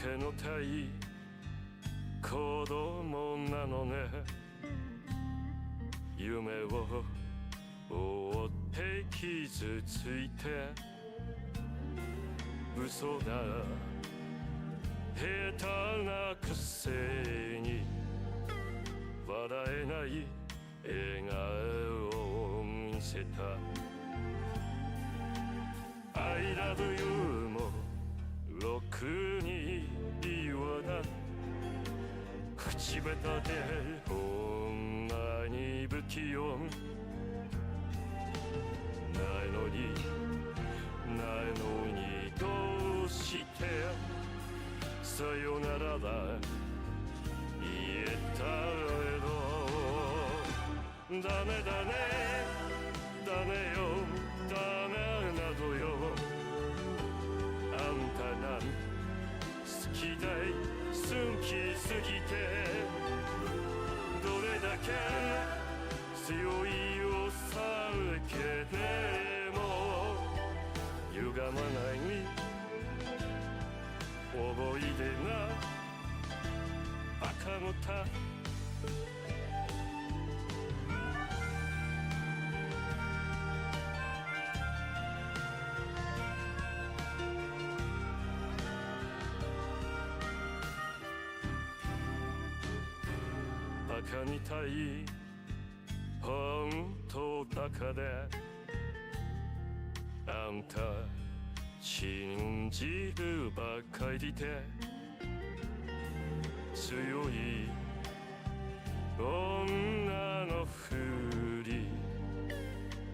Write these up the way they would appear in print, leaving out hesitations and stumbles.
けのたい子供なのね夢を追って傷ついて嘘な下手なくせに笑えない笑顔を見せた I love you もろくに言わない口下手でこんなに不器用ないのにどうしてさよならだ言えたけどダメだねダメよダメなどよあんたなん好きだい好きすぎてどれだけ強いお酒でも歪まない思い出がバカのたバカみたい本当バカであんた信じるばかりで強い女のふり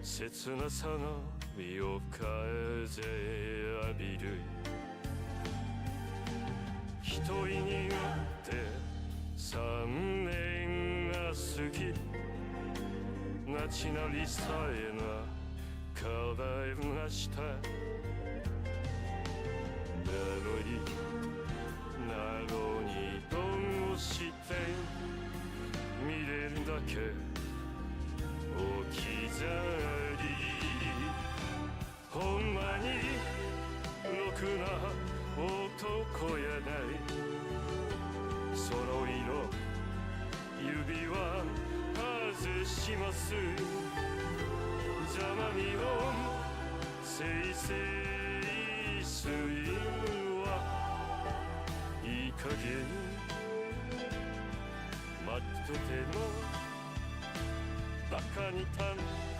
切なさの夜風浴びる一人になって3年が過ぎナチなりさえが叶えましたなのにどうして見れるだけ置き去りほんまにろくな男やないその色指輪外します邪魔みをせいせいするいい加減待っててもバカにたん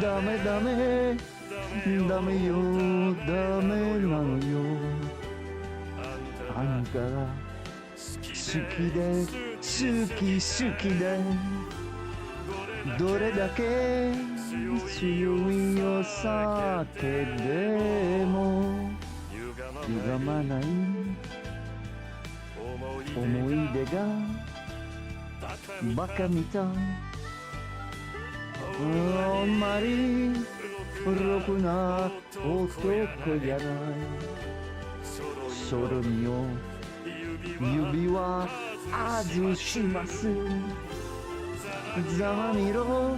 ダメダメダメよダメなのよあんたが好きで好きでどれだけ強いお酒でも歪まない思い出がバカみたいあんまりろくな男じゃないそれによ指輪外しますざまみろ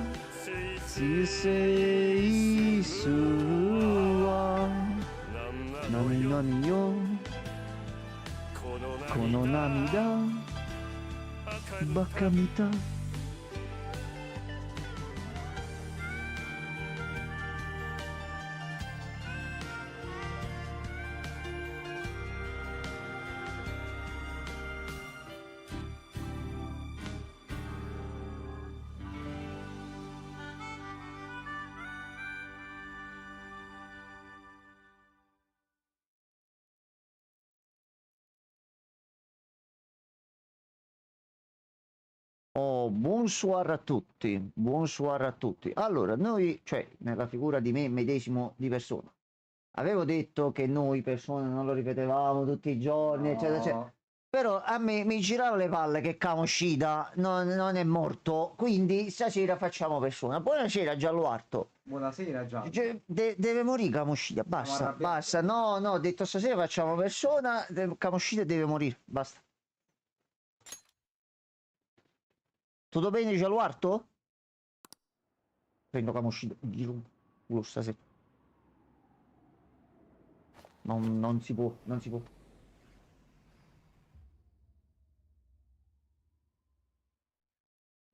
せいせいするわ何よこの涙バカみたいOh, bonsoir a tutti, bonsoir a tutti. Allora, noi, cioè, nella figura di me medesimo di persona, avevo detto che noi persone non lo ripetevamo tutti i giorni, eccetera, eccetera. Però a me mi girava le palle che Kamoshida non è morto, quindi stasera facciamo persona. Buonasera Giallo Arto. Buonasera già. Deve morire Kamoshida, basta, arrabbiati. basta. No, no, ho detto stasera facciamo persona, Kamoshida deve morire, basta. Tutto bene, c'è l'uarto? Prendo Kamoshida, giro un culo stasera. Non si può, non si può.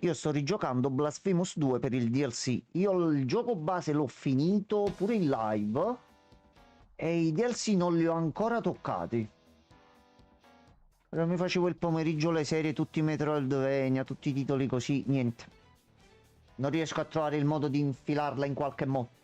Io sto rigiocando Blasphemous 2 per il DLC. Io il gioco base l'ho finito pure in live e i DLC non li ho ancora toccati. Allora mi facevo il pomeriggio le serie, tutti i Metroidvania, tutti i titoli così, niente. Non riesco a trovare il modo di infilarla in qualche modo.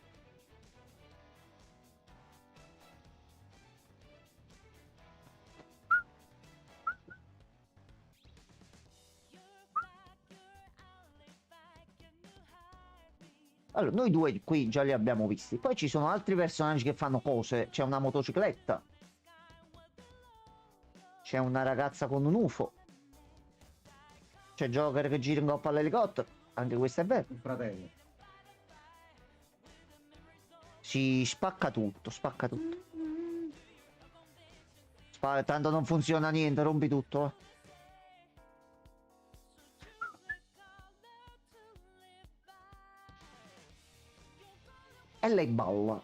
Allora, noi due qui già li abbiamo visti. Poi ci sono altri personaggi che fanno cose. C'è una motocicletta. C'è una ragazza con un UFO. C'è Joker che gira in coppa all'elicottero. Anche questo è vero. Il fratello. Si spacca tutto, spacca tutto. Tanto non funziona niente, rompi tutto. E lei balla.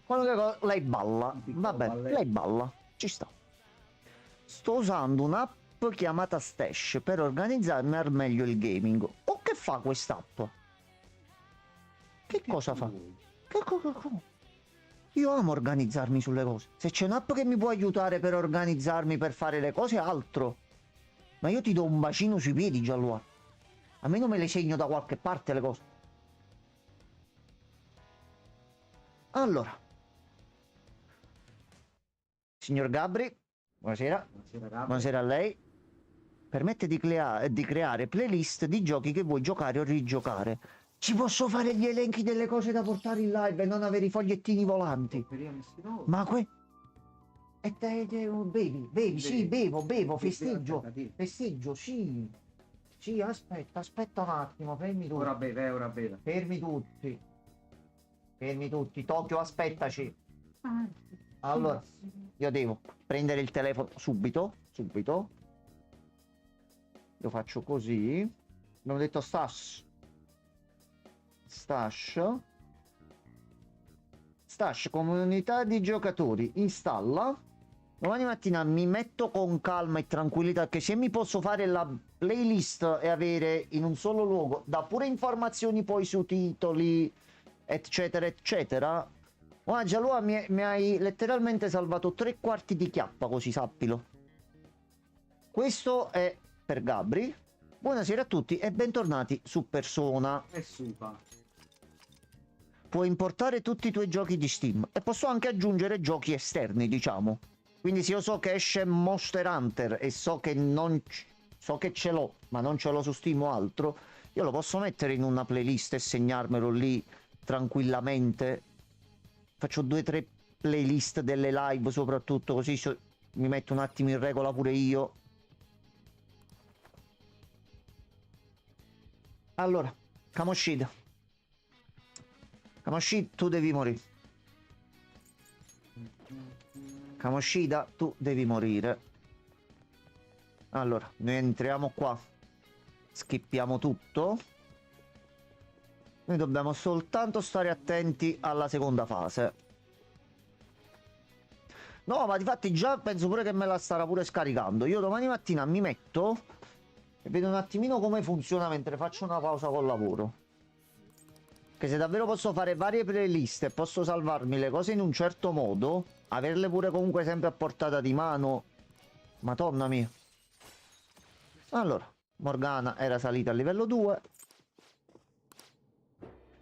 Quello che lei balla. Va bene, lei balla. Ci sta. Sto usando un'app chiamata Stash per organizzarmi al meglio il gaming. O che fa quest'app? Che cosa fa? Che cosa? Io amo organizzarmi sulle cose. Se c'è un'app che mi può aiutare per organizzarmi, per fare le cose, altro. Ma io ti do un bacino sui piedi, Giallo. A me non me le segno da qualche parte le cose. Allora. Signor Gabri, buonasera. Buonasera, Gabri. Buonasera a lei. Permette di creare playlist di giochi che vuoi giocare o rigiocare. Ci posso fare gli elenchi delle cose da portare in live e non avere i fogliettini volanti. Ma e te, bevi, sì, bevo, festeggio, festeggio, sì. Sì, aspetta un attimo, fermi tutti. Ora beve, ora beve. Fermi tutti, Tokyo, aspettaci. Allora, io devo prendere il telefono subito. Io faccio così. Abbiamo detto Stash, comunità di giocatori, installa. Domani mattina mi metto con calma e tranquillità, che se mi posso fare la playlist e avere in un solo luogo, da pure informazioni poi su titoli, eccetera, eccetera. Guarda, Giallo, mi hai letteralmente salvato 3/4 di chiappa, così sappilo. Questo è per Gabri. Buonasera a tutti e bentornati su Persona. E supa. Puoi importare tutti i tuoi giochi di Steam e posso anche aggiungere giochi esterni, diciamo. Quindi se io so che esce Monster Hunter e so che so che ce l'ho, ma non ce l'ho su Steam o altro, io lo posso mettere in una playlist e segnarmelo lì tranquillamente. Faccio 2 o 3 playlist delle live soprattutto, così mi metto un attimo in regola pure io. Allora, Kamoshida, tu devi morire. Kamoshida, tu devi morire. Allora, noi entriamo qua. Skippiamo tutto. Noi dobbiamo soltanto stare attenti alla seconda fase. No, ma difatti già penso pure che me la starà pure scaricando. Io domani mattina mi metto e vedo un attimino come funziona mentre faccio una pausa col lavoro. Che se davvero posso fare varie playlist e posso salvarmi le cose in un certo modo, averle pure comunque sempre a portata di mano. Madonna mia. Allora, Morgana era salita a livello 2.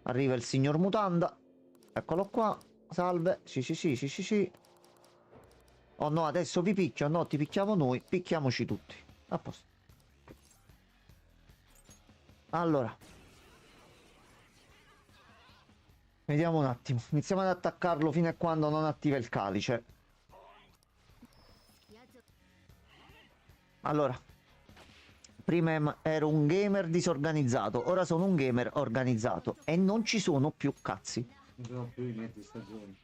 Arriva il signor Mutanda. Eccolo qua. Salve. Sì. Oh no, adesso vi picchio. No, ti picchiamo noi. Picchiamoci tutti. A posto. Allora. Vediamo un attimo. Iniziamo ad attaccarlo fino a quando non attiva il calice. Allora. Prima ero un gamer disorganizzato, ora sono un gamer organizzato e non ci sono più cazzi. Non sono più i mezzi stagioni.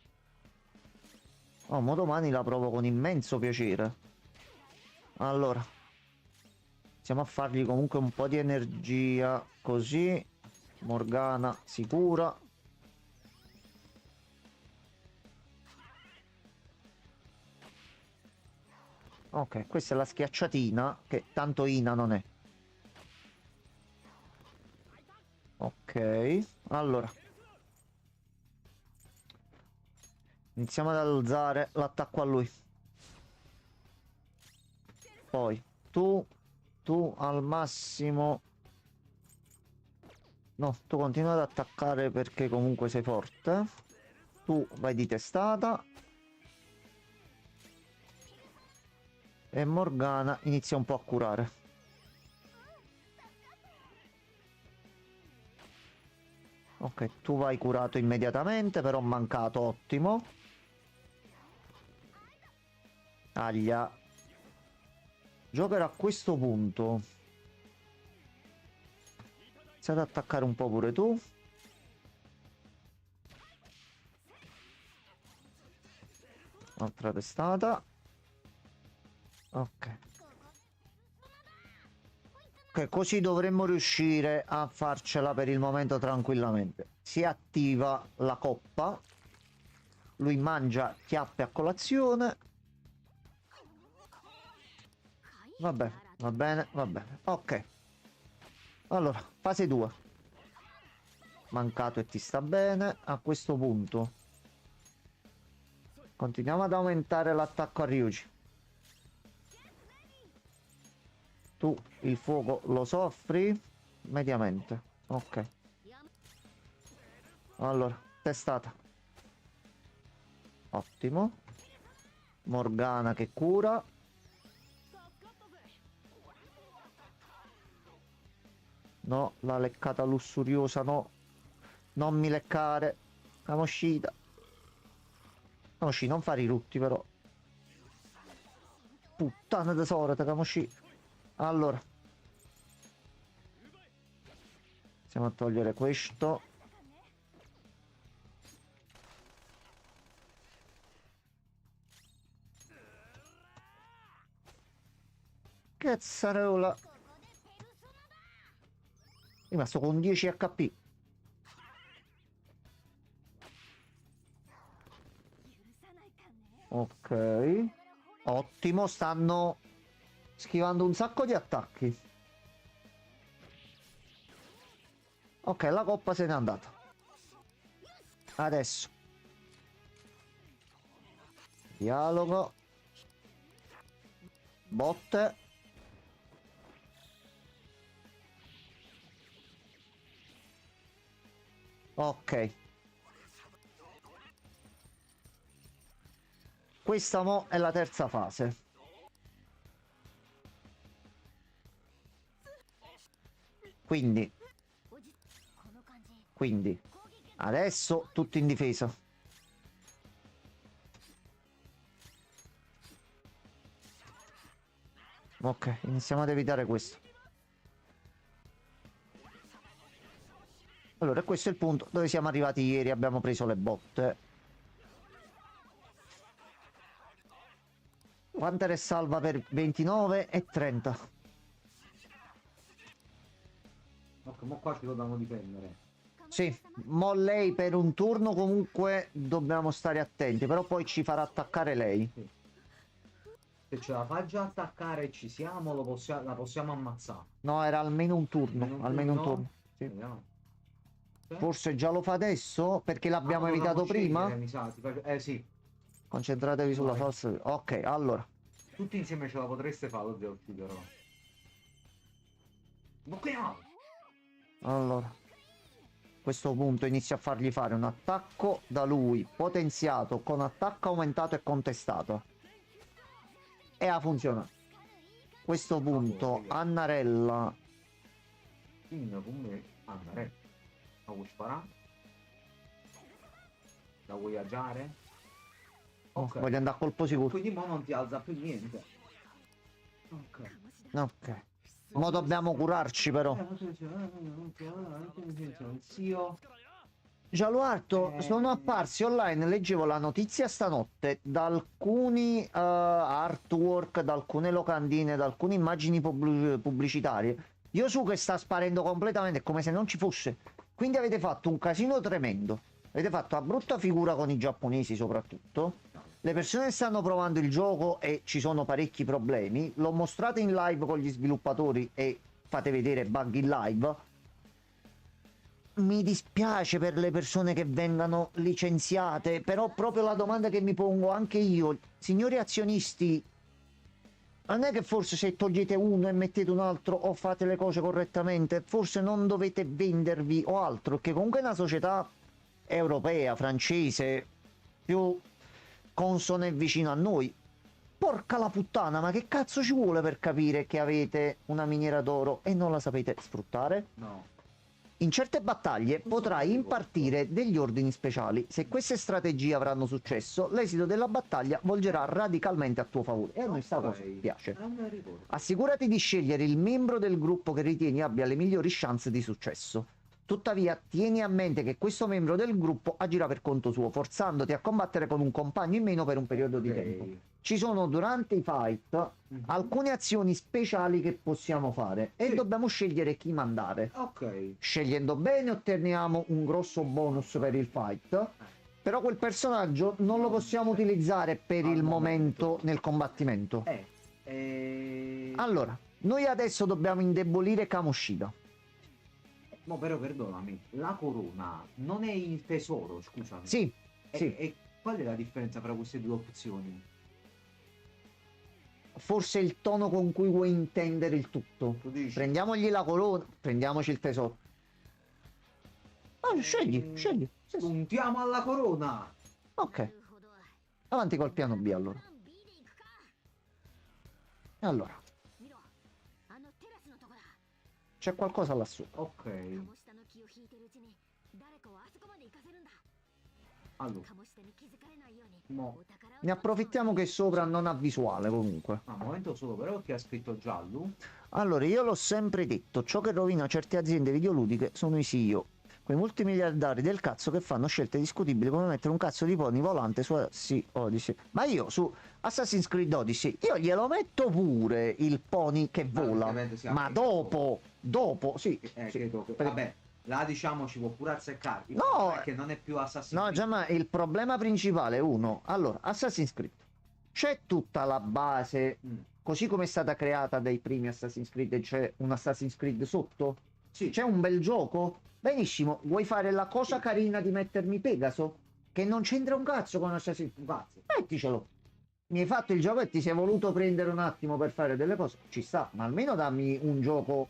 Oh, ma domani la provo con immenso piacere. Allora, iniziamo a fargli comunque un po' di energia, così. Morgana sicura. Ok, questa è la schiacciatina, che tanto Ina non è. Ok, allora. Iniziamo ad alzare l'attacco a lui. Poi, tu al massimo... No, tu continua ad attaccare perché comunque sei forte. Tu vai di testata. E Morgana inizia un po' a curare. Ok, tu vai curato immediatamente, però mancato, ottimo. Aglia. Joker a questo punto. Inizia ad attaccare un po' pure tu. Altra testata. Ok. Ok, così dovremmo riuscire a farcela per il momento tranquillamente. Si attiva la coppa. Lui mangia chiappe a colazione. Vabbè, va bene, va bene. Ok. Allora, fase 2. Mancato e ti sta bene. A questo punto continuiamo ad aumentare l'attacco a Ryuji. Tu il fuoco lo soffri? Mediamente. Ok. Allora, testata. Ottimo. Morgana che cura. No, la leccata lussuriosa no. Non mi leccare. Kamoshida. Kamoshi, non fare i rutti però. Puttana tesoro, Kamoshi. Allora. Iniziamo a togliere questo. Cazzarola. Rimasto con 10 HP. Ok. Ottimo, stanno schivando un sacco di attacchi. Ok, la coppa se n'è andata. Adesso. Dialogo. Botte. Ok. Questa mo è la terza fase. Quindi adesso tutto in difesa. Ok, iniziamo ad evitare questo. Allora, questo è il punto dove siamo arrivati ieri, abbiamo preso le botte. Hunter è salva per 29 e 30. Ok, ma qua ci dobbiamo difendere. Sì, mo lei per un turno comunque dobbiamo stare attenti, però poi ci farà attaccare lei. Sì. Se ce la fa già attaccare e ci siamo, la possiamo ammazzare. No, era almeno un turno, almeno un turno. Sì. Vediamo. Forse già lo fa adesso perché l'abbiamo Ah, evitato prima. scegliere, mi sa. Sì. Concentratevi sulla Vai. forza. Ok, allora. Tutti insieme ce la potreste fare, lo zio ucciderò. Ma qui no! Allora. A questo punto inizio a fargli fare un attacco da lui potenziato con attacco aumentato e contestato. E ha funzionato. A questo punto Annarella. In con me, andare. La vuoi sparare? La vuoi agiare? Ok. Voglio andare a colpo sicuro. Quindi mo non ti alza più niente. Ok. Ok. Mo dobbiamo curarci però. Zio. Gialuarto, sono apparsi online, leggevo la notizia stanotte, da alcuni artwork, da alcune locandine, da alcune immagini pubblicitarie. Yosuke sta sparendo completamente, è come se non ci fosse. Quindi avete fatto un casino tremendo. Avete fatto una brutta figura con i giapponesi soprattutto. Le persone stanno provando il gioco e ci sono parecchi problemi. L'ho mostrato in live con gli sviluppatori e fate vedere bug in live. Mi dispiace per le persone che vengano licenziate, però proprio la domanda che mi pongo anche io, signori azionisti, non è che forse se togliete uno e mettete un altro o fate le cose correttamente, forse non dovete vendervi o altro, che comunque è una società europea, francese, più consona e vicino a noi. Porca la puttana, ma che cazzo ci vuole per capire che avete una miniera d'oro e non la sapete sfruttare? No. In certe battaglie potrai impartire degli ordini speciali. Se queste strategie avranno successo, l'esito della battaglia volgerà radicalmente a tuo favore. E a noi sta cosa piace. Non me la ricordo. Assicurati di scegliere il membro del gruppo che ritieni abbia le migliori chance di successo. Tuttavia, tieni a mente che questo membro del gruppo agirà per conto suo, forzandoti a combattere con un compagno in meno per un periodo di tempo. Ci sono durante i fight alcune azioni speciali che possiamo fare e Sì. dobbiamo scegliere chi mandare. Ok. Scegliendo bene otteniamo un grosso bonus per il fight, però quel personaggio non lo possiamo utilizzare per il momento nel combattimento. Allora, noi adesso dobbiamo indebolire Kamoshida. No, però perdonami, la corona non è il tesoro, scusami. Sì, E, sì. e qual è la differenza tra queste due opzioni? Forse il tono con cui vuoi intendere il tutto. Tu dici? Prendiamogli la corona, prendiamoci il tesoro. Scegli. Sì, sì. Puntiamo alla corona! Ok, avanti col piano B allora. Allora, c'è qualcosa lassù. Ok, allora, mo, Ne approfittiamo che sopra non ha visuale comunque. un momento solo, però che ha scritto giallo? Allora, io l'ho sempre detto, ciò che rovina certe aziende videoludiche sono i CEO. Quei multimiliardari del cazzo che fanno scelte discutibili come mettere un cazzo di pony volante su Odyssey. Ma io su Assassin's Creed Odyssey, io glielo metto pure il pony che vola. Ma dopo, sì. sì. Credo che, vabbè, là diciamo ci può pure azzeccare. Il No, problema è che non è più Assassin's No, Creed. già, ma il problema principale è uno. Allora, Assassin's Creed. C'è tutta la base, così come è stata creata dai primi Assassin's Creed, e c'è un Assassin's Creed sotto? Sì. C'è un bel gioco? Benissimo, vuoi fare la cosa carina di mettermi Pegaso? Che non c'entra un cazzo con Assassin's Creed? Cazzo, metticelo. Mi hai fatto il gioco e ti sei voluto prendere un attimo per fare delle cose? Ci sta, ma almeno dammi un gioco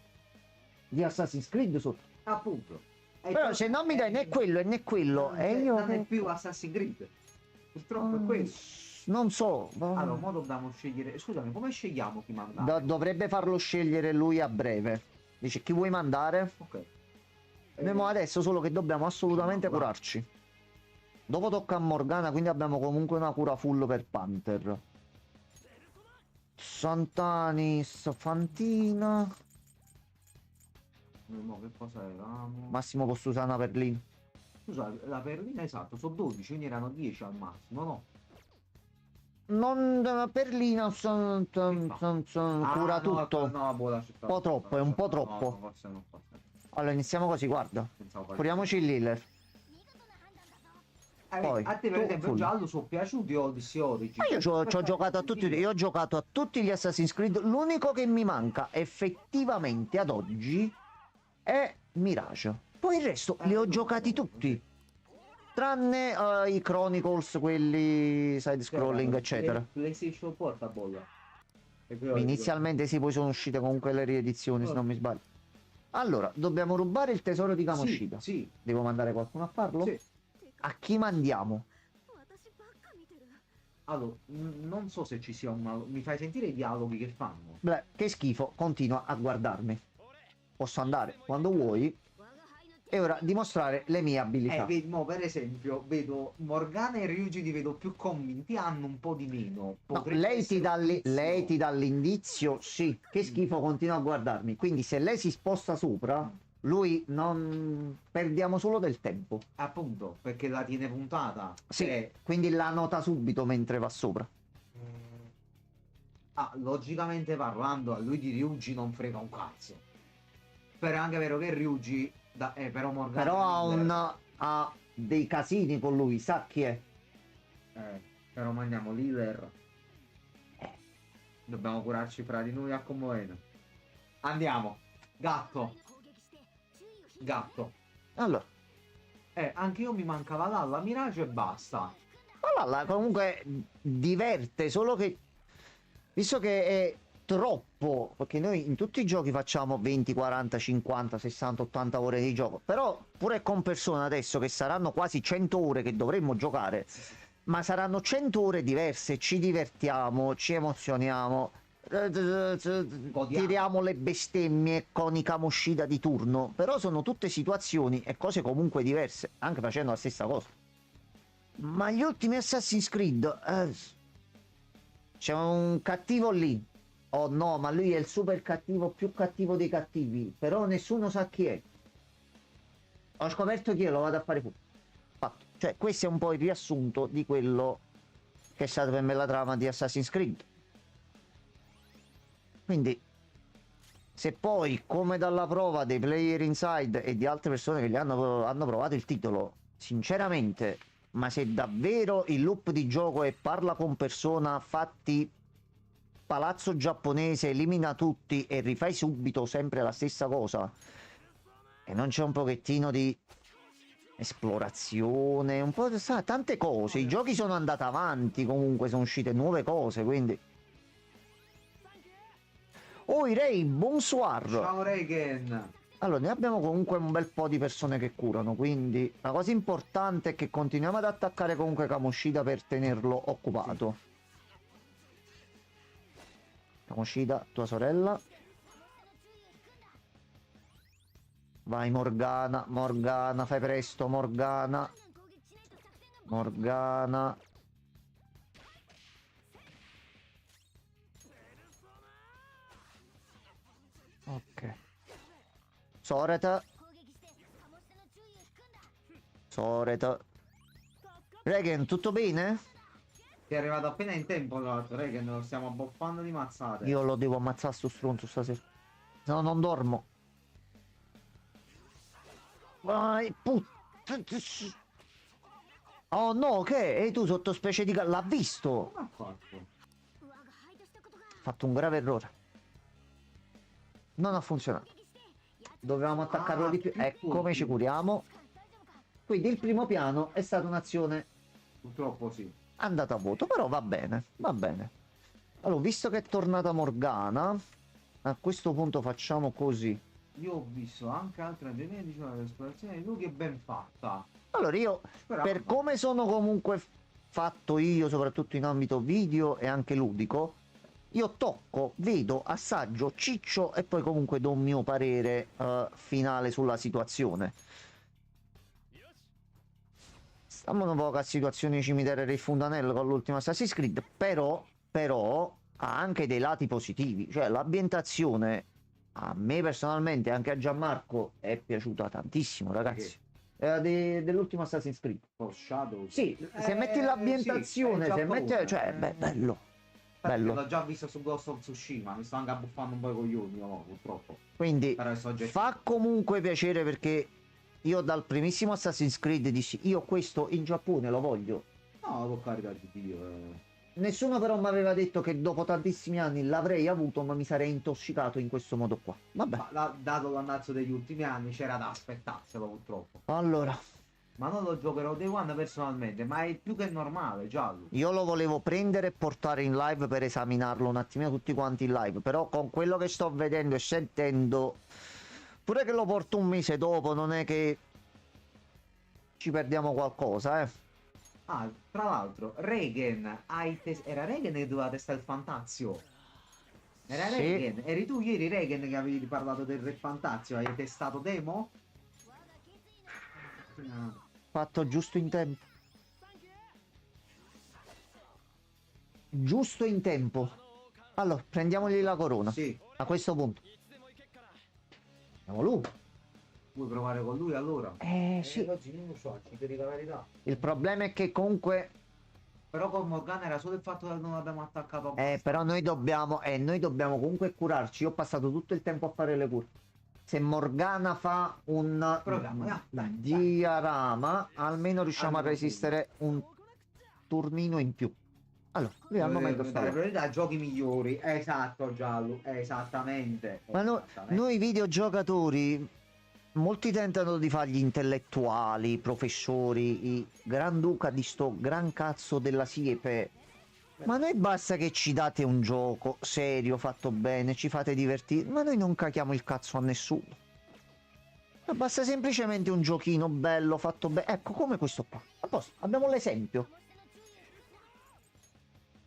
di Assassin's Creed sotto. Appunto. Però se non mi dai né quello e né quello, e io... non è più Assassin's Creed. Purtroppo è questo. Non so. Allora, mo dobbiamo scegliere. Scusami, come scegliamo chi mandare? Dovrebbe farlo scegliere lui a breve. Dice chi vuoi mandare? Ok. Noi mo adesso solo che dobbiamo assolutamente curarci. Dopo tocca a Morgana, quindi abbiamo comunque una cura full per Panther. Santanis, Fantina. Mo che cosa eravamo? Massimo posso usare una perlina. Scusa, la perlina esatto, sono 12, quindi erano 10 al massimo, no? Non una perlina, cura tutto. No, boh, lascia stare. Un po' troppo, è un po' No, troppo. no, forse non fa. Allora iniziamo così, guarda. Pensavo fare- Curiamoci il healer. Poi, a te per tu esempio full. giallo sono piaciuti Odyssey Origin. Ma io ci ho giocato a tutti, io ho giocato a tutti gli Assassin's Creed. L'unico che mi manca effettivamente ad oggi è Mirage. Poi il resto li ho giocati tutti. Tranne i Chronicles, quelli side scrolling, eccetera. PlayStation Portable. Inizialmente sì, poi sono uscite comunque le riedizioni, se non mi sbaglio. Allora, dobbiamo rubare il tesoro di Kamoshida. Sì, Devo mandare qualcuno a farlo? sì. A chi mandiamo? Allora, non so se ci sia un... Mi fai sentire i dialoghi che fanno? Beh, che schifo, continua a guardarmi. Posso andare quando vuoi. e ora dimostrare le mie abilità. Mo, per esempio, vedo Morgana e Ryuji li vedo più convinti, hanno un po' di meno. No, Potrebbe lei ti essere dà un indizio. lei ti dà l'indizio, sì, che schifo, continua a guardarmi. Quindi se lei si sposta sopra, lui non... perdiamo solo del tempo. Appunto, perché la tiene puntata. Sì, quindi la nota subito mentre va sopra. Logicamente parlando, a lui di Ryuji non frega un cazzo. Però è anche vero che Ryuji, però Morgana Però Miller, ha dei casini con lui, sa chi è? però mandiamo Liller. Dobbiamo curarci fra di noi a Comoena. Andiamo. Gatto. Gatto. Allora, Anche io mi mancava la Mirage e basta. allora comunque diverte, solo che visto che è troppo, perché noi in tutti i giochi facciamo 20, 40, 50, 60, 80 ore di gioco, però pure con persone adesso che saranno quasi 100 ore che dovremmo giocare, ma saranno 100 ore diverse, ci divertiamo, ci emozioniamo, tiriamo le bestemmie con i Kamoshida di turno, però sono tutte situazioni e cose comunque diverse, anche facendo la stessa cosa. Ma gli ultimi Assassin's Creed, c'è un cattivo lì. Oh no, ma lui è il super cattivo, più cattivo dei cattivi. Però nessuno sa chi è. Ho scoperto chi è, lo vado a fare pure. Fatto. Cioè, questo è un po' il riassunto di quello che è stato per me la trama di Assassin's Creed. Quindi, se poi, come dalla prova dei player inside e di altre persone che hanno provato il titolo, sinceramente, ma se davvero il loop di gioco è parla con persona, fatti palazzo giapponese, elimina tutti e rifai subito sempre la stessa cosa, e non c'è un pochettino di esplorazione, un po' sa, tante cose, i giochi sono andati avanti, comunque sono uscite nuove cose, quindi oi Ray, bonsoir. Ciao Regen. Allora, ne abbiamo comunque un bel po' di persone che curano, quindi la cosa importante è che continuiamo ad attaccare comunque Kamoshida per tenerlo occupato. Kamoshida, tua sorella. Vai Morgana, Morgana, fai presto, Morgana. Morgana. Ok. Soreta. Soreta. Regen, tutto bene? Ti è arrivato appena in tempo l'altro, Regen, lo stiamo abboffando di mazzate. Io lo devo ammazzare sto stronzo stasera. Se no non dormo. Vai, oh no, che? E tu sottospecie di... L'ha visto? Come ha fatto? Ha fatto un grave errore. Non ha funzionato. Dovevamo attaccarlo di più. Come ci curiamo. Quindi il primo piano è stata un'azione Purtroppo sì. andata a vuoto, però va bene, va bene. Allora, visto che è tornata Morgana, a questo punto facciamo così. Io ho visto anche altre anteprime, diceva l'esplorazione di lui che è ben fatta. Allora io, per come sono comunque fatto io, soprattutto in ambito video e anche ludico, io tocco, vedo, assaggio, ciccio e poi comunque do un mio parere finale sulla situazione. Stiamo un po' a situazione di cimitero del Fontanello con l'ultima Assassin's Creed, però ha anche dei lati positivi, cioè l'ambientazione a me personalmente, anche a Gianmarco, è piaciuta tantissimo, ragazzi. Dell'ultimo Assassin's Creed. Shadow. Sì, se metti l'ambientazione, sì, se metti... cioè, bello. Bello. L'ho già visto su Ghost of Tsushima, mi sto anche abbuffando un po' i coglioni, no, purtroppo. Quindi Però fa comunque piacere, perché io dal primissimo Assassin's Creed dissi, io questo in Giappone lo voglio. No, per carità di Dio. Nessuno però mi aveva detto che dopo tantissimi anni l'avrei avuto, ma mi sarei intossicato in questo modo qua. Vabbè. Ma dato l'andazzo degli ultimi anni c'era da aspettarselo purtroppo. Allora, Ma non lo giocherò Day One personalmente, ma è più che normale, giallo. io lo volevo prendere e portare in live per esaminarlo un attimino tutti quanti in live, però con quello che sto vedendo e sentendo, pure che lo porto un mese dopo, non è che ci perdiamo qualcosa, eh. Ah, tra l'altro, Regen, era Regen che doveva testare il Fantazio. Era Sì. Regen, eri tu ieri Regen che avevi parlato del Re Fantazio, hai testato demo? Fatto giusto in tempo. Giusto in tempo. Allora, prendiamogli la corona. Sì, A questo punto. Andiamo lui. vuoi provare con lui allora? Sì. Oggi non lo so, ci dico la verità. Il problema è che comunque... Però con Morgana era solo il fatto che non abbiamo attaccato abbastanza. però noi dobbiamo comunque curarci. Io ho passato tutto il tempo a fare le cure. Se Morgana fa un Proviamo, dai. diarama, almeno riusciamo a Almeno resistere un turnino in più. Allora, lui al momento sta dare là. priorità a giochi migliori. Esatto, Giallo, esattamente. Ma noi videogiocatori, molti tentano di fargli intellettuali, i professori, i granduca di sto gran cazzo della siepe. Ma noi basta che ci date un gioco serio, fatto bene, ci fate divertire, ma noi non caghiamo il cazzo a nessuno. Ma basta semplicemente un giochino bello, fatto bene. Ecco, come questo qua. A posto, abbiamo l'esempio.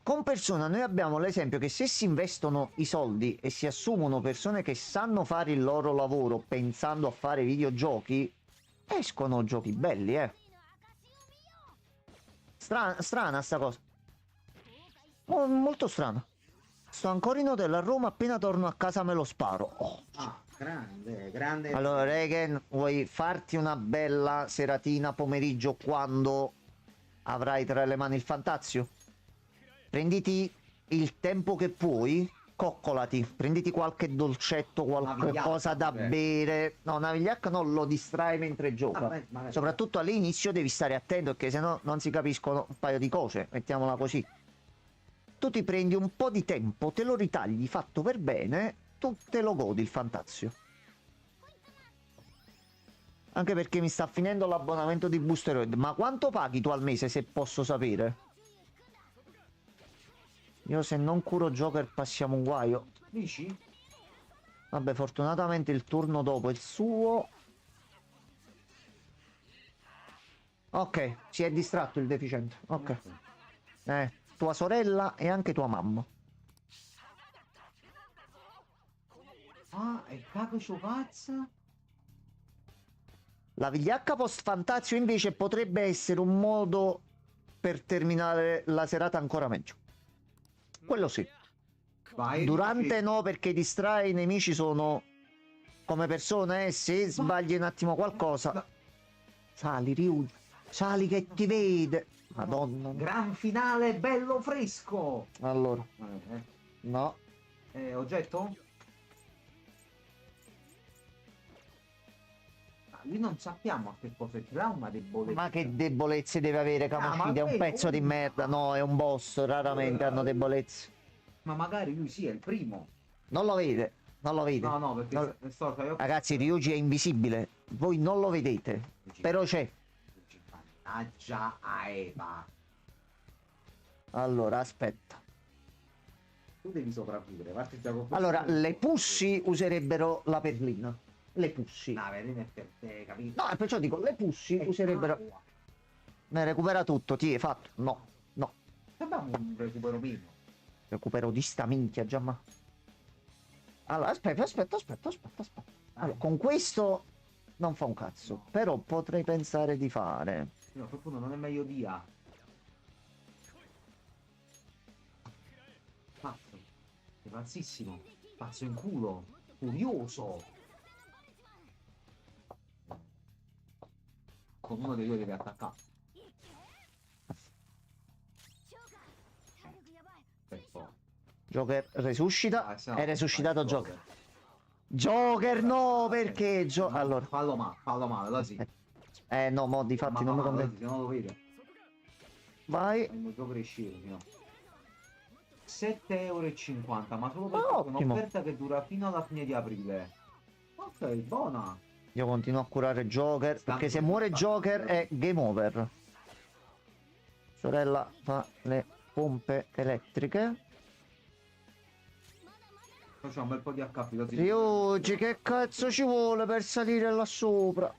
Con Persona noi abbiamo l'esempio che se si investono i soldi e si assumono persone che sanno fare il loro lavoro pensando a fare videogiochi, escono giochi belli, strana sta cosa. Molto strana. Sto ancora in hotel a Roma, appena torno a casa me lo sparo. Grande. Allora, Regen, vuoi farti una bella seratina pomeriggio quando avrai tra le mani il Fantazio? Prenditi il tempo che puoi, coccolati, prenditi qualche dolcetto, qualche cosa da bere. No, una vigliacca non lo distrae mentre gioca. Soprattutto all'inizio devi stare attento perché sennò non si capiscono un paio di cose, mettiamola così. Tu ti prendi un po' di tempo, te lo ritagli fatto per bene, tu te lo godi il Fantazio. Anche perché mi sta finendo l'abbonamento di Boosteroid. Ma quanto paghi tu al mese, se posso sapere? Io se non curo Joker passiamo un guaio. Dici? Vabbè, fortunatamente il turno dopo è il suo. Ok, si è distratto il deficiente. Ok. Tua sorella e anche tua mamma. Ah, e caccio cazzo? La vigliacca post Fantazio invece potrebbe essere un modo per terminare la serata ancora meglio. Quello sì. Vai, Durante dici. no, perché distrae i nemici sono come persone, se sbagli un attimo qualcosa. Sali, Ryu. Sali che ti vede. Madonna. Gran finale bello fresco. Allora, no. Oggetto? Lì non sappiamo a che cosa è una debolezza. Ma che debolezze deve avere Kamoshida? È un pezzo di merda. No, è un boss. Raramente hanno debolezze. Ma magari lui sì, è il primo. Non lo vede. Non lo vede. No, perché No. è storto. Ragazzi, Ryuji è invisibile. Voi non lo vedete. Però c'è. Mannaggia a Eva. Allora, aspetta. Tu devi sopravvivere. Parti il gioco. Allora, le Pussy userebbero la perlina. Le Pussy. No, vedi, per te, capito? No, perciò dico, le Pussy userebbero... Ne recupera tutto, ti è fatto? No, no. Abbiamo un recupero minimo. Recupero di sta minchia, già ma... Allora, aspetta. Allora, con questo non fa un cazzo. Però potrei pensare di fare... No, qualcuno non è meglio di A. Pazzo. Sei pazzissimo. Pazzo in culo. Furioso. Con uno dei due deve attaccare. Perfetto. Joker resuscita. Se no, È resuscitato vai, Joker. Joker no, perché... Allora... Fallo male, così. No, mo difatti non mi conviene. Se no lo vedo. Vai. Il Joker è scemo, no? 7,50 €, ma solo Ah, perché è ottimo. un'offerta che dura fino alla fine di aprile. Ok, buona. Io continuo a curare Joker, perché se muore Joker è game over. Sorella fa le pompe elettriche. Facciamo un bel po' di HP. Così. Ryuji, che cazzo ci vuole per salire là sopra?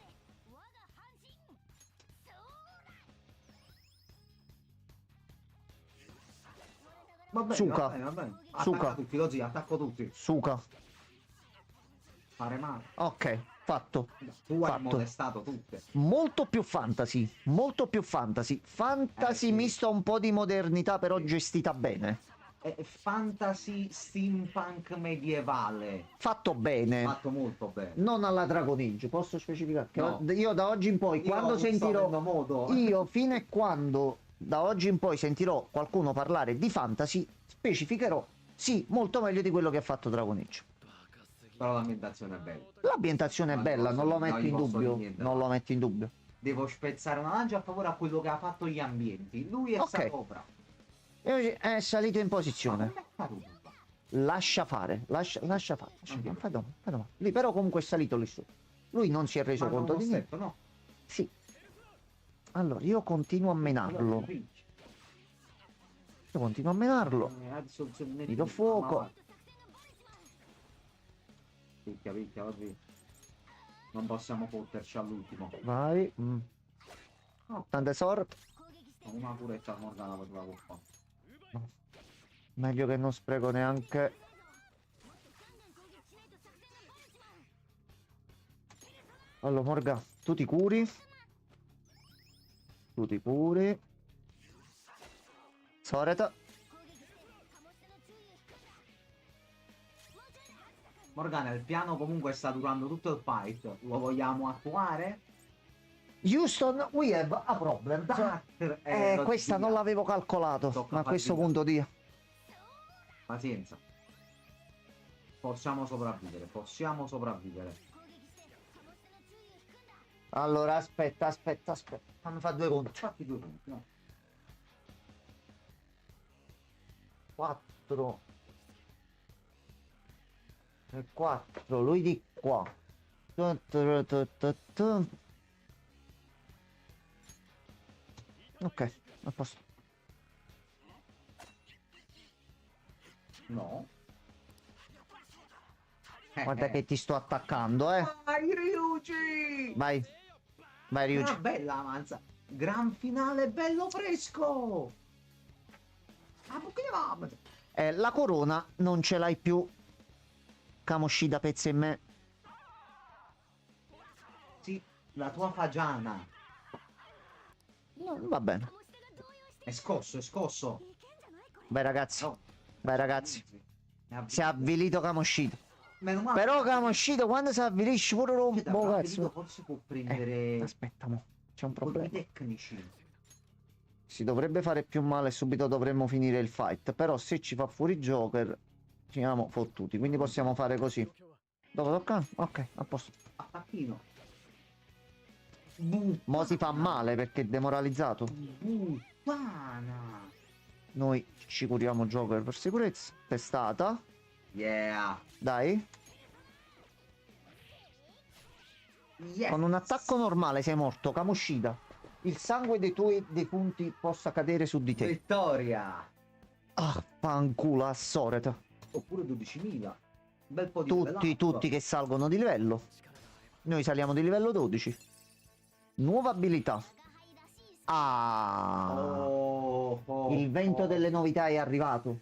Va bene, Suka. va bene. Suka. Attacca tutti, così, attacco tutti. Suka. Fare male. Ok. Fatto. Tu hai Fatto. molestato tutte. Molto più fantasy. Molto più fantasy. Fantasy Sì. misto a un po' di modernità, però Sì. gestita bene. È fantasy steampunk medievale. Fatto bene. Fatto molto bene. Non alla Dragon Age, posso specificare? Che No. io da oggi in poi, Io quando non sto sentirò. avendo modo. Io fino a quando da oggi in poi sentirò qualcuno parlare di fantasy, specificherò sì, molto meglio di quello che ha fatto Dragon Age. Però l'ambientazione è bella. L'ambientazione è No, bella, non lo no, metto gli in posso dubbio. dire niente, Non no. lo metto in dubbio. Devo spezzare una lancia a favore a quello che ha fatto gli ambienti. Lui è Ok. stato bravo. E è salito in Ma posizione. come è stato bravo? Lascia fare, lascia fare. Lascia fare. Anche Fai domani, fai domani. Lui però comunque è salito lì su. Lui non si è reso Manca conto uno di niente. step, no? Sì. Allora, io continuo a menarlo. Allora, Io continuo a menarlo. Gli do fuoco. Picchia, picchia, va via. Non possiamo fotterci all'ultimo. Vai. No, Tante sorte. una puretta Morgana poteva fare. Meglio che non spreco neanche. Allora, Morga, tu ti curi. Tu ti curi. Soreta. Morgana, il piano comunque sta durando tutto il fight. Lo vogliamo attuare? Houston, we have a problem. Lo Questa non via. l'avevo calcolato. Tocca Ma a far questo via. punto, Dio. Pazienza. Possiamo sopravvivere, possiamo sopravvivere. Allora, aspetta. Fammi fare due conti. Fatti due punti, no? 4 e 4. Lui di qua. Ok, a posto. No. Guarda che ti sto attaccando, Vai, Ryuji! Vai. Vai, Ryuji. Una bella avanza. Gran finale bello fresco. Ah, perché va? La corona non ce l'hai più. Kamoshida pezzi in me. Sì, la tua fagiana. No, va bene. È scosso, è scosso. Vai ragazzi. No. Vai ragazzi. Ne Si è avvilito Kamoshida. Meno male. Però Kamoshida quando si avvilisce pure Che da rompo parte cazzo. forse può prendere Aspetta, mo. C'è un colpi problema. tecnici. Si dovrebbe fare più male e subito dovremmo finire il fight. Però se ci fa fuori Joker, ci siamo fottuti. Quindi possiamo fare così. Dove tocca? Ok, a posto. Attacchino. Mo si fa male perché è demoralizzato. Puttana. Noi ci curiamo Joker per sicurezza. Testata. Yeah. Dai. Yes. Con un attacco normale sei morto, Kamoshida. Il sangue dei tuoi defunti possa cadere su di te. Vittoria. Ah, fanculo, a Soreta. Oppure 12.000. Un bel po' di level up. Tutti che salgono di livello. Noi saliamo di livello 12. Nuova abilità. Ah. Il vento delle novità è arrivato.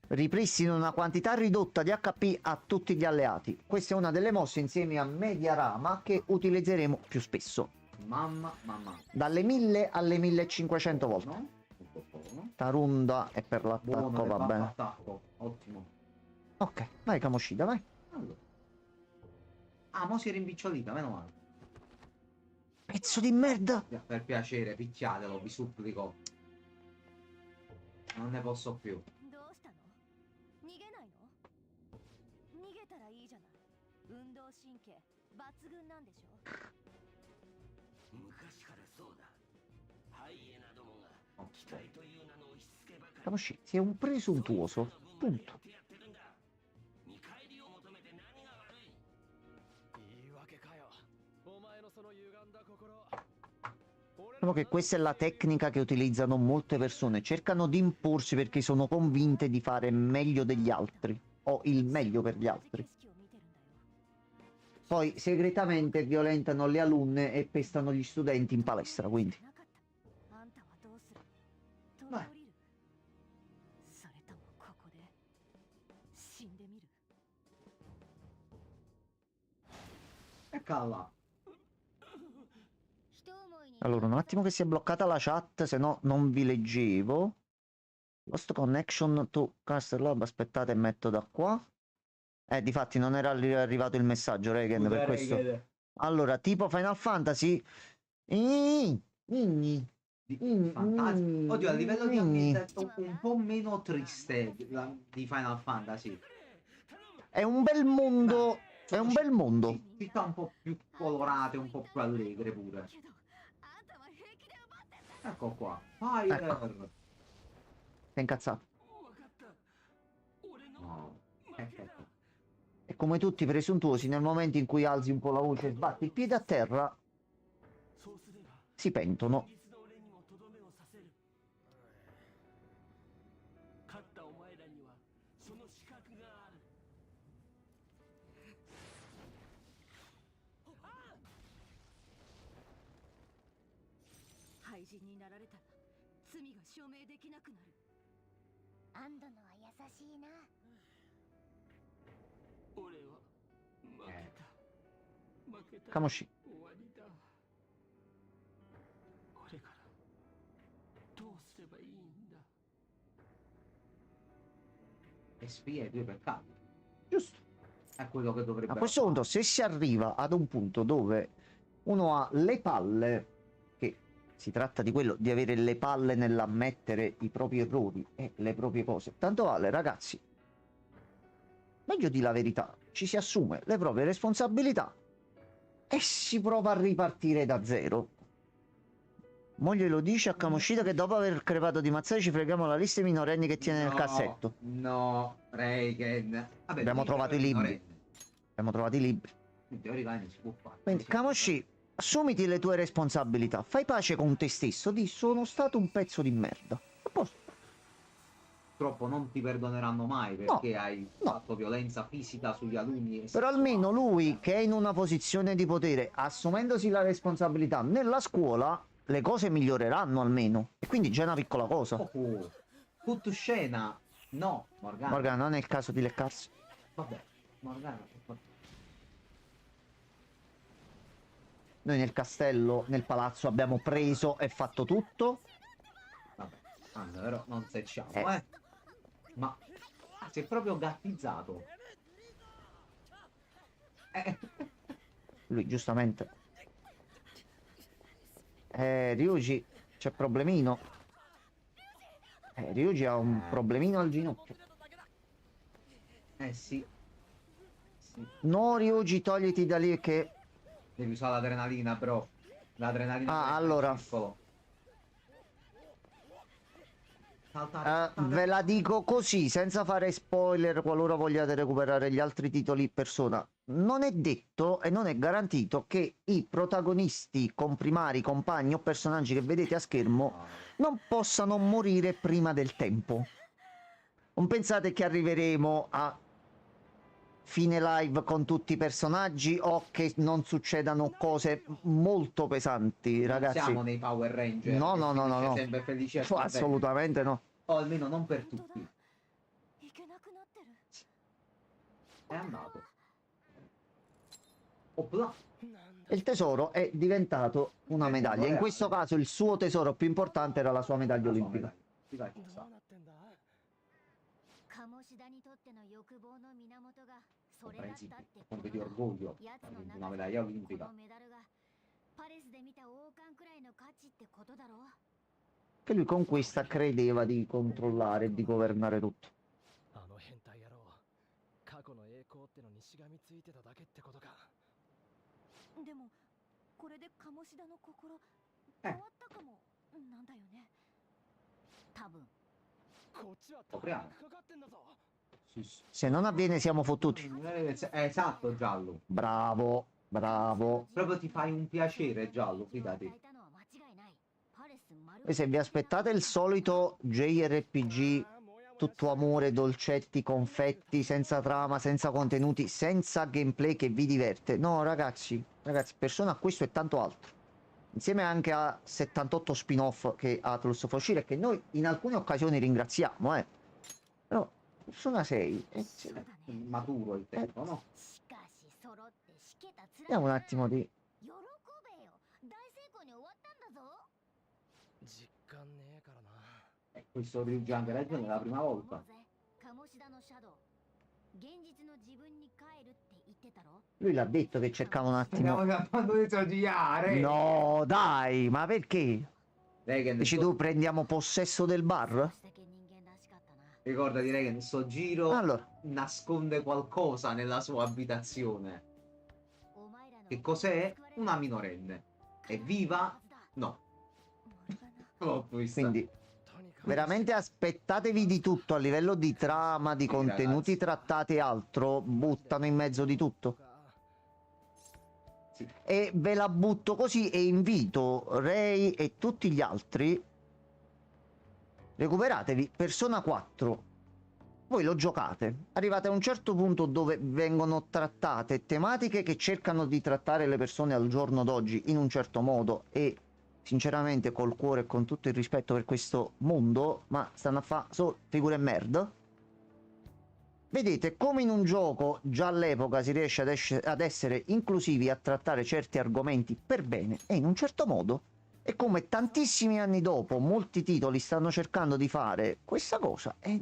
Ripristina una quantità ridotta di HP a tutti gli alleati. Questa è una delle mosse insieme a Media Rama che utilizzeremo più spesso. Mamma. Dalle 1000 alle 1500 volte. No? Buono. Tarunda è per l'attacco, va bene. Attacco. Ottimo. Ok, vai Kamoshida, vai. Allora. Ah, mo si è rimpicciolita, meno male. Pezzo di merda. Per piacere, picchiatelo, vi supplico. Non ne posso più. どうしたの？逃げないの？逃げたらいいじゃない。運動神経抜群なんでしょ？昔からそうだ。ハイエナどもが機械という名の押し付けばかり。 Kamoshida, sei un presuntuoso. Punto. 見返りを求めて何が悪い。言い訳かよ。お前のその歪んだ心。 Diciamo che questa è la tecnica che utilizzano molte persone. Cercano di imporsi perché sono convinte di fare meglio degli altri. O il meglio per gli altri. 景色を見てるんだよ。 Poi segretamente violentano le alunne e pestano gli studenti in palestra, quindi. なかった。あんたはどうする？飛び降りる？それともここで死んでみる？ Calla. Allora, un attimo che si è bloccata la chat, se no non vi leggevo. Lost connection to Caster Lab, aspettate, metto da qua. Difatti non era arrivato il messaggio, Regen, per questo. Allora, tipo Final Fantasy. Fantastico. Oddio, a livello di ambiente un po' meno triste di Final Fantasy. È un bel mondo. È un bel mondo. Città un po' più colorate, un po' più allegre pure. Ecco qua. Fire. Ecco. Sei incazzato. 分かった。俺の No. 負けだ。 E come tutti i presuntuosi, nel momento in cui alzi un po' la voce e sbatti il piede a terra, そうすれば si pentono. 現実の俺にもとどめをさせる。勝ったお前らにはその資格がある。廃人になられたら罪が証明できなくなる。アンドのは優しいな。俺は負けた。負けた。 Kamoshi. 終わりだ。これからどうすればいいんだ。 Espia i tuoi peccati. Giusto. È quello che dovrebbe A questo punto, se si arriva ad un punto dove uno ha le palle, che si tratta di quello, di avere le palle nell'ammettere i propri errori e le proprie cose, tanto vale, ragazzi, meglio di la verità, ci si assume le proprie responsabilità e si prova a ripartire da zero. Moglie lo dice a Kamoshida che dopo aver crepato di Mazzari ci freghiamo la lista dei minorenni che tiene nel cassetto. No, Reigen. Vabbè, Abbiamo trovato i libri. minorenne. Abbiamo trovato i libri. Teoricamente si può fare. Quindi, Sì. Kamoshi, assumiti le tue responsabilità, fai pace con te stesso, di sono stato un pezzo di merda. A posto. Purtroppo non ti perdoneranno mai perché hai fatto violenza fisica sugli alunni. E Però almeno sessuale. lui, che è in una posizione di potere, assumendosi la responsabilità nella scuola, le cose miglioreranno almeno. E quindi già è una piccola cosa. Oh, Put scena. No, Morgana. Morgana, non è il caso di leccarsi. Vabbè, Morgana. Noi nel castello, nel palazzo, abbiamo preso e fatto tutto. Vabbè, anzi, però non secciamo, Eh. Ma si è proprio gattizzato. Lui, giustamente. Ryuji, c'è problemino. Ryuji ha un problemino al ginocchio. Sì. Sì. No, Ryuji, togliti da lì che... Devi usare l'adrenalina, bro. L'adrenalina. Ah, è allora. piccolo. Saltare. ve la dico così, senza fare spoiler, qualora vogliate recuperare gli altri titoli in persona. Non è detto e non è garantito che i protagonisti comprimari, compagni o personaggi che vedete a schermo non possano morire prima del tempo. Non pensate che arriveremo a fine live con tutti i personaggi o che non succedano cose molto pesanti, ragazzi. Siamo nei Power Ranger. No, che no, si no, no, dice no. sempre felici e Assolutamente no. o almeno non per tutti. いけなくなってる。 È andato. Opla. E il tesoro è diventato una medaglia. In questo caso il suo tesoro più importante era la sua medaglia olimpica. どうなってんだ。鴨志田にとっての欲望の源がそれだったって Fonte di orgoglio. やつの Una 中 medaglia こ olimpica. のメダルがパレスで見た王冠くらいの価値ってことだろう。 Che lui con questa credeva di controllare e di governare tutto. あの変態野郎、過去の栄光ってのにしがみついてただけってことか。でもこれで鴨志田の心変わったかもなんだよね。多分。こっちは Copriamo. かかってんだぞ。 Sì, sì. Se non avviene siamo fottuti. Esatto, Giallo. Bravo, bravo. Proprio ti fai un piacere, Giallo, fidati. 与えたのは間違いない。パレス丸 E se vi aspettate il solito JRPG, tutto amore, dolcetti, confetti, senza trama, senza contenuti, senza gameplay che vi diverte. No, ragazzi, Persona questo e tanto altro. Insieme anche a 78 spin-off che Atlus fa uscire, che noi in alcune occasioni ringraziamo, Però Persona 6 そうだね。 Maturo il tempo, no? しかし Vediamo un attimo di... 喜べよ。大成功に終わったんだぞ。実感ねえからな。 Questo Ryuji anche ragione la prima volta. 鴨志田のシャドウ。現実の自分に帰るって言ってたろ。 Lui l'ha detto che cercava un Stiamo attimo... campando di soggiare. No, dai, ma perché? Regen, Dici tu prendiamo possesso del bar? 少しだけ人間らしかったな。 ricordati Regen, sto giro Allora, nasconde qualcosa nella sua abitazione. お前らの Che cos'è? Una minorenne. È viva? No. Plot twist. quindi とにかく veramente aspettatevi di tutto a livello di trama, di Sì, contenuti ragazzi. trattati e altro. Buttano in mezzo di tutto. か Sì. E ve la butto così e invito Ray e tutti gli altri. Recuperatevi Persona 4. Voi lo giocate. Arrivate a un certo punto dove vengono trattate tematiche che cercano di trattare le persone al giorno d'oggi in un certo modo e sinceramente col cuore e con tutto il rispetto per questo mondo, ma stanno a fare solo figure merda. Vedete come in un gioco già all'epoca si riesce ad essere inclusivi, a trattare certi argomenti per bene e in un certo modo, e come tantissimi anni dopo molti titoli stanno cercando di fare questa cosa e...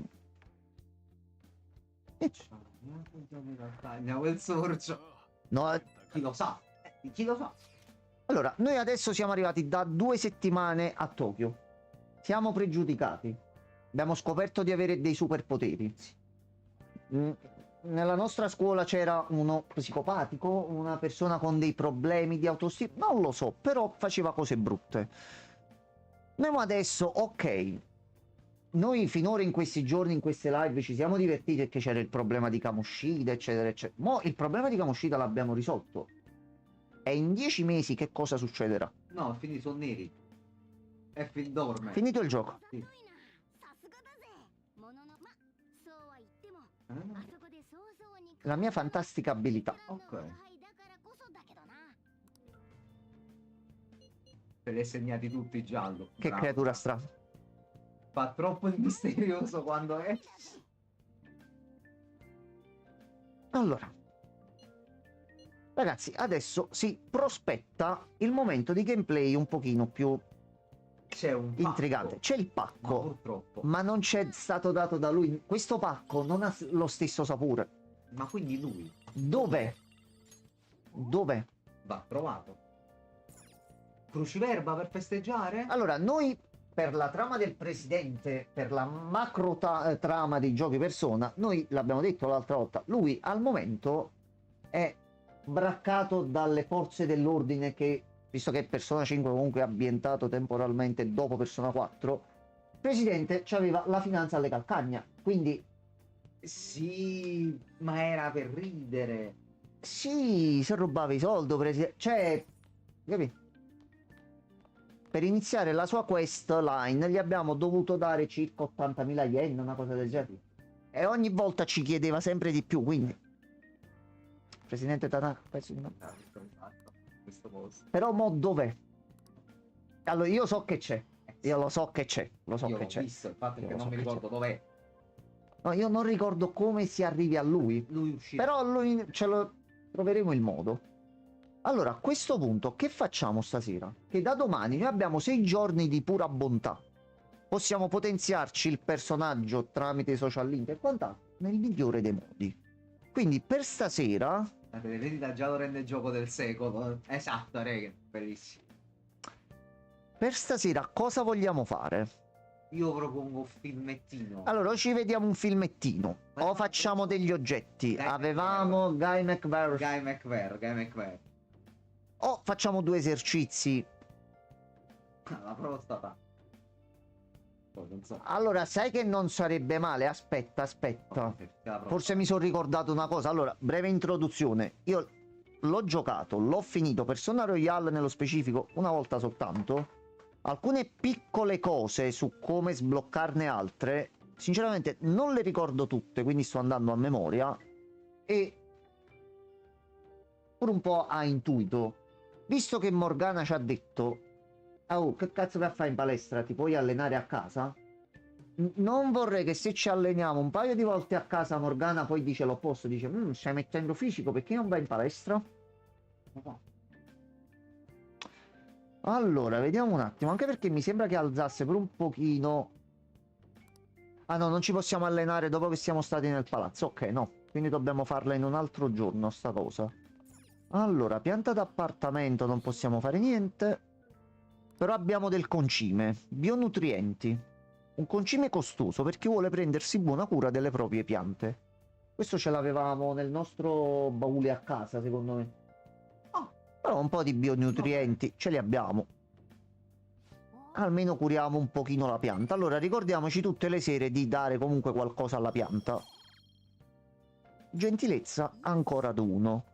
Andiamo il sorcio. No, Chi lo sa? Chi lo sa? allora, noi adesso siamo arrivati da 2 settimane a Tokyo. Siamo pregiudicati. Abbiamo scoperto di avere dei superpoteri. Nella nostra scuola c'era uno psicopatico, una persona con dei problemi di autostima, non lo so, però faceva cose brutte. Noi adesso, ok, noi finora in questi giorni, in queste live, ci siamo divertiti perché c'era il problema di Kamoshida, eccetera, eccetera. Mo' il problema di Kamoshida l'abbiamo risolto. E in 10 mesi che cosa succederà? No, finiti sono neri. Dorme. Finito il gioco. sì. さすがだぜ。もののま、そうは言っても、 Ah, あそこで早々に La mia fantastica abilità. 何の Ok. 腐敗だからこそだけどな。 Se li hai segnati tutti giallo. Che Bravo. creatura strana. Fa troppo il misterioso quando è. Allora, ragazzi, adesso si prospetta il momento di gameplay un pochino più C'è un pacco. intrigante. C'è il Ma pacco, purtroppo. ma non c'è stato dato da lui. Questo pacco non ha lo stesso sapore. Ma quindi lui Dov'è? Dov'è? va trovato. Cruciverba per festeggiare? Allora, noi per la trama del presidente, per la macro trama dei giochi Persona, noi l'abbiamo detto l'altra volta, lui al momento è braccato dalle forze dell'ordine che, visto che Persona 5 comunque è ambientato temporalmente dopo Persona 4, il presidente aveva la finanza alle calcagna, quindi Sì, ma era per ridere. sì, se rubava i soldi, cioè, capì? Per iniziare la sua quest line gli abbiamo dovuto dare circa 80.000 yen, una cosa del genere. E ogni volta ci chiedeva sempre di più, quindi... Presidente Tanaka, penso di no. Esatto, questo posto. Però mo dov'è? Allora, io so che c'è. Io lo so che c'è. Lo so Io che l'ho c'è. visto, il fatto è Io che lo non so mi che ricordo dov'è. No, io non ricordo come si arrivi a lui. Lui uscirà. Però lui ce lo troveremo il modo. Allora, a questo punto, che facciamo stasera? Che da domani noi abbiamo 6 giorni di pura bontà. Possiamo potenziarci il personaggio tramite i social link e quant'altro nel migliore dei modi. Quindi per stasera, La televendita già lo rende il gioco del secolo. Esatto, Regen, bellissimo. cosa vogliamo fare? Io propongo un filmettino. Allora, o ci vediamo un filmettino, o facciamo degli oggetti. Guy Avevamo Guy McVer. Guy McVer. O facciamo 2 esercizi. La prostata. Poi non so. Allora, sai che non sarebbe male? Aspetta. Forse mi sono ricordato una cosa. Allora, breve introduzione. Io l'ho giocato, l'ho finito. Persona Royale nello specifico una volta soltanto. Alcune piccole cose su come sbloccarne altre, sinceramente non le ricordo tutte, quindi sto andando a memoria. E pure un po' a intuito. Visto che Morgana ci ha detto: oh, che cazzo vai a fare in palestra? Ti puoi allenare a casa? Non vorrei che se ci alleniamo un paio di volte a casa Morgana poi dice l'opposto, dice stai mettendo fisico perché non vai in palestra? Allora, vediamo un attimo, anche perché mi sembra che alzasse per un pochino. Ah no, non ci possiamo allenare dopo che siamo stati nel palazzo, ok, no, quindi dobbiamo farla in un altro giorno sta cosa. Allora, pianta d'appartamento non possiamo fare niente, però abbiamo del concime, bionutrienti. Un concime costoso per chi vuole prendersi buona cura delle proprie piante. Questo ce l'avevamo nel nostro baule a casa, secondo me. Però un po' di bionutrienti ce li abbiamo. Almeno curiamo un pochino la pianta. Allora ricordiamoci tutte le sere di dare comunque qualcosa alla pianta. Gentilezza ancora ad 1.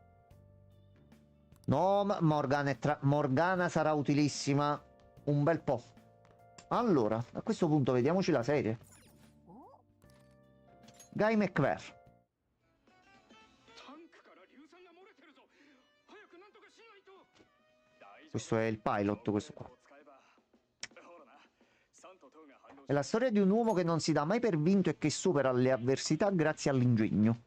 No, ma Morgana sarà utilissima un bel po'. Allora, a questo punto vediamoci la serie. Guy McVer. Questo è il pilot, questo qua. È la storia di un uomo che non si dà mai per vinto e che supera le avversità grazie all'ingegno.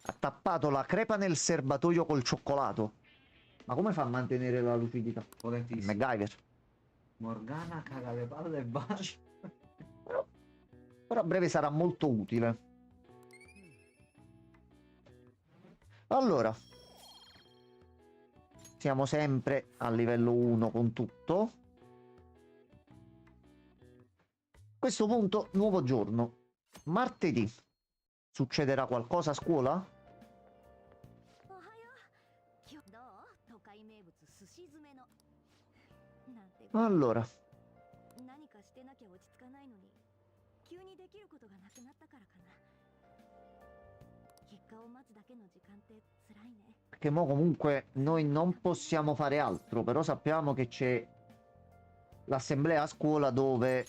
Ha tappato la crepa nel serbatoio col cioccolato. Ma come fa a mantenere la lucidità? Potentissimo. MacGyver. Morgana caga le palle e bacia. Però a breve sarà molto utile. Allora. Siamo sempre a livello 1 con tutto. A questo punto, nuovo giorno. Martedì. Succederà qualcosa a scuola? Allora. Perché mo comunque noi non possiamo fare altro, però sappiamo che c'è l'assemblea a scuola dove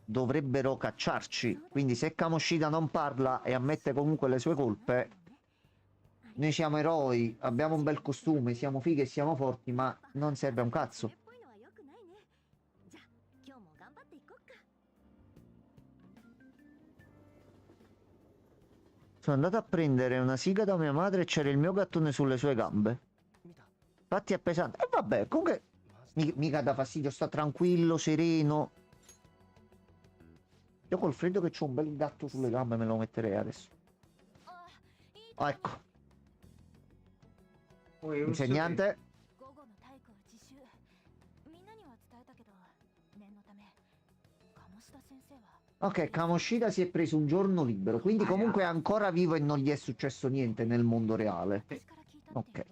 dovrebbero cacciarci. Quindi se Kamoshida non parla e ammette comunque le sue colpe, noi siamo eroi, abbiamo un bel costume, siamo fighi e siamo forti, ma non serve a un cazzo. Sono andato a prendere una siga da mia madre e c'era il mio gattone sulle sue gambe. Infatti è pesante. E vabbè, comunque mica dà fastidio, sta tranquillo, sereno. Io col freddo che c'ho un bel gatto sulle gambe me lo metterei adesso. Oh, ecco. Insegnante. Ok, Kamoshida si è preso un giorno libero, quindi comunque è ancora vivo e non gli è successo niente nel mondo reale. Ok.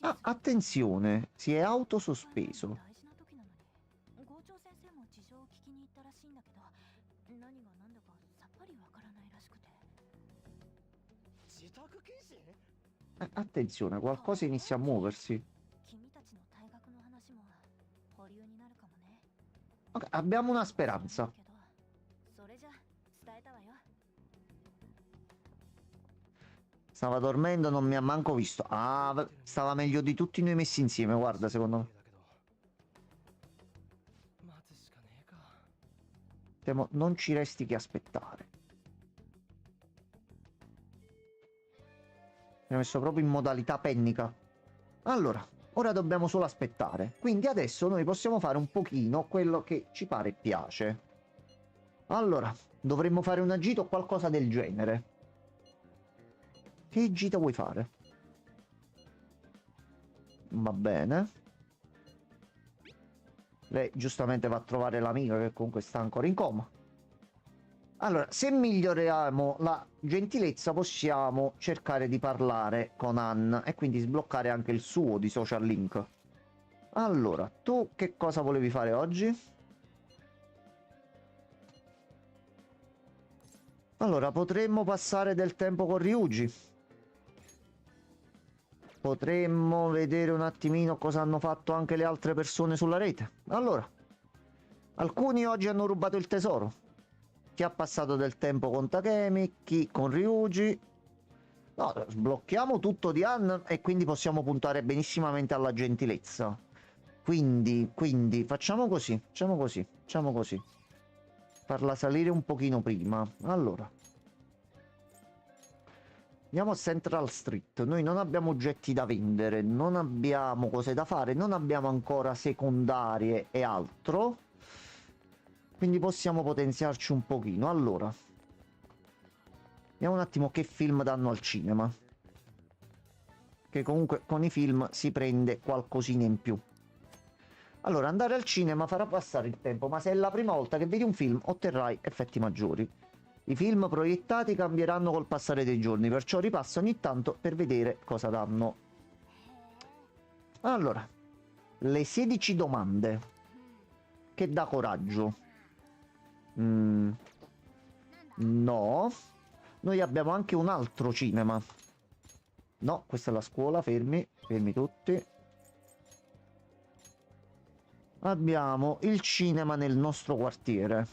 Ah, attenzione, si è autosospeso. Attenzione, qualcosa inizia a muoversi. Ok, abbiamo una speranza. Stava dormendo, non mi ha manco visto. Ah, stava meglio di tutti noi messi insieme, guarda, secondo me. Temo non ci resti che aspettare. Mi ha messo proprio in modalità pennica. Allora, ora dobbiamo solo aspettare. Quindi adesso noi possiamo fare un pochino quello che ci pare e piace. Allora, dovremmo fare una gita o qualcosa del genere. Che gita vuoi fare? Va bene. Lei giustamente va a trovare l'amica che comunque sta ancora in coma. Allora, se miglioriamo la gentilezza possiamo cercare di parlare con Ann e quindi sbloccare anche il suo di social link. Allora, tu che cosa volevi fare oggi? Allora, potremmo passare del tempo con Ryuji. Potremmo vedere un attimino cosa hanno fatto anche le altre persone sulla rete. Allora, alcuni oggi hanno rubato il tesoro. Chi ha passato del tempo con Takemi, chi con Ryuji. No, sblocchiamo tutto di Anne e quindi possiamo puntare benissimamente alla gentilezza. Quindi, facciamo così, facciamo così. Farla salire un pochino prima. Allora. Andiamo a Central Street. Noi non abbiamo oggetti da vendere, non abbiamo cose da fare, non abbiamo ancora secondarie e altro. Quindi possiamo potenziarci un pochino. Allora. Vediamo un attimo che film danno al cinema. Che comunque con i film si prende qualcosina in più. Allora, andare al cinema farà passare il tempo, ma se è la prima volta che vedi un film otterrai effetti maggiori. I film proiettati cambieranno col passare dei giorni, perciò ripassa ogni tanto per vedere cosa danno. Allora, le 16 domande. Che dà coraggio. No. Noi abbiamo anche un altro cinema. No, questa è la scuola, fermi tutti. Abbiamo il cinema nel nostro quartiere.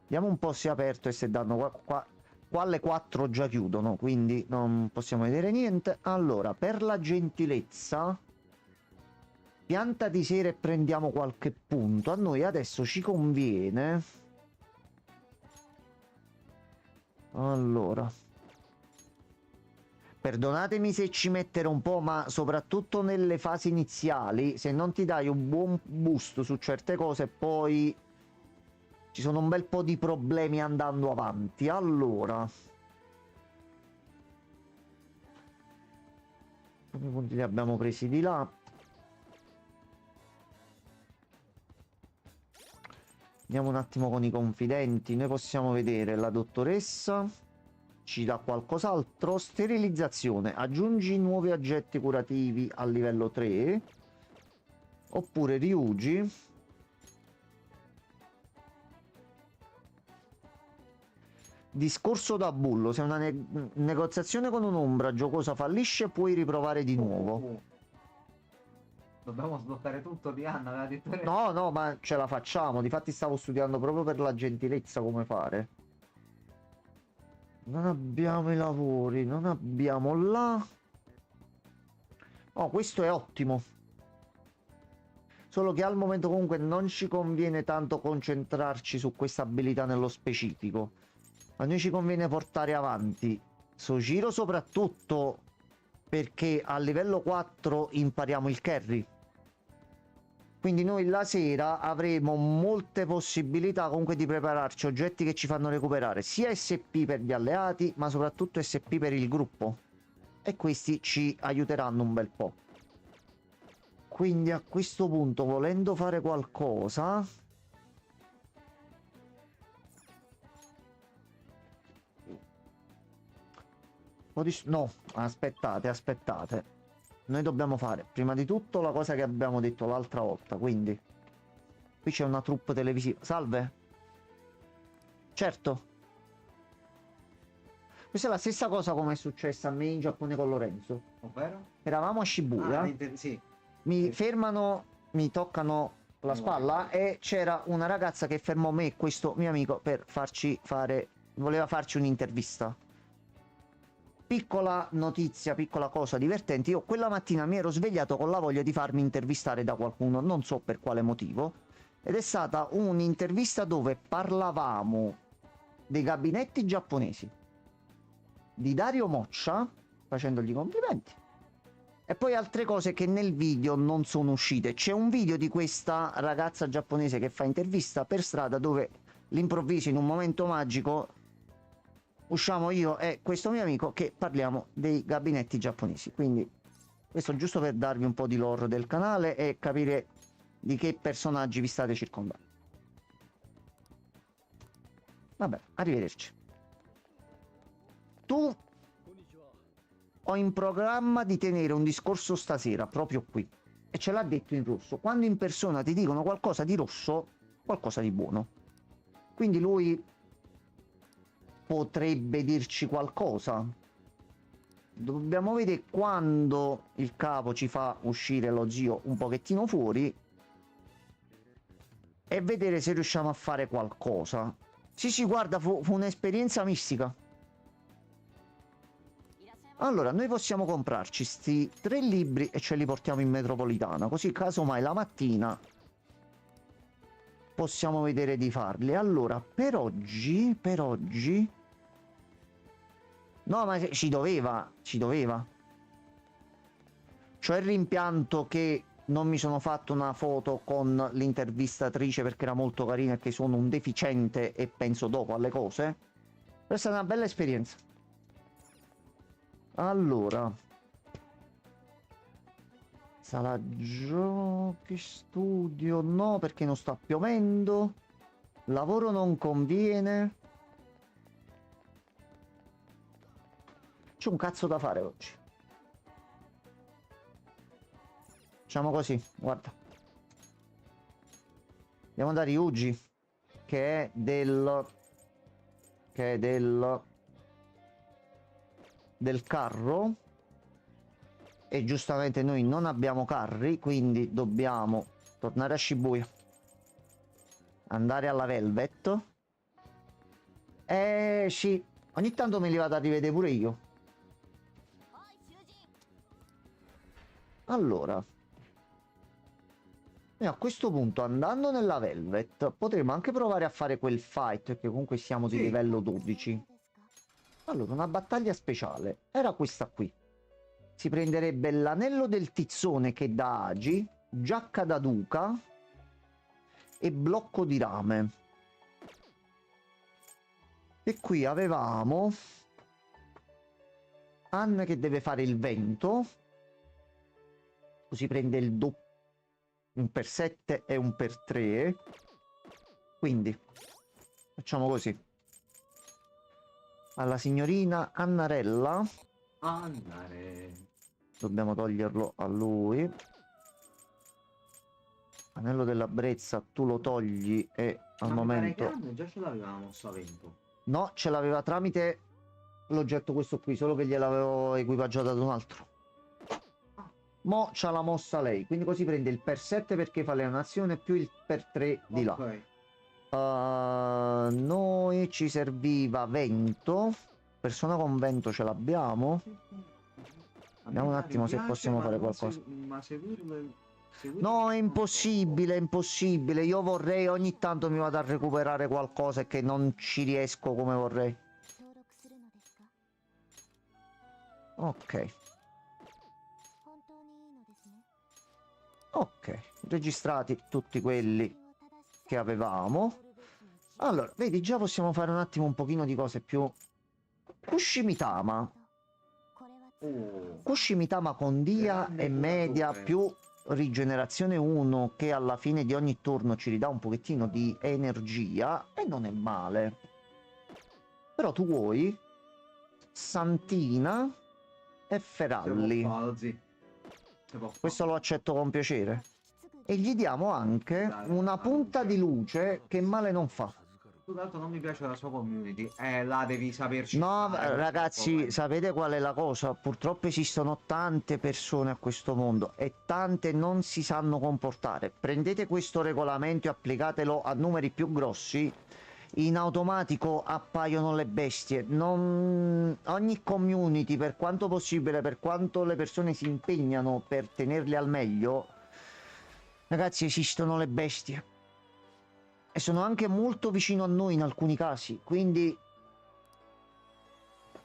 Vediamo un po' se è aperto e se danno qua alle 4 già chiudono, quindi non possiamo vedere niente. Allora, per la gentilezza, pianta di sera e prendiamo qualche punto. A noi adesso ci conviene. Allora, perdonatemi se ci metterò un po', ma soprattutto nelle fasi iniziali, se non ti dai un buon boost su certe cose, poi ci sono un bel po' di problemi andando avanti. Allora, come punti li abbiamo presi di là? Andiamo un attimo con i confidenti. Noi possiamo vedere la dottoressa. Ci dà qualcos'altro. Sterilizzazione. Aggiungi nuovi aggetti curativi al livello 3. Oppure Ryuji. Discorso da bullo. Se una negoziazione con un'ombra giocosa fallisce, puoi riprovare di nuovo. Dobbiamo sbloccare tutto, Diana, aveva detto. No, ma ce la facciamo. Difatti stavo studiando proprio per la gentilezza come fare. Non abbiamo i lavori, non abbiamo là. Oh, questo è ottimo. Solo che al momento comunque non ci conviene tanto concentrarci su questa abilità nello specifico. A noi ci conviene portare avanti Sojiro soprattutto perché a livello 4 impariamo il carry. Quindi noi la sera avremo molte possibilità comunque di prepararci oggetti che ci fanno recuperare sia SP per gli alleati, ma soprattutto SP per il gruppo. E questi ci aiuteranno un bel po'. Quindi a questo punto, volendo fare qualcosa... No, aspettate. Noi dobbiamo fare prima di tutto la cosa che abbiamo detto l'altra volta, quindi qui c'è una troupe televisiva. Salve? Certo. Questa è la stessa cosa come è successa a me in Giappone con Lorenzo. Ovvero? Eravamo a Shibuya, Sì. mi fermano, mi toccano la spalla e c'era una ragazza che fermò me e questo mio amico per voleva farci un'intervista. Piccola notizia, piccola cosa divertente, io quella mattina mi ero svegliato con la voglia di farmi intervistare da qualcuno, non so per quale motivo, ed è stata un'intervista dove parlavamo dei gabinetti giapponesi, di Dario Moccia, facendogli complimenti, e poi altre cose che nel video non sono uscite. C'è un video di questa ragazza giapponese che fa intervista per strada dove all'improvviso, in un momento magico, usciamo io e questo mio amico che parliamo dei gabinetti giapponesi. Quindi questo giusto per darvi un po' di lore del canale e capire di che personaggi vi state circondando. Vabbè, arrivederci. Tu ho in programma di tenere un discorso stasera proprio qui e ce l'ha detto in rosso. Quando in persona ti dicono qualcosa di rosso, qualcosa di buono. Quindi lui potrebbe dirci qualcosa. Dobbiamo vedere quando il capo ci fa uscire lo zio un pochettino fuori e vedere se riusciamo a fare qualcosa. Sì, guarda, fu un'esperienza mistica. Allora, noi possiamo comprarci sti 3 libri e ce li portiamo in metropolitana, così casomai la mattina possiamo vedere di farli. Allora, per oggi... No, ma ci doveva. C'ho il rimpianto che non mi sono fatto una foto con l'intervistatrice perché era molto carina e che sono un deficiente e penso dopo alle cose. È stata una bella esperienza. Allora, sala giochi, studio, no, perché non sta piovendo. Lavoro non conviene. C'è un cazzo da fare oggi. Facciamo così, guarda. Andiamo da Ryuji, che è del carro. E giustamente noi non abbiamo carri, quindi dobbiamo tornare a Shibuya, andare alla Velvet. Sì, ogni tanto me li vado a rivedere pure io. Allora, e a questo punto, andando nella Velvet, potremmo anche provare a fare quel fight, perché comunque siamo di livello 12. Allora, una battaglia speciale era questa qui. Si prenderebbe l'anello del tizzone che dà agi, giacca da duca e blocco di rame. E qui avevamo Anne che deve fare il vento, così prende il doppio, un per 7 e un per 3. Quindi facciamo così. Alla signorina Annarella dobbiamo toglierlo a lui. Anello della brezza tu lo togli e al momento già ce l'avevamo sto vento. no, ce l'aveva tramite l'oggetto questo qui, solo che gliel'avevo equipaggiato ad un altro. Mo c'ha la mossa lei, quindi così prende il per 7 perché fa l'emanazione più il per 3 di là. Noi ci serviva vento. Persona con vento ce l'abbiamo. Vediamo un attimo se possiamo fare qualcosa. Ma seguirlo No, è impossibile, è impossibile. Io vorrei ogni tanto mi vado a recuperare qualcosa e che non ci riesco come vorrei. Ok. Ok, registrati tutti quelli che avevamo. Allora, vedi, già possiamo fare un attimo un pochino di cose più... Kushimitama. Kushimitama con dia e media più rigenerazione 1 che alla fine di ogni turno ci ridà un pochettino di energia e non è male. Però tu vuoi Santina e Feralli. Questo lo accetto con piacere. E gli diamo anche una punta di luce che male non fa. Tra l'altro non mi piace la sua community. La devi saperci. No, ragazzi, sapete qual è la cosa? Purtroppo esistono tante persone a questo mondo e tante non si sanno comportare. Prendete questo regolamento e applicatelo a numeri più grossi. In automatico appaiono le bestie. Ogni community, per quanto possibile, per quanto le persone si impegnano per tenerle al meglio, ragazzi, esistono le bestie. E sono anche molto vicino a noi in alcuni casi, quindi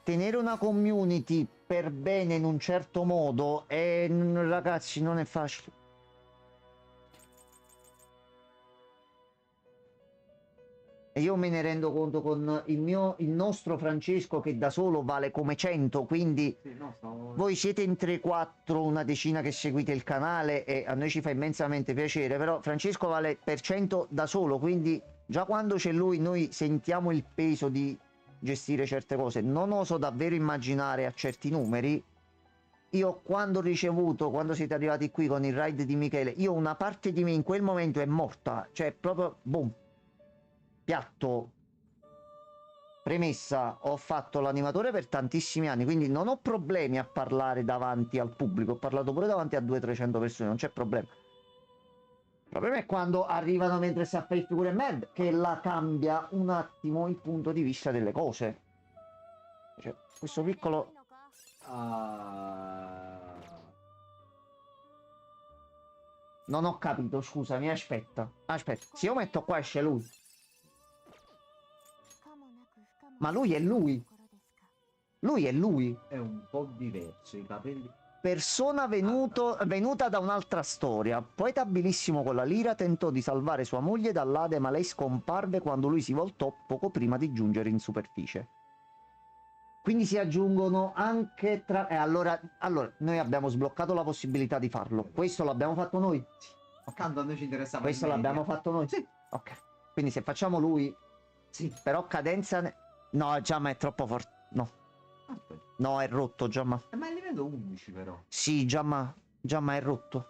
tenere una community per bene in un certo modo ragazzi, non è facile. E io me ne rendo conto con il nostro Francesco che da solo vale come 100, quindi voi siete in 3-4, una decina che seguite il canale e a noi ci fa immensamente piacere, però Francesco vale per 100 da solo, quindi già quando c'è lui noi sentiamo il peso di gestire certe cose. Non oso davvero immaginare a certi numeri. Io quando ho ricevuto, quando siete arrivati qui con il raid di Michele, io una parte di me in quel momento è morta, cioè proprio boom. Piatto. Premessa, ho fatto l'animatore per tantissimi anni, quindi non ho problemi a parlare davanti al pubblico, ho parlato pure davanti a 200-300 persone, non c'è problema. Il problema è quando arrivano mentre sta a fare figure mad, che la cambia un attimo il punto di vista delle cose. Cioè, questo piccolo Ah, Non ho capito, scusami, aspetta. Aspetta, se io metto qua esce lui. Ma lui è lui. Lui è lui. è un po' diverso, i capelli. Persona venuta da un'altra storia. Poeta abilissimo con la lira tentò di salvare sua moglie dall'Ade, ma lei scomparve quando lui si voltò poco prima di giungere in superficie. Quindi si aggiungono anche tra... allora, noi abbiamo sbloccato la possibilità di farlo. Questo l'abbiamo fatto noi? Accanto a noi ci interessava Questo il media. l'abbiamo fatto noi? Sì. Ok. Quindi se facciamo lui... Sì. Però cadenza... No, Giamma è troppo forte. No. Aspetta. No, è rotto, Giamma. Ma è il livello 11 però. Sì, Giamma è rotto.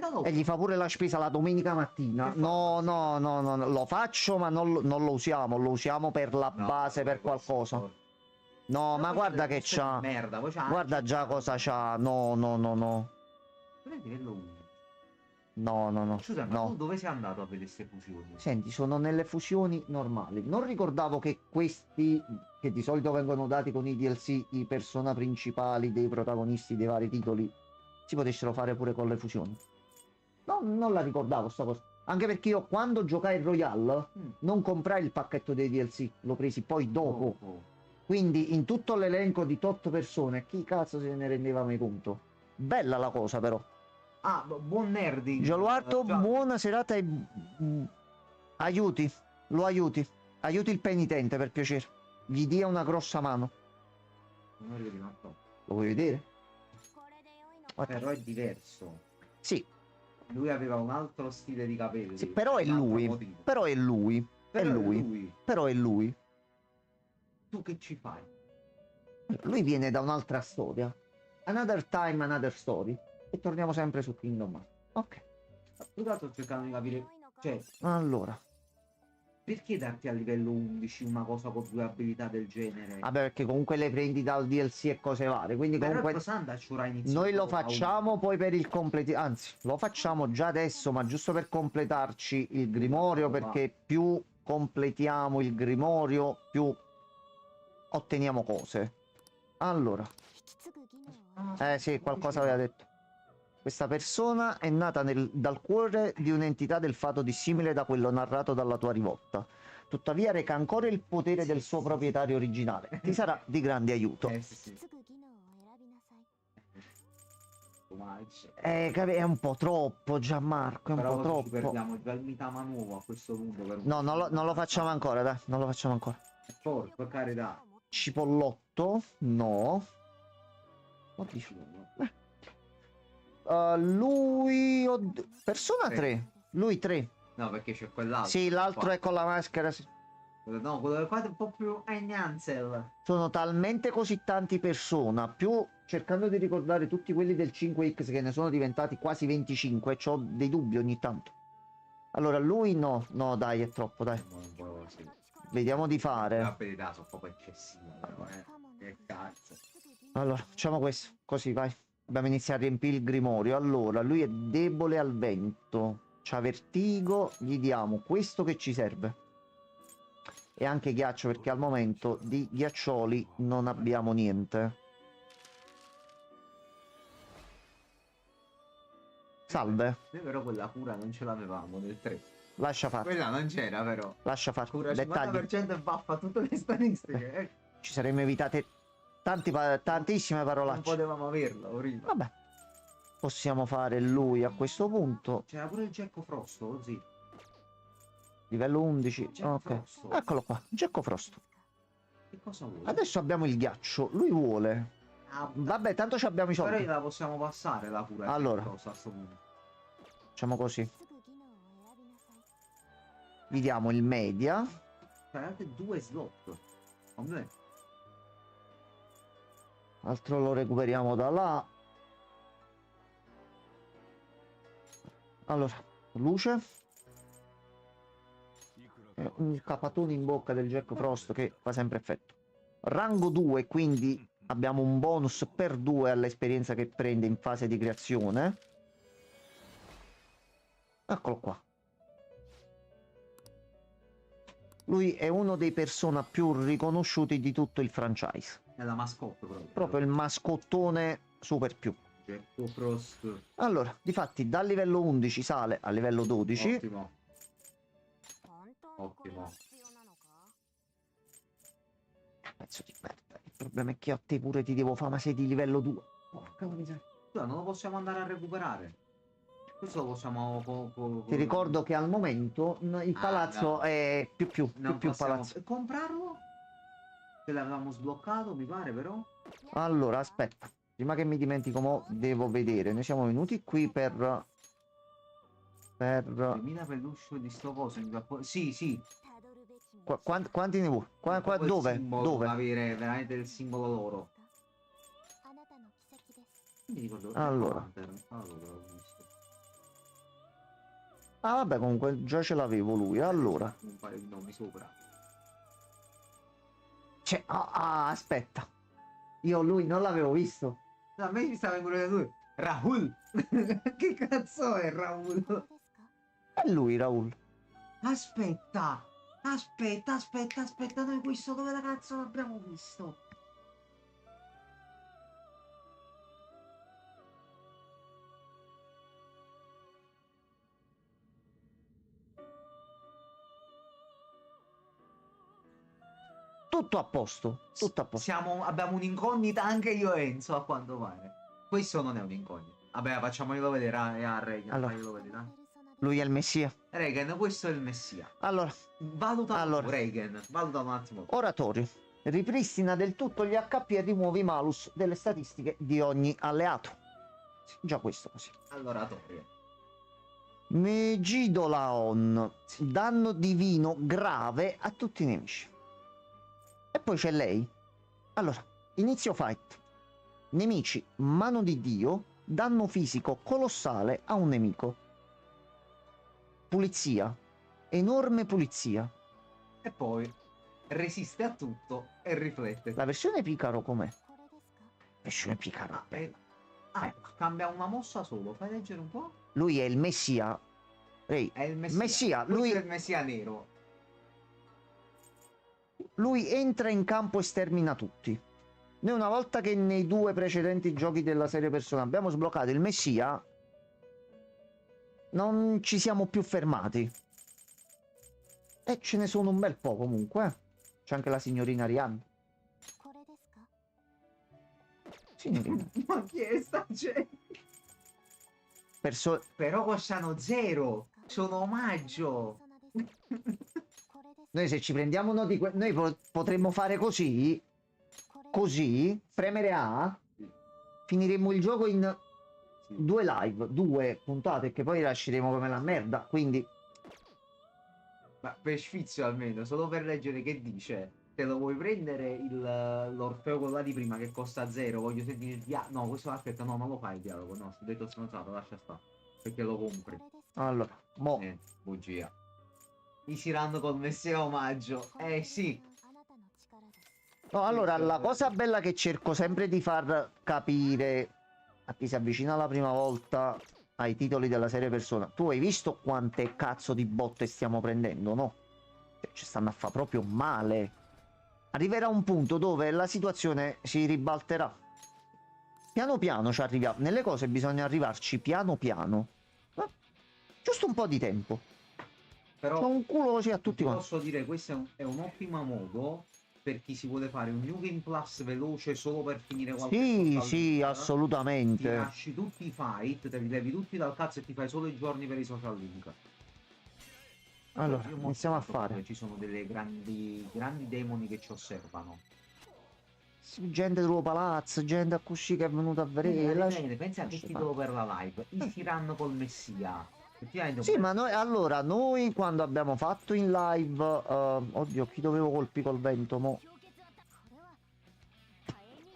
No. E gli fa pure la spesa la domenica mattina. Che fa? No, lo faccio, ma non lo usiamo. Lo usiamo per la base, per qualcosa. No, ma guarda che c'ha. Merda, poi c'ha. Guarda già cosa c'ha. No. Non è livello 11. No. Scusa, ma tu No. dove sei andato a vedere queste fusioni? Senti, sono nelle fusioni normali. Non ricordavo che questi, che di solito vengono dati con i DLC, i persona principali dei protagonisti dei vari titoli, si potessero fare pure con le fusioni. No, non la ricordavo sta cosa. Anche perché io quando giocai il Royale non comprai il pacchetto dei DLC, l'ho presi poi dopo. Quindi in tutto l'elenco di tot persone, chi cazzo se ne rendeva mai conto? Bella la cosa però. Ah, buon nerding. Gialuardo, Già. buona serata e aiuti, lo aiuti. Aiuti il penitente per piacere. Gli dia una grossa mano. Non arrivi, ma no. Lo vuoi vedere? Però è diverso. Sì, Lui aveva un altro stile di capelli. sì, però è un altro lui. motivo. Però è lui. Però È lui. Però è lui. Tu che ci fai? Lui viene da un'altra storia. Another time, another story. E torniamo sempre su Kingdom Hearts. Ok. Più che altro sto cercando di capire. Cioè, Allora. perché darti a livello 11 una cosa con due abilità del genere? Vabbè, perché comunque le prendi dal DLC e cose varie. Quindi Però comunque Sanda ci ora iniziato noi lo a facciamo poi per il completi. Anzi, lo facciamo già adesso, ma giusto per completarci il grimorio. Perché più completiamo il grimorio, più otteniamo cose. Allora. Sì, qualcosa aveva detto. Questa persona è nata dal cuore di un'entità del fato dissimile da quello narrato dalla tua rivolta. Tuttavia reca ancora il potere del suo proprietario originale. Ti sarà di grande aiuto. Sì. È un po' troppo, Gianmarco, è un Però po' ci troppo. perdiamo già il Mitama nuovo a questo punto. Per No, non lo facciamo ancora, dai, non lo facciamo ancora. Forte, per carità. Cipollotto? No. Oddio. Lui... Persona 3. Lui 3. No, perché c'è quell'altro. Sì, l'altro è con la maschera. Sì. No, quello del quadro è un po' più Egnanzel. Sono talmente così tanti persona, più cercando di ricordare tutti quelli del 5X che ne sono diventati quasi 25, ho dei dubbi ogni tanto. Allora, lui no, dai, è troppo, dai. Vediamo di Le fare. abilità sono proprio eccessive, però, Che cazzo. Allora, facciamo questo, così, vai. Dobbiamo iniziare a riempire il grimorio. Allora, lui è debole al vento, c'ha vertigo, gli diamo questo che ci serve. E anche ghiaccio, perché al momento di ghiaccioli non abbiamo niente. Salve. Noi però quella cura non ce l'avevamo nel 3. Lascia fare. Quella non c'era però. Lascia fare. Cura Dettagli. 50% e baffa tutte le statistiche. Ci saremmo evitate tantissime Non parolacce. potevamo averla prima. Vabbè. Possiamo fare lui a questo punto. C'era pure il Gecko Frosto, così. Livello 11. Gecko Ok. Frosto. Eccolo qua. Gecko Frost. Che cosa vuoi? Adesso abbiamo il ghiaccio. Lui vuole. Ah, Vabbè, tanto ci abbiamo i però soldi. la possiamo passare la cura. Allora. Frosto, a sto punto. Facciamo così. Gli diamo il media. Cioè, anche 2 slot. Vabbè. Altro lo recuperiamo da là. Allora, luce. Un capatone in bocca del Jack Frost che fa sempre effetto. Rango 2, quindi abbiamo un bonus per 2 all'esperienza che prende in fase di creazione. Eccolo qua. Lui è uno dei persona più riconosciuti di tutto il franchise. È la mascotte proprio. Proprio il mascottone super più. Jetto Frost. Allora, difatti dal livello 11 sale a livello 12. Ottimo. Ottimo. Pezzo di merda. Il problema è che a te pure ti devo fare, ma sei di livello 2. Porca miseria. Scusa, non lo possiamo andare a recuperare. Questo lo possiamo... Ti ricordo che al momento il palazzo no. è più Non più possiamo palazzo. comprarlo? Ce l'avevamo sbloccato, mi pare, però. Allora, aspetta. Prima che mi dimentico, mo devo vedere. Noi siamo venuti qui per 2000 peluche di sto coso in Giappone. Sì, sì. quanti ne vuoi? Quel Dove? simbolo, Dove? avere veramente il simbolo loro. Mi ricordo. Allora. L'ho visto. Ah, vabbè, comunque già ce l'avevo lui. Allora. Un paio di nomi sopra. Cioè, aspetta. Io lui non l'avevo visto. No, a me mi stava venendo lui. Rahul. Che cazzo è Rahul? È lui, Raul. Aspetta. Aspetta. Noi questo dove la cazzo l'abbiamo visto? Tutto a posto. Tutto a posto. Abbiamo un'incognita anche io e Enzo, a quanto pare. Questo non è un'incognita. Vabbè, facciamolo vedere a Regan. Allora. Faglielo vedere, dai. Lui è il messia. Regan, questo è il messia. Allora, Valuta Allora. Regan. Valuta un attimo. oratorio. Ripristina del tutto gli HP e rimuove i malus delle statistiche di ogni alleato. Già questo così. All'oratorio. Megidolaon. Danno divino grave a tutti i nemici. E poi c'è lei. Allora, inizio fight. Nemici, mano di Dio, danno fisico colossale a un nemico. Pulizia. Enorme pulizia. E poi resiste a tutto e riflette. La versione Picaro com'è? Versione Picaro. Cambia una mossa solo. Fai leggere un po'. Lui è il messia. Ehi, È il messia. messia, Questo lui, è il messia nero. lui entra in campo e stermina tutti. Noi una volta che nei 2 precedenti giochi della serie Persona abbiamo sbloccato il messia, non ci siamo più fermati. E ce ne sono un bel po' comunque. C'è anche la signorina Rihanna. Signorina. Ma chi è sta gente? Però costano 0. Sono omaggio. Noi se ci prendiamo uno di noi potremmo fare così, premere A, finiremo il gioco in 2 live, 2 puntate che poi lasceremo come la merda, quindi... Ma per sfizio almeno, solo per leggere che dice. Te lo vuoi prendere l'Orfeo quello là di prima che costa 0, voglio sentire il dialogo. No, questo aspetta, no, non lo fai il dialogo, no, sto detto stronzato, lascia stare. Perché lo compri. Allora, mo... Bugia. Easy Run col messia omaggio. Sì. No, allora, la cosa bella che cerco sempre di far capire a chi si avvicina la prima volta ai titoli della serie Persona, tu hai visto quante cazzo di botte stiamo prendendo, no? Cioè, ci stanno a fa proprio male. Arriverà un punto dove la situazione si ribalterà. Piano piano ci arriviamo. Nelle cose bisogna arrivarci piano piano. Giusto un po' di tempo. Però c'ho un culo così a tutti quanti. posso dire, questo è un ottimo modo per chi si vuole fare un New Game Plus veloce solo per finire qualche Sì, cosa sì, all'interno. Ti assolutamente. lasci tutti i fight, te li levi tutti dal cazzo e ti fai solo i giorni per i social link. Allora, Io iniziamo a molto fare. Ci sono delle grandi demoni che ci osservano. Sì, gente dello palazzo, gente a così che è venuta a vedere. Pensa che titolo per la live. Easy Run col messia. Sì, ma noi quando abbiamo fatto in live, oddio, chi dovevo colpire col vento, mo?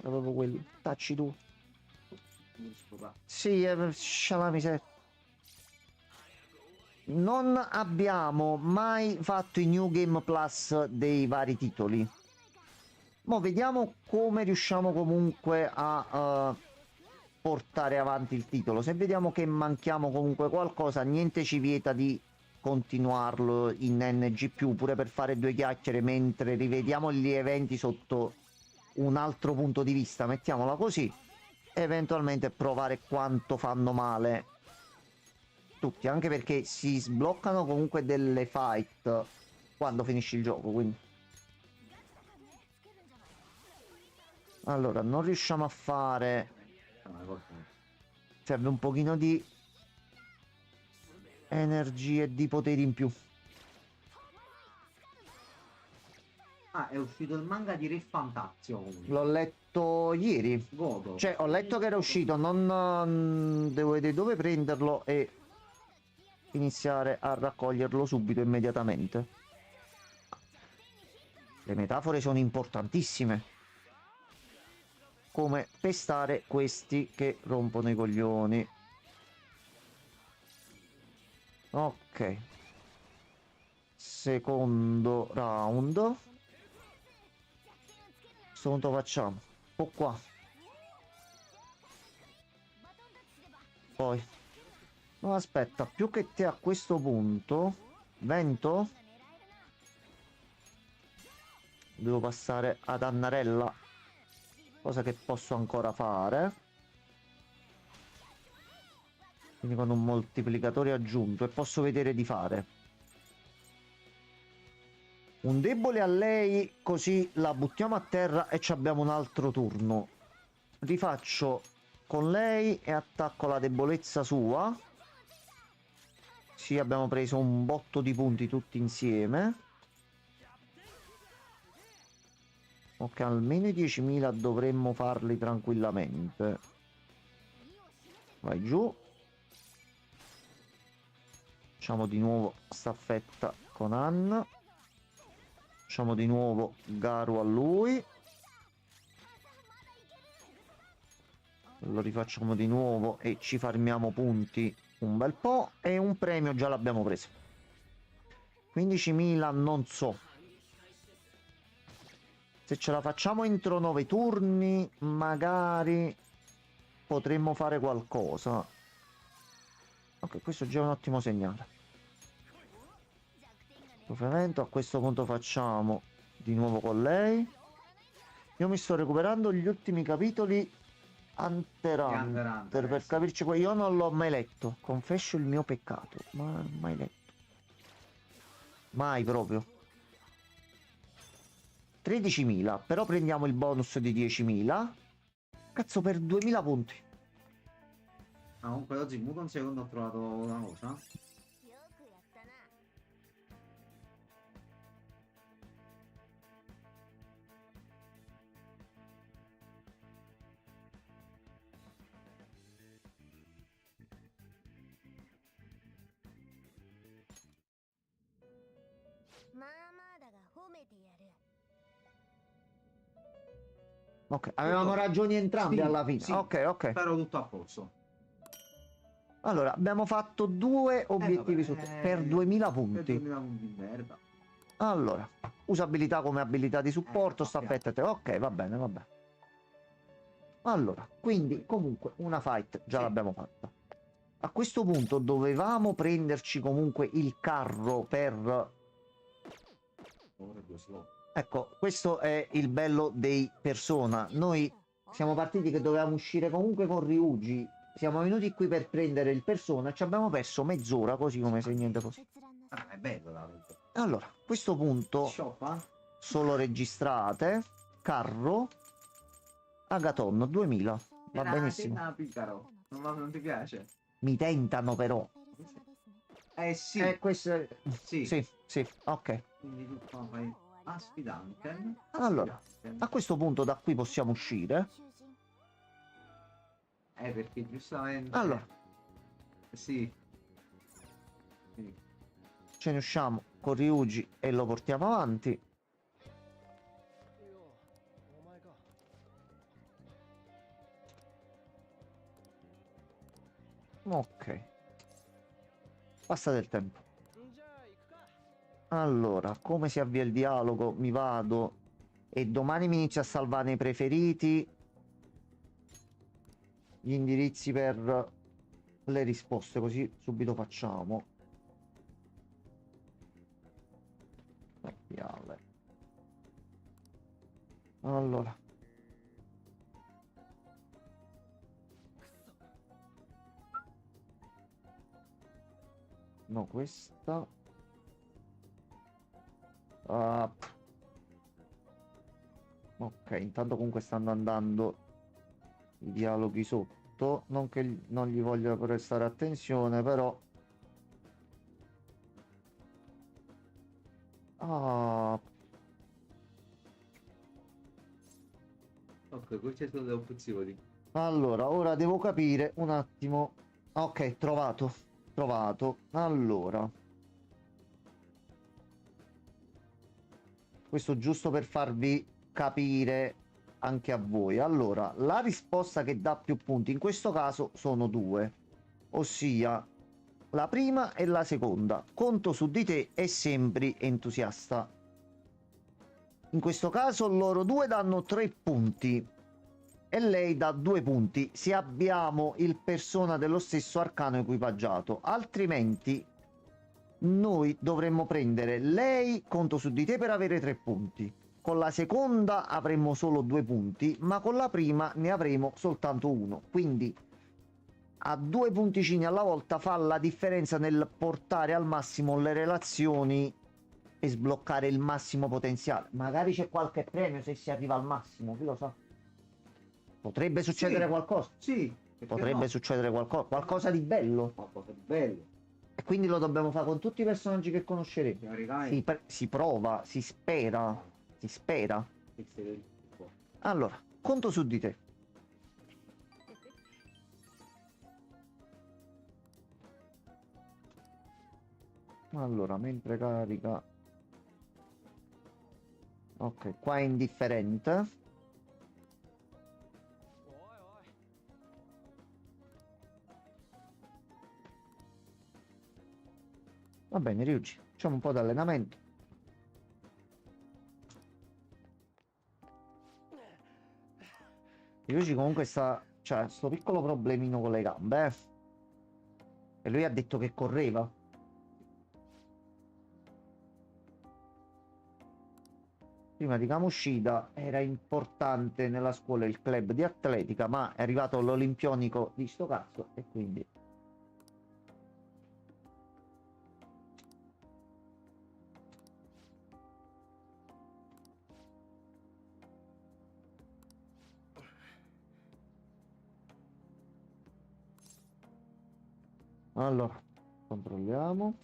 Avevo quelli, tacci tu. Sì, sciala miseria. Non abbiamo mai fatto i New Game Plus dei vari titoli. Mo vediamo come riusciamo comunque a portare avanti il titolo. Se vediamo che manchiamo comunque qualcosa, niente ci vieta di continuarlo in NG+, pure per fare due chiacchiere mentre rivediamo gli eventi sotto un altro punto di vista, mettiamola così, e eventualmente provare quanto fanno male tutti, anche perché si sbloccano comunque delle fight quando finisci il gioco, quindi. Allora, non riusciamo a fare... serve un pochino di energie e di poteri in più. Ah, è uscito il manga di Re Fantazio comunque. L'ho letto ieri. Godo. Cioè, ho letto che era uscito, non devo vedere dove prenderlo e iniziare a raccoglierlo subito, immediatamente. Le metafore sono importantissime. Come pestare questi che rompono i coglioni. Ok. Secondo round. A questo punto facciamo un po' qua. Poi. No, aspetta, più che te a questo punto. Vento. Devo passare ad Annarella. Cosa che posso ancora fare. Quindi con un moltiplicatore aggiunto. E posso vedere di fare un debole a lei, così la buttiamo a terra e ci abbiamo un altro turno. Rifaccio con lei e attacco la debolezza sua. Sì, abbiamo preso un botto di punti tutti insieme. Ok, almeno i 10.000 dovremmo farli tranquillamente. Vai giù. Facciamo di nuovo staffetta con Anna. Facciamo di nuovo Garu a lui. Lo rifacciamo di nuovo e ci farmiamo punti un bel po'. E un premio già l'abbiamo preso. 15.000 non so. Se ce la facciamo entro 9 turni, magari potremmo fare qualcosa. Ok, questo già è un ottimo segnale. Evento, a questo punto facciamo di nuovo con lei. Io mi sto recuperando gli ultimi capitoli Hunter x Hunter per capirci qua. Io non l'ho mai letto, confesso il mio peccato, ma mai letto. Mai proprio. 13.000, però prendiamo il bonus di 10.000. Cazzo, per 2.000 punti. Ah, comunque oggi Muto un secondo ho trovato una cosa. Ok, avevamo ragioni entrambi Sì, alla fine. sì. Ok, ok. Spero tutto a posto. Allora, abbiamo fatto due obiettivi vabbè, per 2.000 Per punti. 2000 punti di merda. Allora, usabilità come abilità di supporto, staffetta te. Ok, va bene, va bene. Allora, quindi comunque una fight già Sì. l'abbiamo fatta. A questo punto dovevamo prenderci comunque il carro per... Ecco, questo è il bello dei Persona. Noi siamo partiti che dovevamo uscire comunque con Ryuji. Siamo venuti qui per prendere il Persona. Ci abbiamo perso mezz'ora così come se niente fosse. Ah, è bello la verità. Allora, a questo punto Shop, solo registrate. Carro. Agaton 2000. Va benissimo. Ah, Picaro. Non ti piace? Mi tentano però. Sì. Questo è... Sì. Sì, sì, ok. Quindi tu qua fai Aspidante. Allora, a questo punto da qui possiamo uscire. Perché giustamente... Allora. Sì. Sì. Ce ne usciamo con Ryuji e lo portiamo avanti. Ok. Passa del tempo. Allora, come si avvia il dialogo? Mi vado e domani mi inizio a salvare nei preferiti gli indirizzi per le risposte, così subito facciamo. materiale. Allora. No, questa. Ah. Ok, intanto comunque stanno andando i dialoghi sotto. Non che non gli voglio prestare attenzione, però. Ah, Ok, qui ci sono le opzioni. allora, ora devo capire un attimo. Ok, trovato. Trovato. Allora. Questo giusto per farvi capire anche a voi. Allora, la risposta che dà più punti in questo caso sono due, ossia la prima e la seconda. Conto su di te e sembri entusiasta. In questo caso loro due danno 3 punti e lei dà 2 punti se abbiamo il persona dello stesso arcano equipaggiato. Altrimenti noi dovremmo prendere lei conto su di te per avere 3 punti. Con la seconda avremmo solo 2 punti, ma con la prima ne avremo soltanto uno. Quindi a 2 punticini alla volta fa la differenza nel portare al massimo le relazioni e sbloccare il massimo potenziale. Magari c'è qualche premio se si arriva al massimo, chi lo sa. Potrebbe succedere Sì, qualcosa. Sì, perché Potrebbe no? succedere qualcosa di bello. Qualcosa di bello. E quindi lo dobbiamo fare con tutti i personaggi che conosceremo. Teoricamente. Si prova, si spera. Si spera. Allora, conto su di te. Allora, mentre carica. Ok, qua è indifferente. Oi, oi. Va bene, Ryuji. Facciamo un po' di allenamento. Ryuji comunque sta. Cioè, sto piccolo problemino con le gambe, eh. E lui ha detto che correva. Prima di Kamoshida era importante nella scuola il club di atletica, ma è arrivato l'olimpionico di sto cazzo e quindi. Allora, controlliamo.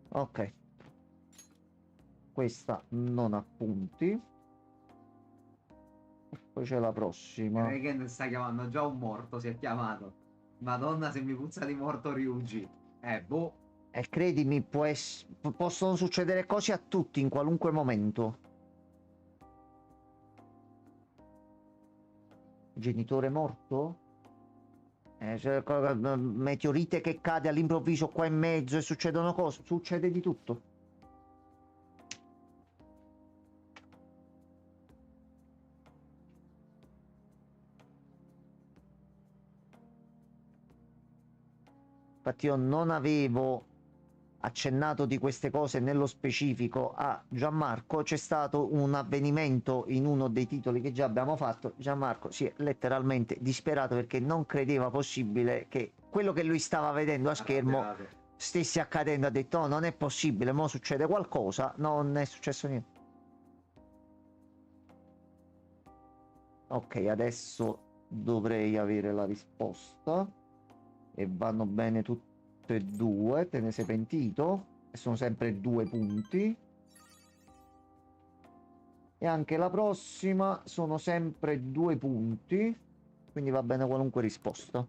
Ok. Questa non ha punti. E poi c'è la prossima. Regen sta chiamando già un morto, si è chiamato. Madonna, se mi puzza di morto Ryuji. Boh. E credimi, possono succedere cose a tutti in qualunque momento. Genitore morto? Meteorite che cade all'improvviso qua in mezzo e succedono cose. Succede di tutto. Infatti io non avevo accennato di queste cose nello specifico a Gianmarco. C'è stato un avvenimento in uno dei titoli che già abbiamo fatto. Gianmarco si è letteralmente disperato perché non credeva possibile che quello che lui stava vedendo a schermo stesse accadendo. Ha detto no, non è possibile, mo succede qualcosa. Non è successo niente. Ok, adesso dovrei avere la risposta. E vanno bene tutte e due. Te ne sei pentito? E sono sempre 2 punti. E anche la prossima sono sempre 2 punti. Quindi va bene qualunque risposta.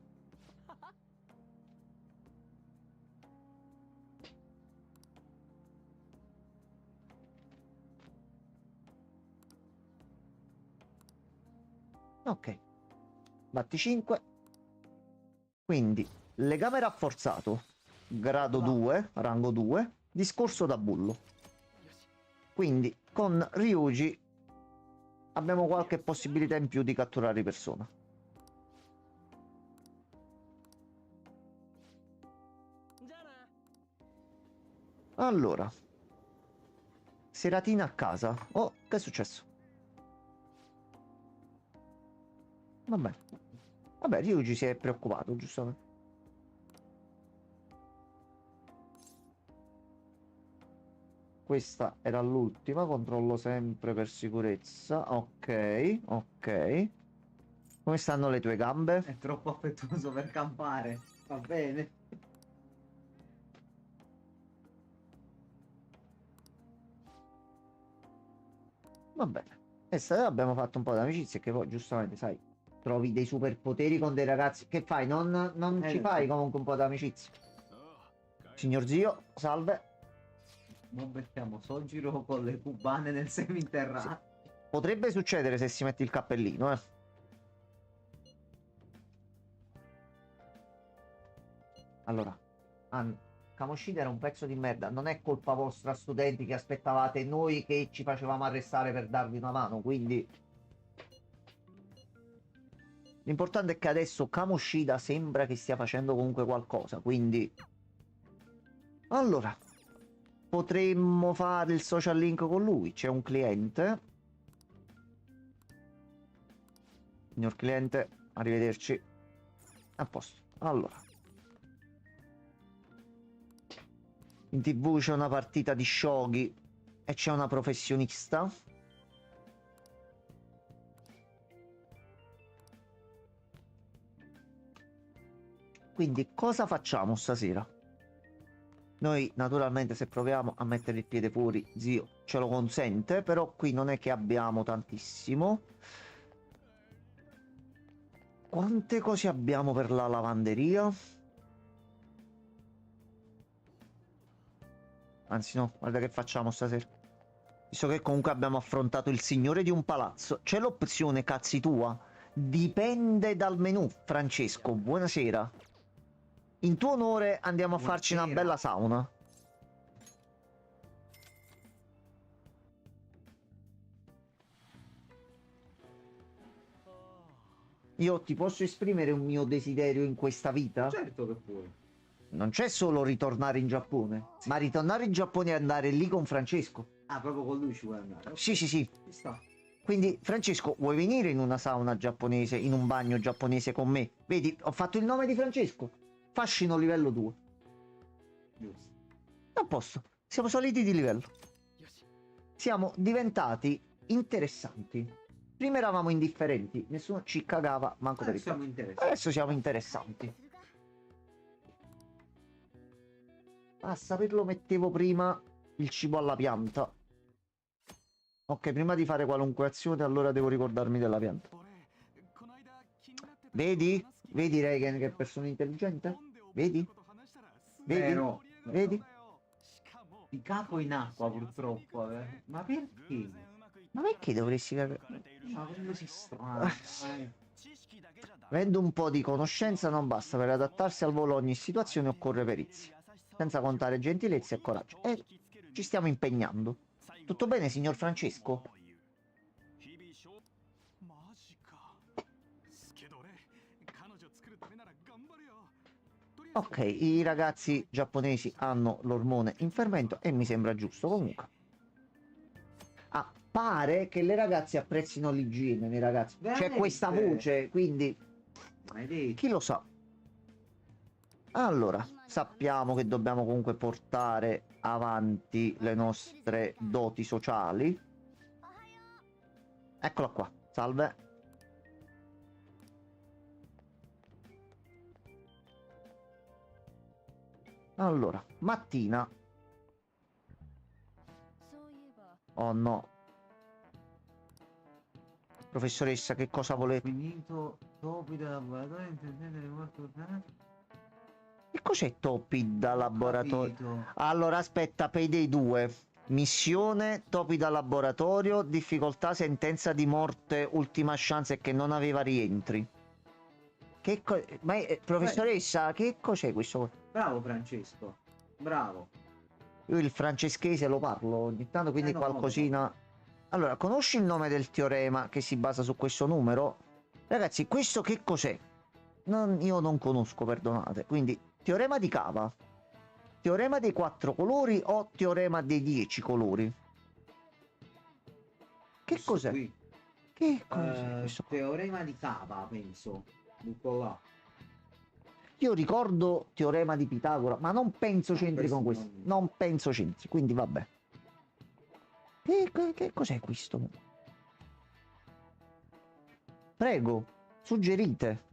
Ok. Batti 5. Quindi, legame rafforzato. Grado 2, rango 2. Discorso da bullo. Quindi, con Ryuji abbiamo qualche possibilità in più di catturare persona. Allora. Seratina a casa. Oh, che è successo? Vabbè. Vabbè, Ryuji si è preoccupato, giustamente. Questa era l'ultima, controllo sempre per sicurezza. Ok, ok. Come stanno le tue gambe? È troppo affettuoso per campare. Va bene. Va bene. E abbiamo fatto un po' di amicizia che poi giustamente, sai, trovi dei superpoteri con dei ragazzi. Che fai? Non ci fai comunque un po' di amicizia? Signor zio, salve. Non becchiamo Sojiro con le cubane nel seminterrato. Potrebbe succedere se si mette il cappellino, eh. Allora, Kamoshida era un pezzo di merda. Non è colpa vostra, studenti, che aspettavate noi che ci facevamo arrestare per darvi una mano. Quindi l'importante è che adesso Kamoshida sembra che stia facendo comunque qualcosa. Quindi allora potremmo fare il social link con lui. C'è un cliente. Signor cliente, arrivederci. A posto. Allora, in TV c'è una partita di shogi e c'è una professionista. Quindi cosa facciamo stasera? Noi naturalmente se proviamo a mettere il piede fuori, zio ce lo consente, però qui non è che abbiamo tantissimo. Quante cose abbiamo per la lavanderia? Anzi no, guarda che facciamo stasera. Visto che comunque abbiamo affrontato il signore di un palazzo, c'è l'opzione cazzi tua? Dipende dal menù, Francesco, buonasera. In tuo onore andiamo a farci una bella sauna. Io ti posso esprimere un mio desiderio in questa vita? Certo che puoi. Non c'è solo ritornare in Giappone, ma ritornare in Giappone e andare lì con Francesco. Ah, proprio con lui ci vuoi andare? Ok, Sì, sì, sì. ci sta. Quindi, Francesco, vuoi venire in una sauna giapponese, in un bagno giapponese con me? Vedi, ho fatto il nome di Francesco. Fascino livello 2. Giusto. A posto, siamo saliti di livello. Siamo diventati interessanti. Prima eravamo indifferenti, nessuno ci cagava manco per il Siamo capo. interessati. Adesso siamo interessanti. A saperlo mettevo prima il cibo alla pianta. Ok, prima di fare qualunque azione allora devo ricordarmi della pianta. Vedi? Vedi Reigen che persona intelligente? Vedi? Vedi? Vero. Vedi? Di capo in acqua purtroppo. Ma perché? Ma perché dovresti capire? Ma come si strano. Avendo un po' di conoscenza non basta, per adattarsi al volo a ogni situazione occorre perizia, senza contare gentilezza e coraggio. E ci stiamo impegnando. Tutto bene, signor Francesco? Ok, i ragazzi giapponesi hanno l'ormone in fermento e mi sembra giusto comunque. Ah, pare che le ragazze apprezzino l'igiene, nei ragazzi. C'è Veramente? questa voce, quindi chi lo sa. Allora, sappiamo che dobbiamo comunque portare avanti le nostre doti sociali. Eccola qua, salve. Allora, mattina. Oh no. Professoressa, che cosa volete? Finito topi da laboratorio, intendete morto. Che cos'è topi da laboratorio? Capito. Allora, aspetta, Payday 2. Missione, topi da laboratorio, difficoltà, sentenza di morte, ultima chance che non aveva rientri. Ma professoressa, che cos'è questo? Bravo Francesco. Bravo. Io il franceschese lo parlo ogni tanto, quindi no, qualcosina... Allora, conosci il nome del teorema che si basa su questo numero? Ragazzi, questo che cos'è? Io non conosco, perdonate. Quindi, teorema di Cava. Teorema dei 4 colori o teorema dei 10 colori? Che Questo cos'è? qui. Che cos'è questo? Teorema di Cava, penso. Butto là. Io ricordo teorema di Pitagora, ma non penso c'entri con questo questo. Non penso c'entri, quindi vabbè. Che cos'è questo? Prego, suggerite.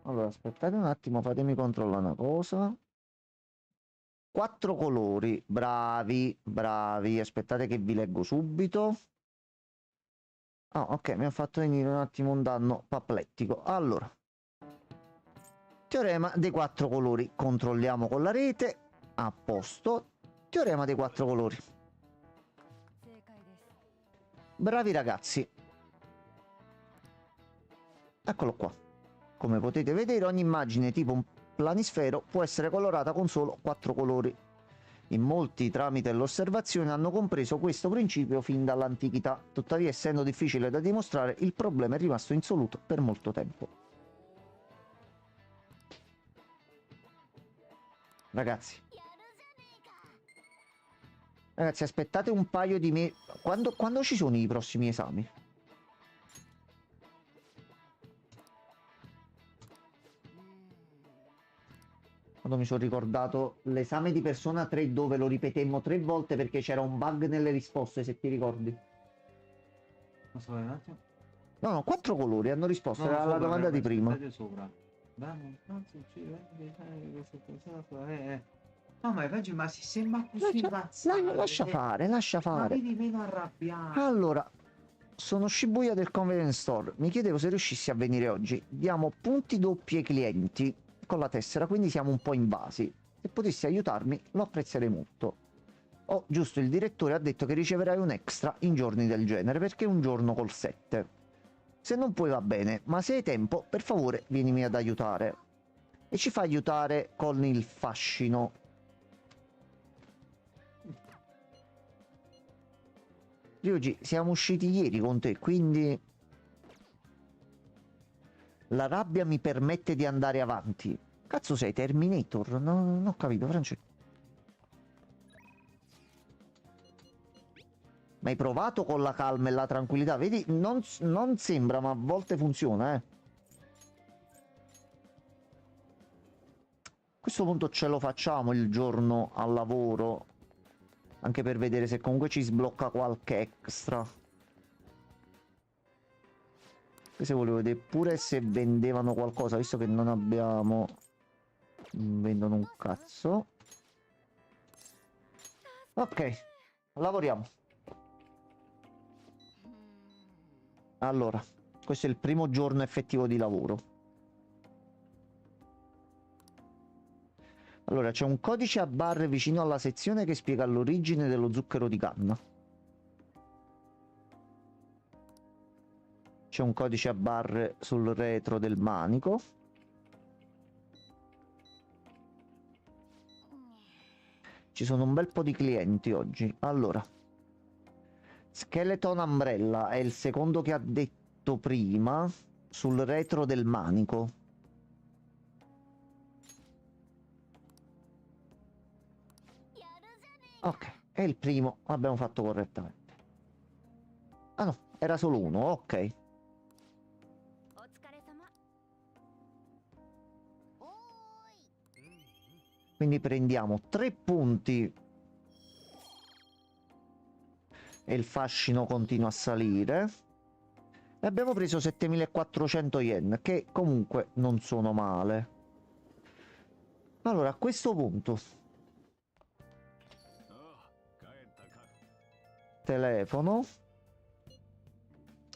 Allora, aspettate un attimo, fatemi controllare una cosa. 4 colori, bravi, bravi. Aspettate che vi leggo subito. Ah, ok, mi ha fatto venire un attimo un danno paplettico. Allora, teorema dei 4 colori. Controlliamo con la rete. A posto. Teorema dei 4 colori. 正解です Bravi ragazzi. Eccolo qua. Come potete vedere, ogni immagine tipo un planisfero può essere colorata con solo 4 colori. In molti, tramite l'osservazione, hanno compreso questo principio fin dall'antichità. Tuttavia, essendo difficile da dimostrare, il problema è rimasto insoluto per molto tempo. Ragazzi. Ragazzi, aspettate un paio di mesi. Quando ci sono i prossimi esami? Quando mi sono ricordato l'esame di Persona 3 dove lo ripetemmo 3 volte perché c'era un bug nelle risposte, se ti ricordi. Non so, un attimo. No, no, 4 colori hanno risposto No, alla sopra, domanda di prima. aspettate sopra. No, ma faccio, ma si sembra così Lascia fare, lascia Ma fare. vedi meno arrabbiato. Allora, sono Shibuya del convenience store. Mi chiedevo se riuscissi a venire oggi. Diamo punti doppi ai clienti con la tessera, quindi siamo un po' invasi. Se potessi aiutarmi, lo apprezzerei molto. Oh, giusto, il direttore ha detto che riceverai un extra in giorni del genere, perché è un giorno col 7. Se non puoi va bene, ma se hai tempo, per favore, vienimi ad aiutare. E ci fa aiutare con il fascino. Ryuji, siamo usciti ieri con te, quindi la rabbia mi permette di andare avanti. Cazzo sei, Terminator? Non ho capito, Francesco. Ma hai provato con la calma e la tranquillità? Vedi, non sembra, ma a volte funziona, A questo punto ce lo facciamo il giorno al lavoro. Anche per vedere se comunque ci sblocca qualche extra. Se volevo vedere pure se vendevano qualcosa, visto che non abbiamo... Non vendono un cazzo. Ok, lavoriamo. Allora, questo è il primo giorno effettivo di lavoro. Allora, c'è un codice a barre vicino alla sezione che spiega l'origine dello zucchero di canna. C'è un codice a barre sul retro del manico. Ci sono un bel po' di clienti oggi. Allora, Skeleton Umbrella è il secondo che ha detto prima sul retro del manico. Ok, è il primo, abbiamo fatto correttamente. Ah no, era solo uno, ok. お疲れ様 Quindi prendiamo 3 punti e il fascino continua a salire. E abbiamo preso 7400 yen, che comunque non sono male. Allora, a questo punto telefono.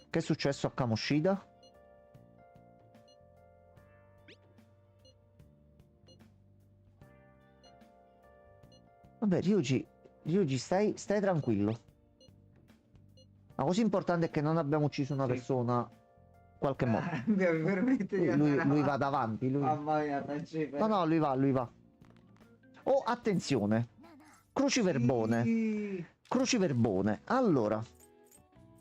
Che è successo a Kamoshida? Vabbè, Ryuji, stai tranquillo. La cosa importante è che non abbiamo ucciso una persona in qualche modo. Mi permette di andare Lui va davanti. Mamma mia, Francesco. No, lui va. Oh, attenzione. Cruciverbone. Sì. Cruciverbone. Allora,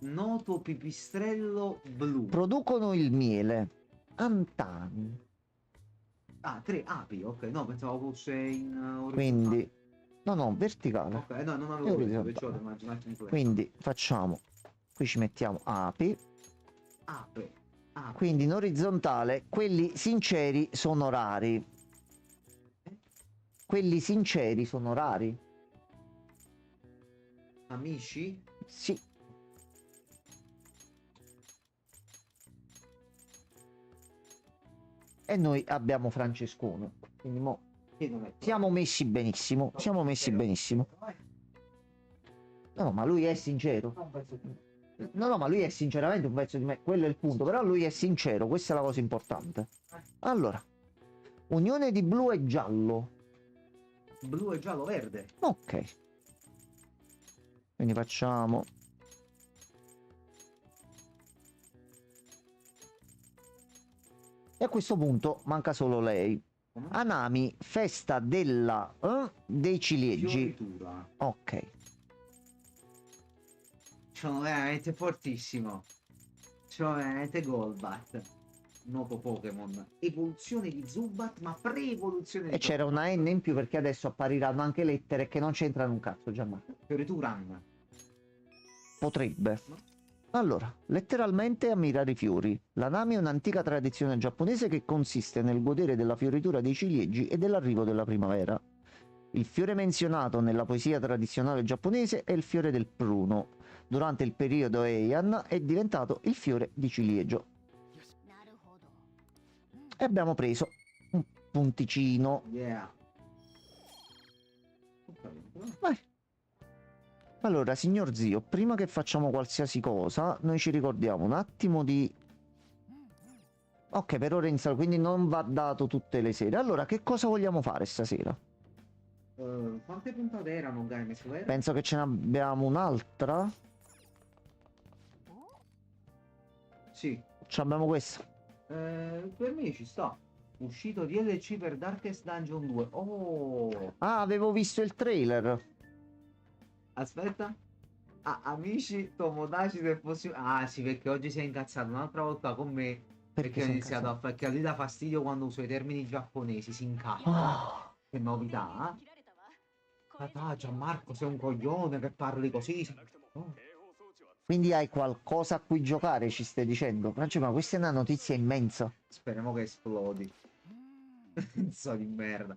Noto pipistrello blu. Producono il miele. Antani. Ah, 3 api, ok. No, pensavo fosse in orizzontale. Quindi, no, verticale. Ok, no, non È avevo questo, orizzontale. perciò ho immaginato in quello. Quindi facciamo, qui ci mettiamo api. Ape. Ape. Quindi in orizzontale, quelli sinceri sono rari. Quelli sinceri sono rari. Amici? Sì. E noi abbiamo Francescone. Quindi mo Che non è? siamo messi benissimo. Siamo messi benissimo. No, ma lui è sincero. No, ma lui è sinceramente un pezzo di me. Quello è il punto. Però lui è sincero. Questa è la cosa importante. Allora, unione di blu e giallo. Blu e giallo verde. Ok. Quindi facciamo. E a questo punto manca solo lei. Anami, festa dei ciliegi. Fioritura. Ok. Sono veramente fortissimo. Sono veramente Golbat. Noto Pokémon. Evoluzione di Zubat, ma pre-evoluzione di E c'era una N in più perché adesso appariranno anche lettere che non c'entrano un cazzo, Gianmarco. Fiorituran. Potrebbe. Allora, letteralmente ammirare i fiori. L'anami è un'antica tradizione giapponese che consiste nel godere della fioritura dei ciliegi e dell'arrivo della primavera. Il fiore menzionato nella poesia tradizionale giapponese è il fiore del pruno. Durante il periodo Heian è diventato il fiore di ciliegio. なるほど。 E abbiamo preso un punticino. Yeah. Vai. Allora, signor zio, prima che facciamo qualsiasi cosa, noi ci ricordiamo un attimo di... Ok, per ora in sala, quindi non va dato tutte le sere. Allora, che cosa vogliamo fare stasera? Quante puntate erano, Gaime? Penso che ce ne abbiamo un'altra. Sì. Ci abbiamo questa. Per me ci sta. Uscito DLC per Darkest Dungeon 2. Oh. Ah, avevo visto il trailer. Aspetta. Ah, amici Tomodachi se fossi... Ah sì, perché oggi si è incazzato un'altra volta con me. Perché ho sei iniziato incazzato? perché a lui dà fastidio quando uso i termini giapponesi, si incazza. Ah, Che novità, eh? Ah, Gianmarco, sei un coglione che parli così. Oh. quindi hai qualcosa a cui giocare, ci stai dicendo? Francesco, ma questa è una notizia immensa. Speriamo che esplodi. Non so di merda.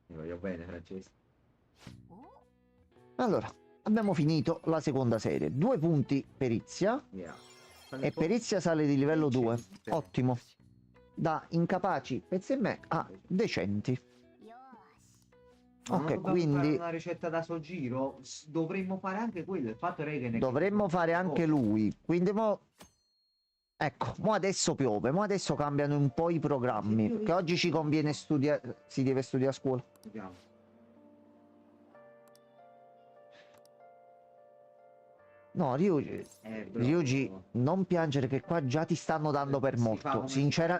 Mi voglio bene, Francesco. Allora, abbiamo finito la seconda serie. 2 punti perizia. Yeah. E perizia sale di livello 2. Sì. Ottimo. Da incapaci pezzi e me a decenti. よーし。 Ma non Ok, dobbiamo quindi fare una ricetta da Sogiro? Dovremmo fare anche quello. Il fatto è che ne... dovremmo fare anche Oh, lui. Quindi mo... Ecco, mo adesso piove, mo adesso cambiano un po' i programmi. Perché oggi ci conviene studiare, si deve studiare a scuola. vediamo. No, Ryuji, Bro. Ryuji, non piangere che qua già ti stanno dando per Si fa morto. come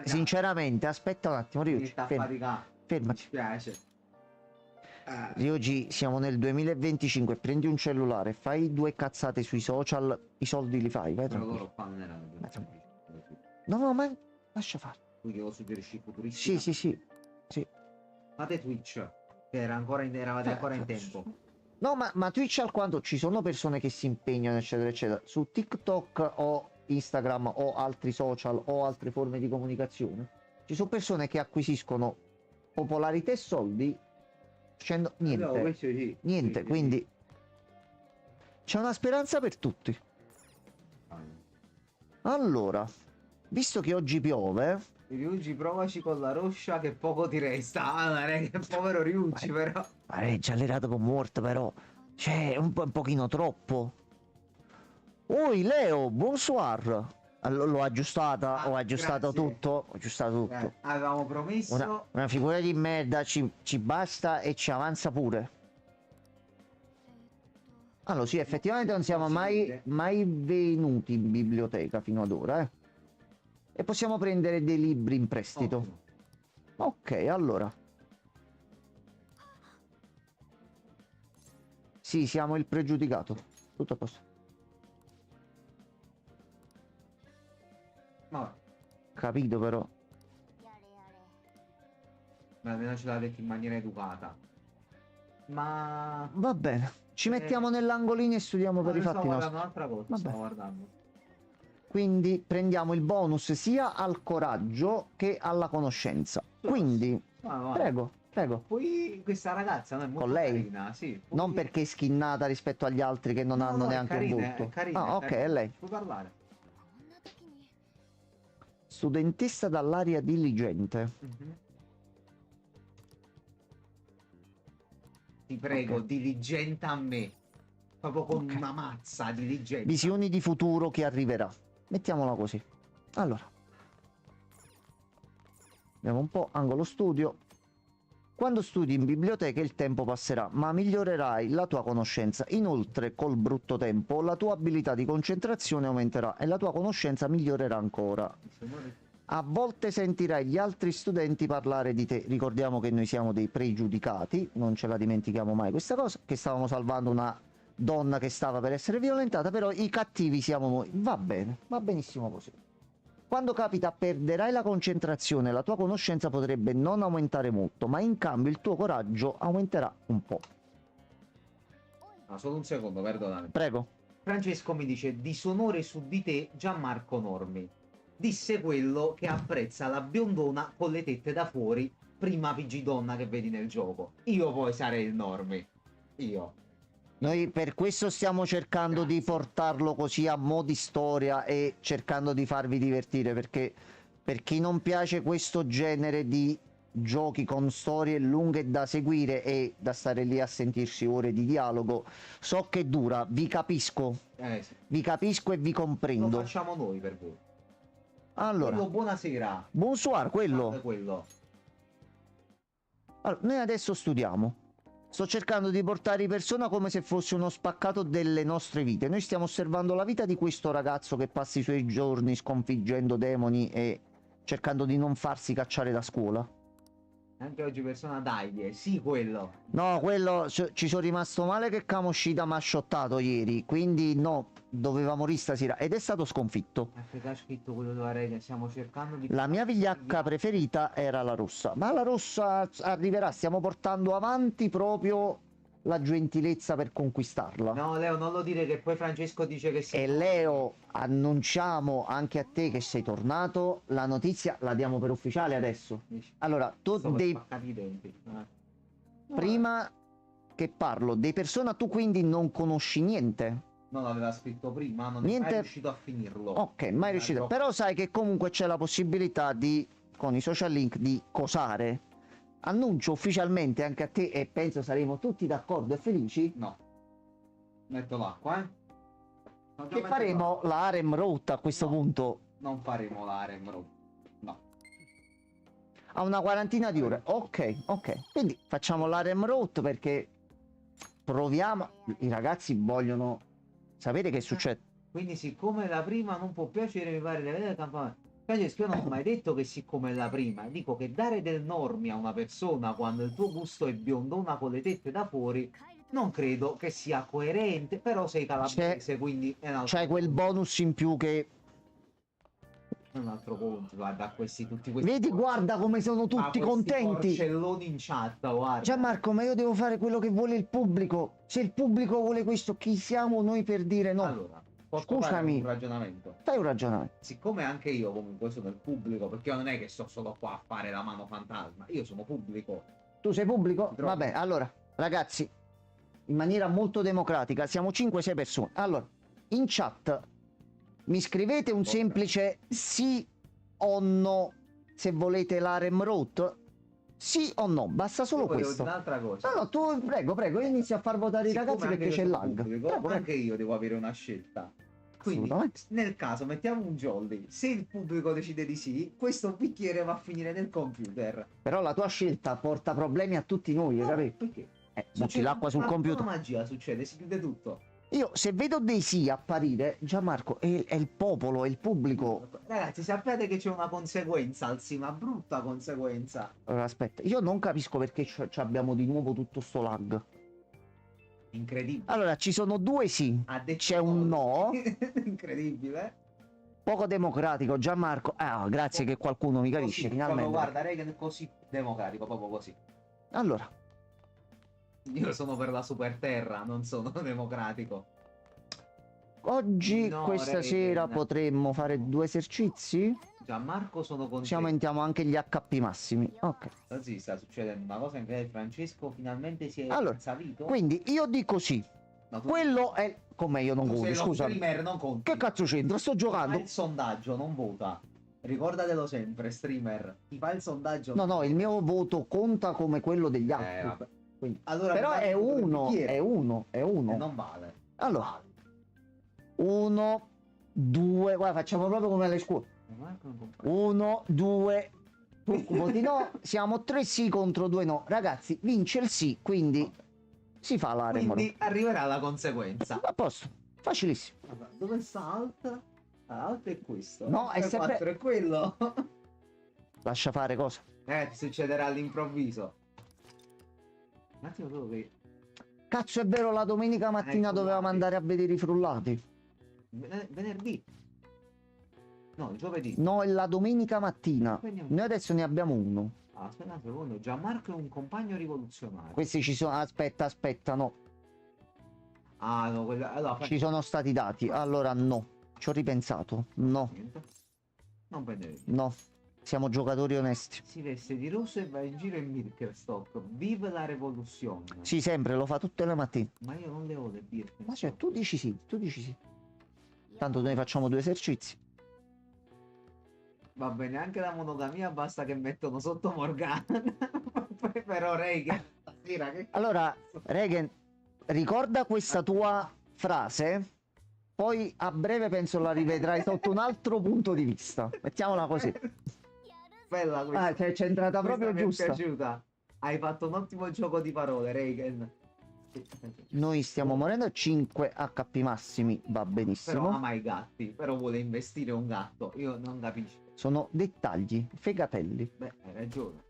Sinceramente, aspetta un attimo, Mi Ryuji, sta fermati. faticando. Mi Fermati. piace. Ryuji, siamo nel 2025, prendi un cellulare, fai 2 cazzate sui social, i soldi li fai, vai Però tranquillo. loro qua non erano Vai più. No, ma lascia fare. Quindi lo suggerisci futuristi. Sì. Fate Twitch. Che era ancora eravate ancora in tempo. No, ma Twitch alquanto ci sono persone che si impegnano, eccetera, eccetera. Su TikTok o Instagram o altri social o altre forme di comunicazione. Ci sono persone che acquisiscono popolarità e soldi facendo niente. No, questo sì. Niente, Sì, sì, quindi c'è una speranza per tutti. sì. Allora, visto che oggi piove, Ryuji, provaci con la roscia che poco ti resta. Ah, che povero Ryuji, però. è giallerato con morto però, cioè un pochino troppo. Oi Leo, bonsoir. L'ho aggiustata, Ah, ho aggiustato grazie. tutto, ho aggiustato tutto. Avevamo promesso. Una figura di merda ci basta e ci avanza pure. Allora sì, effettivamente non siamo mai venuti in biblioteca fino ad ora, eh. E possiamo prendere dei libri in prestito. Ottimo. Ok, allora. Sì, siamo il pregiudicato. Tutto a posto. No, Capito però. やれやれ。 ma almeno ce l'ha detto in maniera educata. Ma... Va bene. Ci mettiamo nell'angolino e studiamo No, per i io stavo fatti guardando nostri. un'altra cosa, Vabbè. stavo guardando. Quindi prendiamo il bonus sia al coraggio che alla conoscenza. Quindi, No, prego, prego. Poi questa ragazza no, è molto Con lei? carina, sì. Poi- Non perché è skinnata rispetto agli altri che non No, hanno no, è neanche un carina, volto. è carina, Ah, è ok, carina. è lei. Puoi parlare. こんな時に。 Studentessa dall'aria diligente. Mhm. Ti prego, Ok. diligenta a me. Proprio con Ok. una mazza diligente. Visioni di futuro che arriverà. Mettiamola così. Allora. Vediamo un po', angolo studio. Quando studi in biblioteca il tempo passerà, ma migliorerai la tua conoscenza. Inoltre, col brutto tempo, la tua abilità di concentrazione aumenterà e la tua conoscenza migliorerà ancora. A volte sentirai gli altri studenti parlare di te. Ricordiamo che noi siamo dei pregiudicati, non ce la dimentichiamo mai questa cosa, che stavamo salvando una donna che stava per essere violentata, però i cattivi siamo noi. Va bene, va benissimo così. Quando capita perderai la concentrazione, la tua conoscenza potrebbe non aumentare molto, ma in cambio il tuo coraggio aumenterà un po'. No, solo un secondo, perdonami. Prego. Francesco mi dice: disonore su di te, Gianmarco Normi. Disse quello che apprezza la biondona con le tette da fuori, prima PG donna che vedi nel gioco. Io poi sarei il Normi. Io. Noi per questo stiamo cercando di Grazie. portarlo così a mo' di storia e cercando di farvi divertire, perché per chi non piace questo genere di giochi con storie lunghe da seguire e da stare lì a sentirsi ore di dialogo, so che dura, vi capisco e vi Lo comprendo. facciamo noi per voi. Allora, Quello, buonasera. bonsoir, quello. Guarda quello. Allora, noi adesso studiamo. Sto cercando di portare in persona come se fosse uno spaccato delle nostre vite. Noi stiamo osservando la vita di questo ragazzo che passa i suoi giorni sconfiggendo demoni e cercando di non farsi cacciare da scuola. Anche oggi persona Daidie. Sì, quello. No, quello ci sono rimasto male che Kamoshida mi ha shottato ieri, quindi no, doveva morire stasera ed è stato sconfitto. Perché ha scritto quello della Regia? Stiamo cercando di... La mia vigliacca preferita era la rossa, ma la rossa arriverà, stiamo portando avanti proprio la gentilezza per conquistarla. No, Leo, non lo dire che poi Francesco dice che sì. E Leo, annunciamo anche a te che sei tornato, la notizia la diamo per ufficiale adesso. Allora, tu Sto per devi, spaccare i denti. prima che parlo dei persona, tu quindi non conosci niente. Non l'aveva scritto prima, non è Niente. mai riuscito a finirlo. Ok, mai riuscito. Però sai che comunque c'è la possibilità di, con i social link, di cosare. Annuncio ufficialmente anche a te e penso saremo tutti d'accordo e felici No. Metto l'acqua, eh. Non che faremo la harem route a questo No. punto Non faremo la harem road. No. a una quarantina di ore. Ok, ok. Quindi facciamo l'harem route perché proviamo. I ragazzi vogliono sapere che succede. Quindi siccome la prima non può piacere, mi pare di vedere il campanello. Francesco, io non ho mai detto che siccome è la prima, dico che dare del normi a una persona quando il tuo gusto è biondona con le tette da fuori, non credo che sia coerente, però sei calabrese, quindi è un altro, C'hai quel bonus in più che... è un altro conto, guarda, questi tutti questi... Vedi, guarda come sono tutti contenti. Porcelloni in chat, guarda. Gianmarco, ma io devo fare quello che vuole il pubblico. Se il pubblico vuole questo, chi siamo noi per dire no? Allora, posso fare Scusami. un ragionamento? Fai un ragionamento. Siccome anche io comunque sono il pubblico, perché io non è che sto solo qua a fare la mano fantasma, io sono pubblico. Tu sei pubblico? Trovo. Vabbè, allora, ragazzi, in maniera molto democratica, siamo 5-6 persone. Allora, in chat mi scrivete un Ok. semplice sì o no se volete l'harem route? Sì o no? Basta solo Io volevo questo. dire un'altra cosa. No, no, tu prego, inizia a far votare i Siccome ragazzi anche perché io c'è sono lag. pubblico, Prego, prego. anche io devo avere una scelta. Quindi, Assolutamente. nel caso, mettiamo un jolly. Se il pubblico decide di sì, questo bicchiere va a finire nel computer. Però la tua scelta porta problemi a tutti noi, No, capito? perché? Butti l'acqua sul computer. Una magia succede, si chiude tutto. Io se vedo dei sì apparire, Gianmarco, è il popolo, è il pubblico. Ragazzi, sappiate che c'è una conseguenza al sì, una brutta conseguenza. Allora, aspetta, io non capisco perché abbiamo di nuovo tutto sto lag. Incredibile. Allora, ci sono due sì, Ha detto c'è un no. Incredibile. Poco democratico, Gianmarco. Ah, grazie che qualcuno mi capisce, Così, finalmente. proprio, guarda, Reagan è così democratico, proprio così. Allora, Io sono per la super terra, non sono democratico. oggi, No, questa Reagan. sera, potremmo fare 2 esercizi. Gianmarco sono con Ci te. aumentiamo anche gli HP massimi. Ok. Così sta succedendo una cosa che Francesco finalmente si è Allora, salito. quindi io dico sì. No, tu- Quello è... Com'è io non tu conto, sei lo scusa. streamer, non conti. Che cazzo c'entra? Sto Fa giocando. il sondaggio, non vota. Ricordatelo sempre, streamer. Chi fa il sondaggio. No, no, il mio voto conta come quello degli altri. vabbè. Quindi- Allora, Però mi è dai pure il uno, bicchiere. è uno, è uno. Non vale. Allora, 1, 2, guarda, facciamo proprio come alle scuole. 1, 2, tu voti no, siamo 3 sì contro 2 no. Ragazzi, vince il sì, quindi si fa la remora. Quindi arriverà la conseguenza. A posto, facilissimo. Vabbè, dove sta Alt? Alt è questo. No, è sempre- 4 è quello. Lascia fare cosa. Ti succederà all'improvviso. Un attimo solo che... Cazzo, è vero, la domenica mattina Ecco, dovevamo guardi. andare a vedere i frullati. Venerdì. No, giovedì. No, è la domenica mattina. Quindi- Noi adesso ne abbiamo uno. Ah, aspetta un secondo. Gianmarco è un compagno rivoluzionario. Questi ci sono... Aspetta, aspetta, no. Ah, no, allora Ci sono stati dati. Allora no. Ci ho ripensato. No, niente. Non vedete. no. Siamo giocatori onesti. Si veste di rosso e va in giro in Birkenstock. Vive la rivoluzione. Sì, sempre, lo fa tutte le mattine. Ma io non le ho le Birkenstock. Ma cioè, tu dici sì, tu dici sì. Tanto noi facciamo 2 esercizi. Va bene, anche la monogamia basta che mettono sotto Morgana. Però Reagan stasera che... Allora, Regan, ricorda questa tua frase. Poi a breve penso la rivedrai sotto un altro punto di vista. Mettiamola così. Bella questa. Ah, c'è entrata Questa proprio mi è giusta. piaciuta. Hai fatto un ottimo gioco di parole, Reagan. Noi stiamo morendo 5 HP massimi, va Però benissimo. ama i gatti, però vuole investire un gatto. Io non capisco. Sono dettagli, fegatelli. Beh, hai ragione.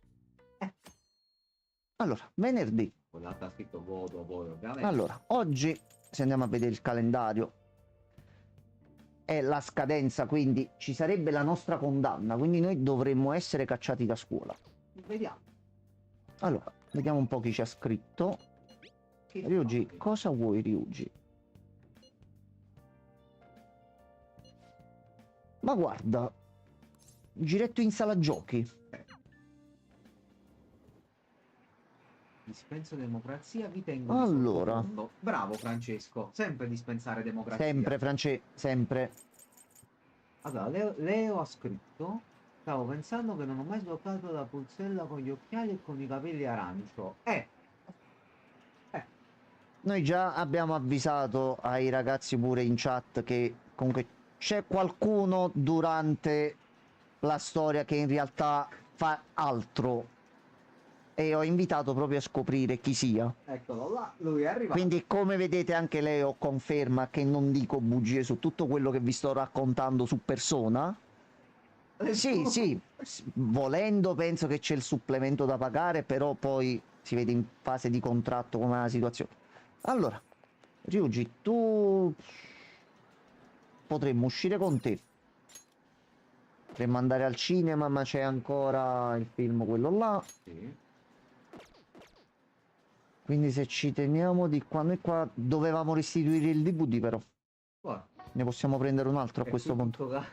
Allora, venerdì. Quell'altro ha scritto voto poi, ovviamente. Allora, oggi, se andiamo a vedere il calendario, è la scadenza, quindi ci sarebbe la nostra condanna, quindi noi dovremmo essere cacciati da scuola. Vediamo. Allora, vediamo un po' chi ci ha scritto. Che Ryuji, fai? cosa vuoi Ryuji? Ma guarda, giretto in sala giochi. Dispenso democrazia, vi tengo Allora. sottofondo. Bravo Francesco, sempre dispensare democrazia. Sempre, France, sempre. Allora, Leo ha scritto: stavo pensando che non ho mai sbloccato la pulsella con gli occhiali e con i capelli arancio. Noi già abbiamo avvisato ai ragazzi pure in chat che comunque c'è qualcuno durante la storia che in realtà fa altro. E ho invitato proprio a scoprire chi sia. Eccolo là, lui è arrivato. Quindi, come vedete, anche Leo conferma che non dico bugie su tutto quello che vi sto raccontando su persona. Sì, sì, volendo penso che c'è il supplemento da pagare, però poi si vede in fase di contratto com'è la situazione. Allora, Ryuji, tu potremmo uscire con te. Potremmo andare al cinema, ma c'è ancora il film quello là. Sì. Quindi se ci teniamo di qua, noi qua dovevamo restituire il DVD però. Guarda, Ne possiamo prendere un altro a è questo qui punto. tutto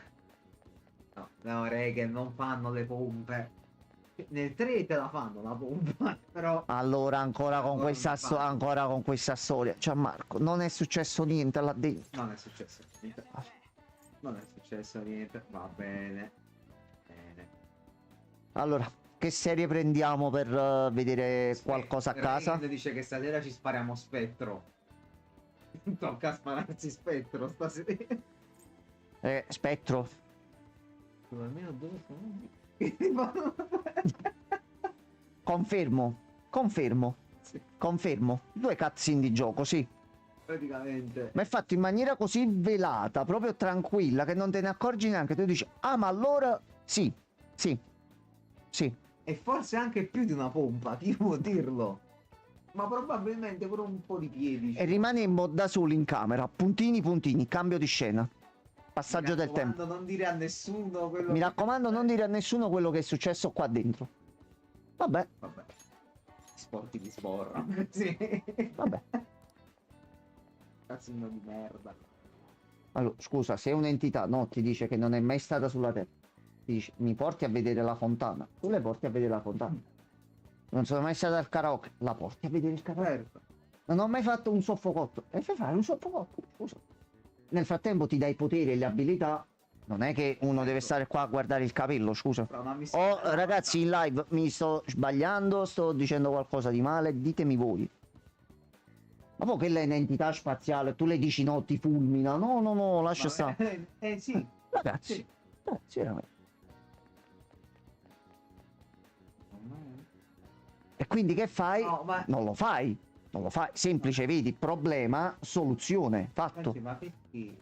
No, no, Reagan, non fanno le pompe. Nel 3 te la fanno la pompa, però... Allora ancora con Non questa fa. ancora con questa storia. Gianmarco, non è successo niente là dentro. Non è successo niente. Non è successo niente, va bene. Bene. Allora, che serie prendiamo per vedere qualcosa a casa? Reagan dice che stasera ci spariamo Spettro. Tocca spararsi Spettro stasera. Spettro. Almeno dove sono? Confermo. Confermo. Sì, Confermo. 2 cutscene di gioco, sì. praticamente. Ma è fatto in maniera così velata, proprio tranquilla, che non te ne accorgi neanche. Tu dici, ah, ma allora sì, sì, sì. E forse anche più di una pompa, chi può dirlo? Ma probabilmente pure un po' di piedi. E rimanemmo da soli in camera, puntini puntini, cambio di scena. passaggio del tempo. Non dire a nessuno quello Mi che- raccomando, non dire a nessuno quello che è successo qua dentro. Vabbè, Vabbè. Sporchi di sborra. Sì. vabbè. Cazzino di merda. Allora, scusa, se un'entità no, ti dice che non è mai stata sulla Terra, ti dice mi porti a vedere la fontana, tu le porti a vedere la fontana. Non sono mai stata al karaoke, la porti a vedere il karaoke. Certo. Non ho mai fatto un soffocotto, e fai fare un soffocotto, scusa. Nel frattempo ti dai i poteri e le abilità, non è che uno deve stare qua a guardare il capello, scusa. Però una missione Oh, ragazzi, in live mi sto sbagliando, sto dicendo qualcosa di male, ditemi voi. Ma poi quella è un'entità spaziale, tu le dici no, ti fulmina. No, no, no, lascia stare. Sì. Ragazzi, Sì. ragazzi, veramente. E quindi che fai? No, ma... Non lo fai. Non lo fai. Semplice, vedi, problema, soluzione, fatto. Anzi, ma perché?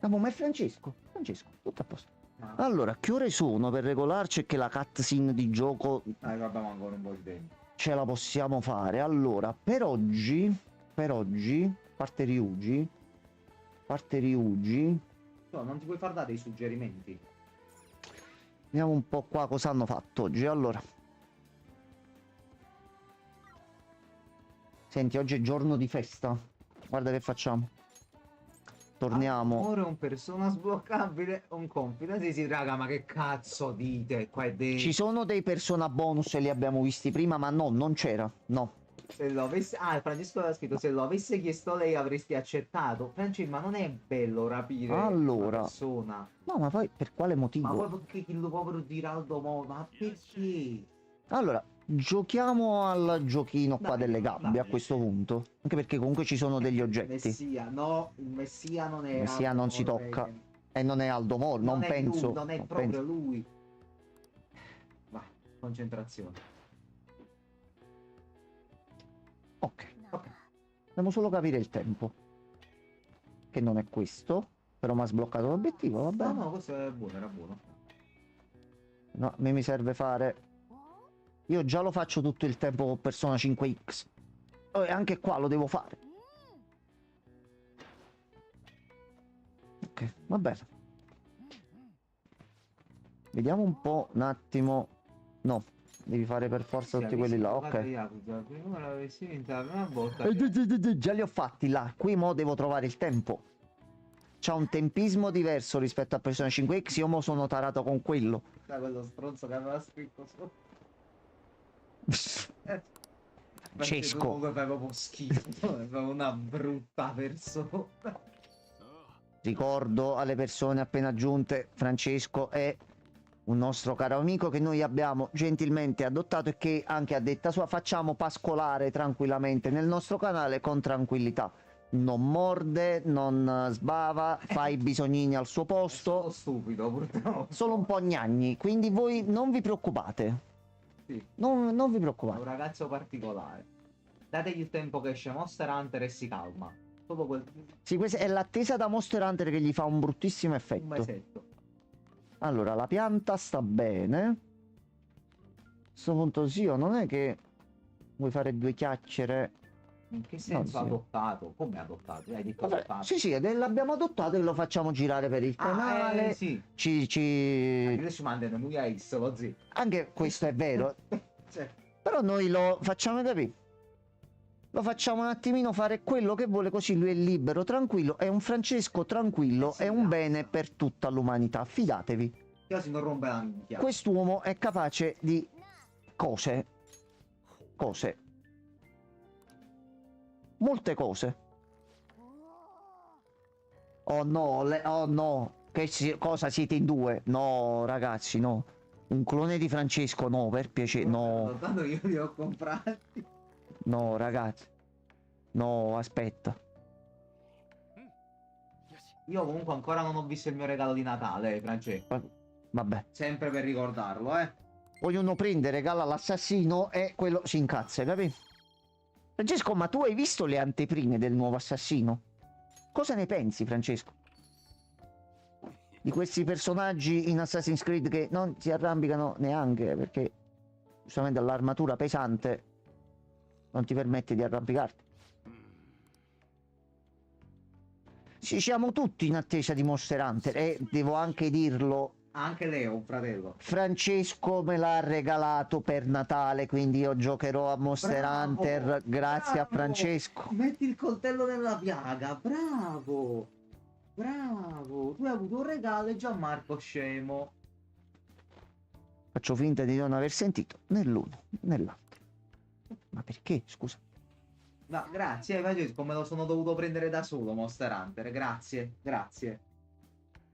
Ma è Francesco. Francesco, tutto a posto. Ma... Allora, che ore sono per regolarci che la cutscene di gioco Dai, vabbè, ma ancora un po' di tempo. ce la possiamo fare? Allora, per oggi, parte Ryuji, No, non ti puoi far dare dei suggerimenti. vediamo un po' qua cosa hanno fatto oggi. Allora, senti, oggi è giorno di festa. Guarda che facciamo. Torniamo. Ora un persona sbloccabile, un confidence. Sì, raga, ma che cazzo dite? Qua è dentro. Ci sono dei persona bonus e li abbiamo visti prima, ma no, non c'era. No. Se lo avesse... Ah, Francesco aveva scritto, se lo avesse chiesto lei avresti accettato. Francesco, ma non è bello rapire Allora. una persona. No, ma poi per quale Ma motivo? poi perché il povero di Raldo Mo? Ma perché? Allora, giochiamo al giochino qua Dai, delle gabbie a dai. questo punto. Anche perché comunque ci sono degli oggetti. Messia, no, il Messia non è... Messia Aldo non si Moro, tocca. Regan. E non è Aldo Moro, non è penso. lui, non è non proprio penso. lui. Va, concentrazione. Ok, なんか dobbiamo solo capire il tempo. Che non è questo. Però mi ha sbloccato l'obiettivo, va No, bene. no, questo è buono, era buono. No, a me mi serve fare... Io già lo faccio tutto il tempo con Persona 5X. E anche qua lo devo fare. Ok, va bene. Vediamo un po' un attimo. No, devi fare per forza tutti quelli là, ok. Prima l'avessi vinta la prima volta. Già li ho fatti là. Qui mo devo trovare il tempo. C'ha un tempismo diverso rispetto a Persona 5X. Io mo sono tarato con quello. Da quello stronzo che aveva scritto sopra. Cesco. Comunque fai proprio schifo. Fai una brutta persona. Ricordo alle persone appena aggiunte, Francesco è un nostro caro amico che noi abbiamo gentilmente adottato e che anche a detta sua facciamo pascolare tranquillamente nel nostro canale con tranquillità. Non morde, non sbava, fa i bisognini al suo Sono posto, stupido purtroppo. solo un po' gnagni, quindi voi non vi preoccupate. Sì, Non vi è preoccupate. un ragazzo particolare. Dategli il tempo che esce Monster Hunter e si calma. Solo quel... Sì, questa è l'attesa da Monster Hunter che gli fa un bruttissimo un effetto. mesetto. Allora, la pianta sta bene. A questo punto sì, non è che vuoi fare due chiacchiere. In che senso sì. adottato? Come adottato? Hai detto Vabbè, adottato. sì, l'abbiamo adottato e lo facciamo girare per il canale. Sì. Ci... Adesso mandano lui a Is, lo zio. Anche questo è vero. Cioè, Però noi lo facciamo capire. Lo facciamo un attimino fare quello che vuole, così lui è libero, tranquillo. È un Francesco tranquillo, Sì, è un grazie. bene per tutta l'umanità. Fidatevi. così non rompe la minchia. Quest'uomo è capace di cose. Molte cose. Oh no, oh no. Cosa siete in due? No, ragazzi, no. Un clone di Francesco, no, per piacere, no. Tanto io li ho comprati. No, ragazzi. No, aspetta. Io comunque ancora non ho visto il mio regalo di Natale, Francesco. Vabbè. Sempre per ricordarlo, Ognuno prende, regala l'assassino e quello si incazza, capì? Francesco, ma tu hai visto le anteprime del nuovo assassino? Cosa ne pensi, Francesco? Di questi personaggi in Assassin's Creed che non si arrampicano neanche, perché giustamente l'armatura pesante non ti permette di arrampicarti. Sì, siamo tutti in attesa di Monster Hunter e devo anche dirlo, Anche Leo, un fratello. Francesco me l'ha regalato per Natale, quindi io giocherò a Monster Bravo, Hunter grazie a bravo. Francesco. Metti il coltello nella piaga, bravo. Bravo. Tu hai avuto un regalo e Gianmarco scemo. Faccio finta di non aver sentito né l'uno né l'altro. Ma perché, scusa? No, grazie, Francesco, me lo sono dovuto prendere da solo Monster Hunter. Grazie, grazie.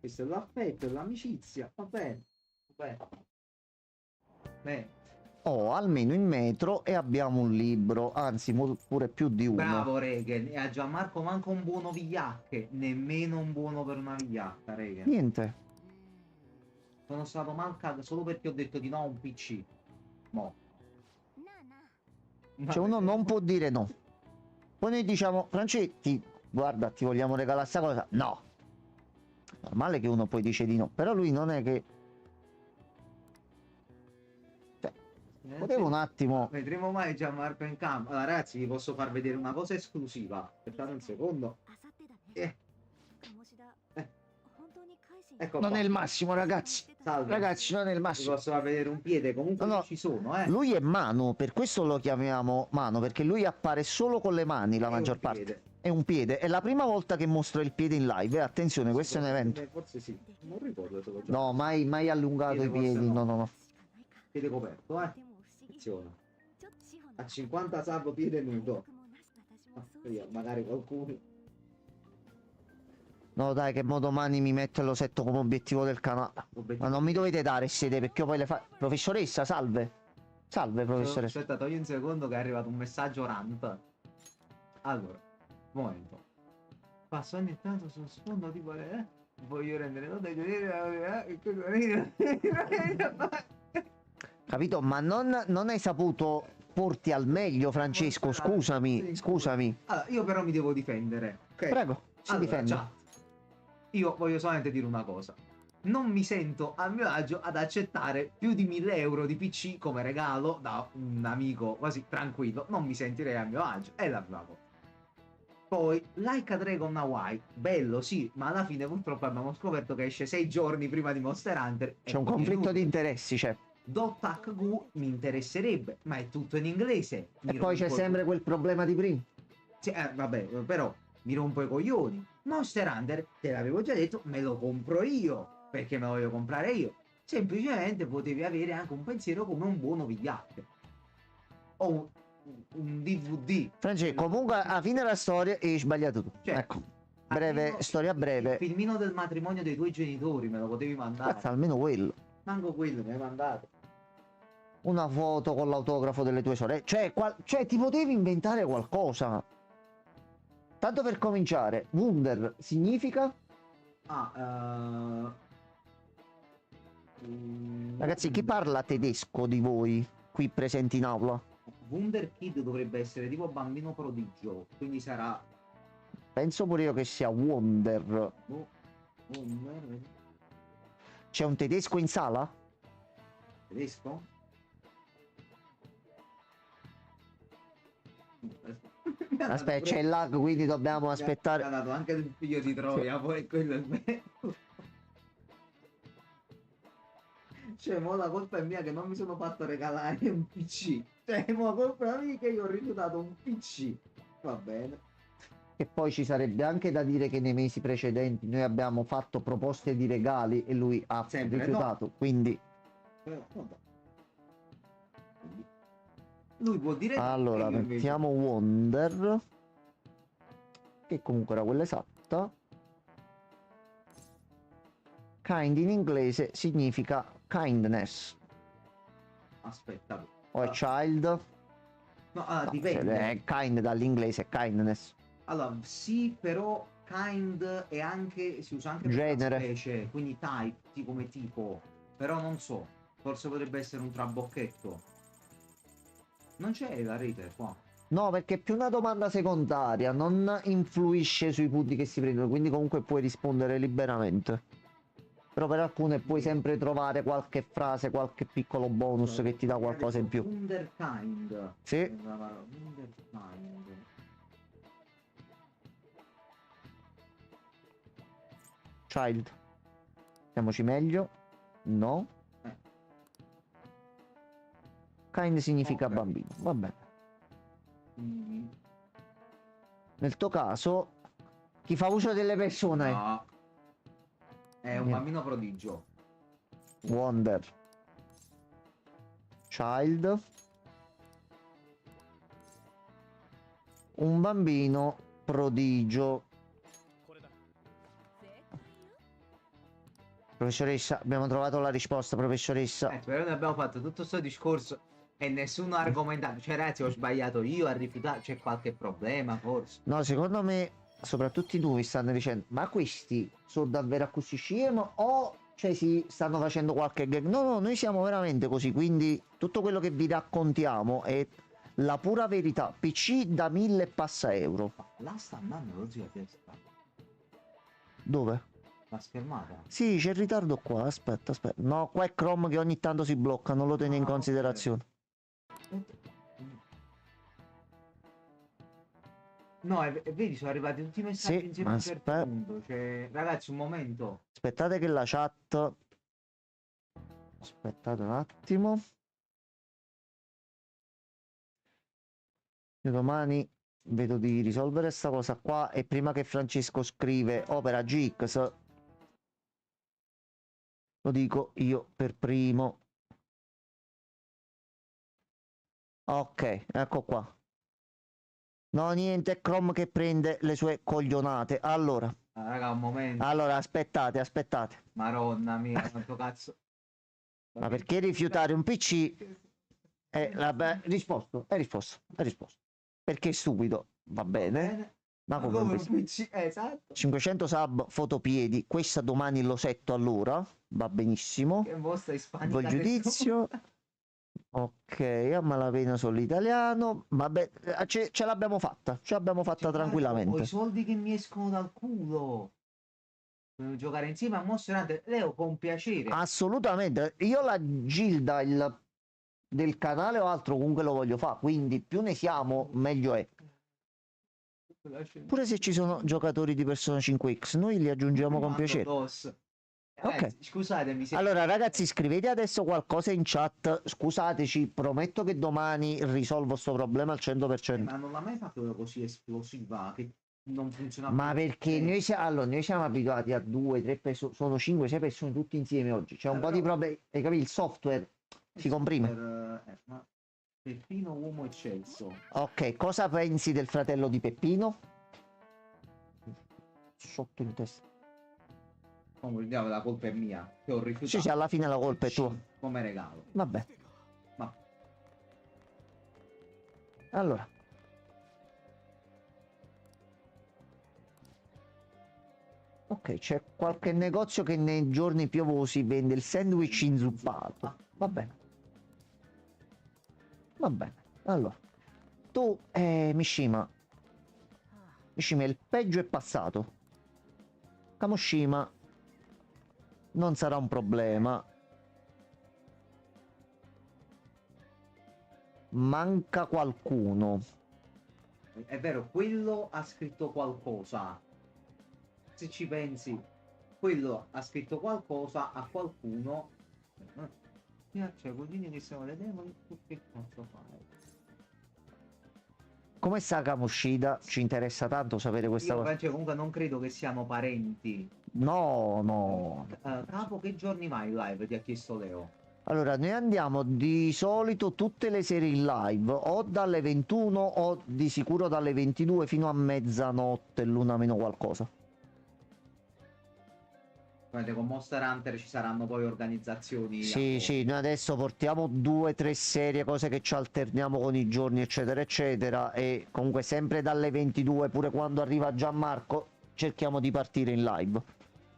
Questo è l'affetto, è l'amicizia. Va bene. Va bene. Bene. Ho almeno in metro e abbiamo un libro, anzi pure più di uno. Bravo Regen, e a Gianmarco manca un buono vigliacche, nemmeno un buono per una vigliacca, Regen. Niente. Sono stato mancato solo perché ho detto di no a un PC. Mo. なあなあ Cioè uno non può dire no. Poi noi diciamo, Francetti, guarda, ti vogliamo regalare sta cosa. No. Normale che uno poi dice di no, però lui non è che... Cioè, potevo un attimo... Vedremo mai Gianmarco in campo. Allora ragazzi, vi posso far vedere una cosa esclusiva. Aspettate un secondo. あさってだね Eh, 鴨志田 Eh. 本当に返しに ecco Non qua. è il massimo, ragazzi. Salve. Ragazzi, non è il Vi massimo. posso far vedere un piede, comunque No, no. ci sono, Lui è Mano, per questo lo chiamiamo Mano, perché lui appare solo con le mani la È un maggior parte. piede. È un piede. È la prima volta che mostro il piede in live. Attenzione, questo è un evento. Forse sì. Non ricordo se l'ho già. No, mai allungato i Piede forse piedi. no. No, no, no. しかないか Piede coperto, でも不思議ちょ Attenzione. っと志保の A 50 salvo piede nudo. 僕もなし私も Ah, そう via, magari qualcuno. No, dai, che mo domani mi metto e lo setto come obiettivo del canale. Ma non mi dovete dare siete perché io poi le fa... Professoressa, salve. Salve, professoressa. Aspetta, togli un secondo che è arrivato un messaggio rant. Allora, momento. Passo ogni tanto sullo sfondo tipo voglio rendere nota Capito? Ma non hai saputo porti al meglio, Francesco. Scusami, Sì, scusami. Allora, io però mi devo difendere. Ok? Prego, si Allora, difenda. chat, io voglio solamente dire una cosa. Non mi sento a mio agio ad accettare più di 1000 euro di PC come regalo da un amico così tranquillo. Non mi sentirei a mio agio. È la prima cosa. Poi, Like a Dragon Hawaii, bello sì, ma alla fine purtroppo abbiamo scoperto che esce 6 giorni prima di Monster Hunter. C'è un conflitto di interessi, c'è. Dot Gu mi interesserebbe, ma è tutto in inglese. E poi c'è sempre quel problema di prima. Sì, vabbè, però mi rompo i coglioni. Monster Hunter, te l'avevo già detto, me lo compro io, perché me lo voglio comprare io. Semplicemente potevi avere anche un pensiero come un buono vigliacche. O un DVD. Francesco, comunque alla fine della storia hai sbagliato tu. Cioè, Ecco, breve, almeno storia breve. Il filmino del matrimonio dei tuoi genitori me lo potevi mandare. Cazzo, almeno quello. Manco quello mi hai mandato. Una foto con l'autografo delle tue sorelle. Cioè, ti potevi inventare qualcosa. Tanto per cominciare, Wunder significa? Ragazzi, chi parla tedesco di voi qui presenti in aula? Wunderkid dovrebbe essere tipo bambino prodigio, quindi sarà Penso pure io che sia Wonder. Wunder C'è un tedesco in sala? tedesco? Aspetta, c'è il lag, quindi dobbiamo Mi ha aspettare. dato anche il figlio di Troia, poi quello è vero. Cioè, mo la colpa è mia che non mi sono fatto regalare un PC. Cioè, mo la colpa è mia che io ho rifiutato un PC. Va bene. E poi ci sarebbe anche da dire che nei mesi precedenti noi abbiamo fatto proposte di regali e lui ha Sempre rifiutato, quindi Vabbè. Lui può dire allora che io invece- mettiamo Wonder, che comunque era quella esatta. Kind in inglese significa kindness, Aspetta. o è child? No, No, dipende. è kind dall'inglese, è kindness. Allora, sì, però kind è anche, si usa anche per la Genere. specie, quindi type, come tipo. Però non so, forse potrebbe essere un trabocchetto. Non c'è la rete qua. No, perché è più una domanda secondaria, non influisce sui punti che si prendono, quindi comunque puoi rispondere liberamente. Però per alcune puoi sempre trovare qualche frase, qualche piccolo bonus che ti dà qualcosa in più. Wunderkind. Sì. Wunderkind. Child. Mettiamoci meglio. No. Kind significa Ok. bambino. Va bene. Quindi, Nel tuo caso, chi fa uso delle persone? no. È un Niente. bambino prodigio. Wonder. Child. Un bambino prodigio. これだ Professoressa, abbiamo trovato la risposta, professoressa. Però noi abbiamo fatto tutto questo discorso e nessuno ha argomentato. Cioè, ragazzi, ho sbagliato io a rifiutare. C'è qualche problema, forse. No, secondo me, soprattutto i due stanno dicendo, ma questi sono davvero così scemo o cioè si stanno facendo qualche gag? No, no, noi siamo veramente così, quindi tutto quello che vi raccontiamo è la pura verità. PC da 1000 e passa euro. Ma là sta andando lo zio a testa. Dove? La schermata. Sì, c'è il ritardo qua, aspetta, aspetta. No, qua è Chrome che ogni tanto si blocca, non lo tiene in Ah, ok. considerazione. No, vedi, sono arrivati tutti i messaggi Sì, insieme a un certo aspetta. punto. Cioè, ragazzi, un momento. Aspettate che la chat... Aspettate un attimo. Io domani vedo di risolvere sta cosa qua e prima che Francesco scrive Opera GX lo dico io per primo. Ok, ecco qua. No, niente, è Chrome che prende le sue coglionate. Allora, Raga, un momento. aspettate, aspettate. Maronna mia, quanto cazzo. Ma perché rifiutare un PC? Risposto, è risposto, è risposto. Perché è stupido, va bene. Ma come un PC? PC? Esatto. 500 sub, fotopiedi, questa domani lo setto all'ora, va benissimo. Che vostra ispanica. Buon giudizio. Ok, a malapena solo l'italiano. Vabbè, ce l'abbiamo fatta, ce l'abbiamo fatta Ho tranquillamente. i soldi che mi escono dal culo. Per giocare insieme a Monster Hunter, Leo, con piacere. Assolutamente, io la gilda del canale o altro comunque lo voglio fare, quindi più ne siamo meglio è. Pure se ci sono giocatori di Persona 5X, noi li aggiungiamo con piacere. Ragazzi, scusatemi se... Allora ragazzi, scrivete adesso qualcosa in chat, scusateci, prometto che domani risolvo sto problema al 100%. Ma non l'ha mai fatto così esplosiva che non funziona Ma più. perché noi siamo abituati a 2-3 persone, sono 5-6 persone tutti insieme oggi, c'è un po' di problemi, hai capito? Il software si comprime. Ma Peppino uomo eccelso. Ok, cosa pensi del fratello di Peppino? Sotto in testa. Comunque la colpa è mia, che ho rifiutato. Sì, sì, alla fine la colpa è tua. Come regalo. Vabbè. Ma Allora. Ok, c'è qualche negozio che nei giorni piovosi vende il sandwich inzuppato. Va bene. Va bene. Allora. Tu, Mishima. Mishima, il peggio è passato. Kamoshima non sarà un problema. Manca qualcuno. è vero, quello ha scritto qualcosa. Se ci pensi, quello ha scritto qualcosa a qualcuno. Piace, cugini che siamo le demoni, tu che cazzo fai? Come sta Kamoshida? Ci interessa tanto sapere questa Io, cosa. Francesco, comunque non credo che siano parenti. No, no. Capo, che giorni vai in live? Ti ha chiesto Leo. Allora, noi andiamo di solito tutte le sere in live, o dalle 21 o di sicuro dalle 22 fino a mezzanotte, l'una meno qualcosa. Guardate, con Monster Hunter ci saranno poi organizzazioni. Sì, sì, noi adesso portiamo 2-3 serie, cose che ci alterniamo con i giorni, eccetera, eccetera, e comunque sempre dalle 22, pure quando arriva Gianmarco, cerchiamo di partire in live.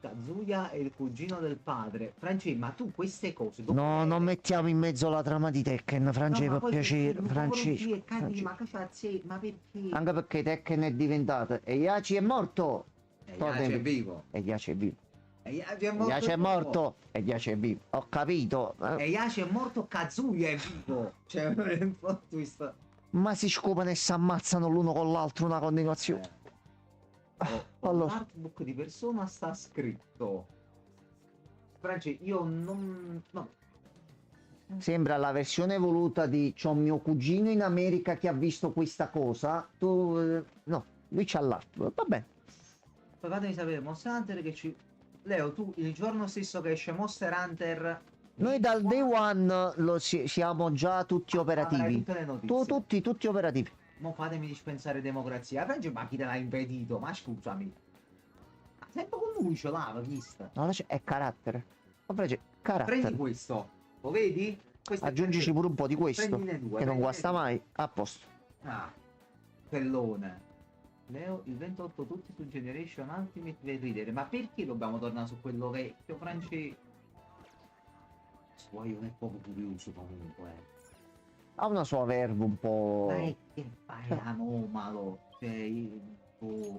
Kazuya è il cugino del padre. Francesco, ma tu queste cose... dove No, le- non mettiamo in mezzo la trama di Tekken, Francesco, ma per poi piacere, ma Francesco. Ma che cazzo, ma perché? Anche perché Tekken è diventata... E Yachi è morto! Yachi è vivo. E Yachi è vivo. Yachi è E morto. Yachi è morto! E Yachi è vivo. Ho capito. E Yachi è morto, Kazuya è vivo. Cioè, è un plot twist. Ma si scopano e si ammazzano l'uno con l'altro una continuazione. Allora. L'artbook di Persona sta scritto. Franci, io non... No. Sembra la versione evoluta di c'ho mio cugino in America che ha visto questa cosa. Tu... no, lui c'ha l'art. Vabbè. Poi fatemi sapere, Monster Hunter che ci... Leo, tu il giorno stesso che esce Monster Hunter... Noi dal day one siamo già tutti avrai operativi. tutte le notizie. Tutti operativi. Mo fatemi dispensare democrazia. Franci, ma chi te l'ha impedito? Ma scusami. Ma sempre con lui ce l'ha, vista. No, è carattere. Ma Prendi carattere. questo. Lo vedi? Questo è Aggiungici pure un po' di questo. Prendine due, Che non prendine guasta due. mai. A posto. Ah, pellone. Leo, il 28 tutti su Generation Ultimate per ridere. Ma perché dobbiamo tornare su quello vecchio, Franci? Io non è poco curioso comunque. Ha una sua verve un po'. Ma è che fai anomalo. Cioè, boh.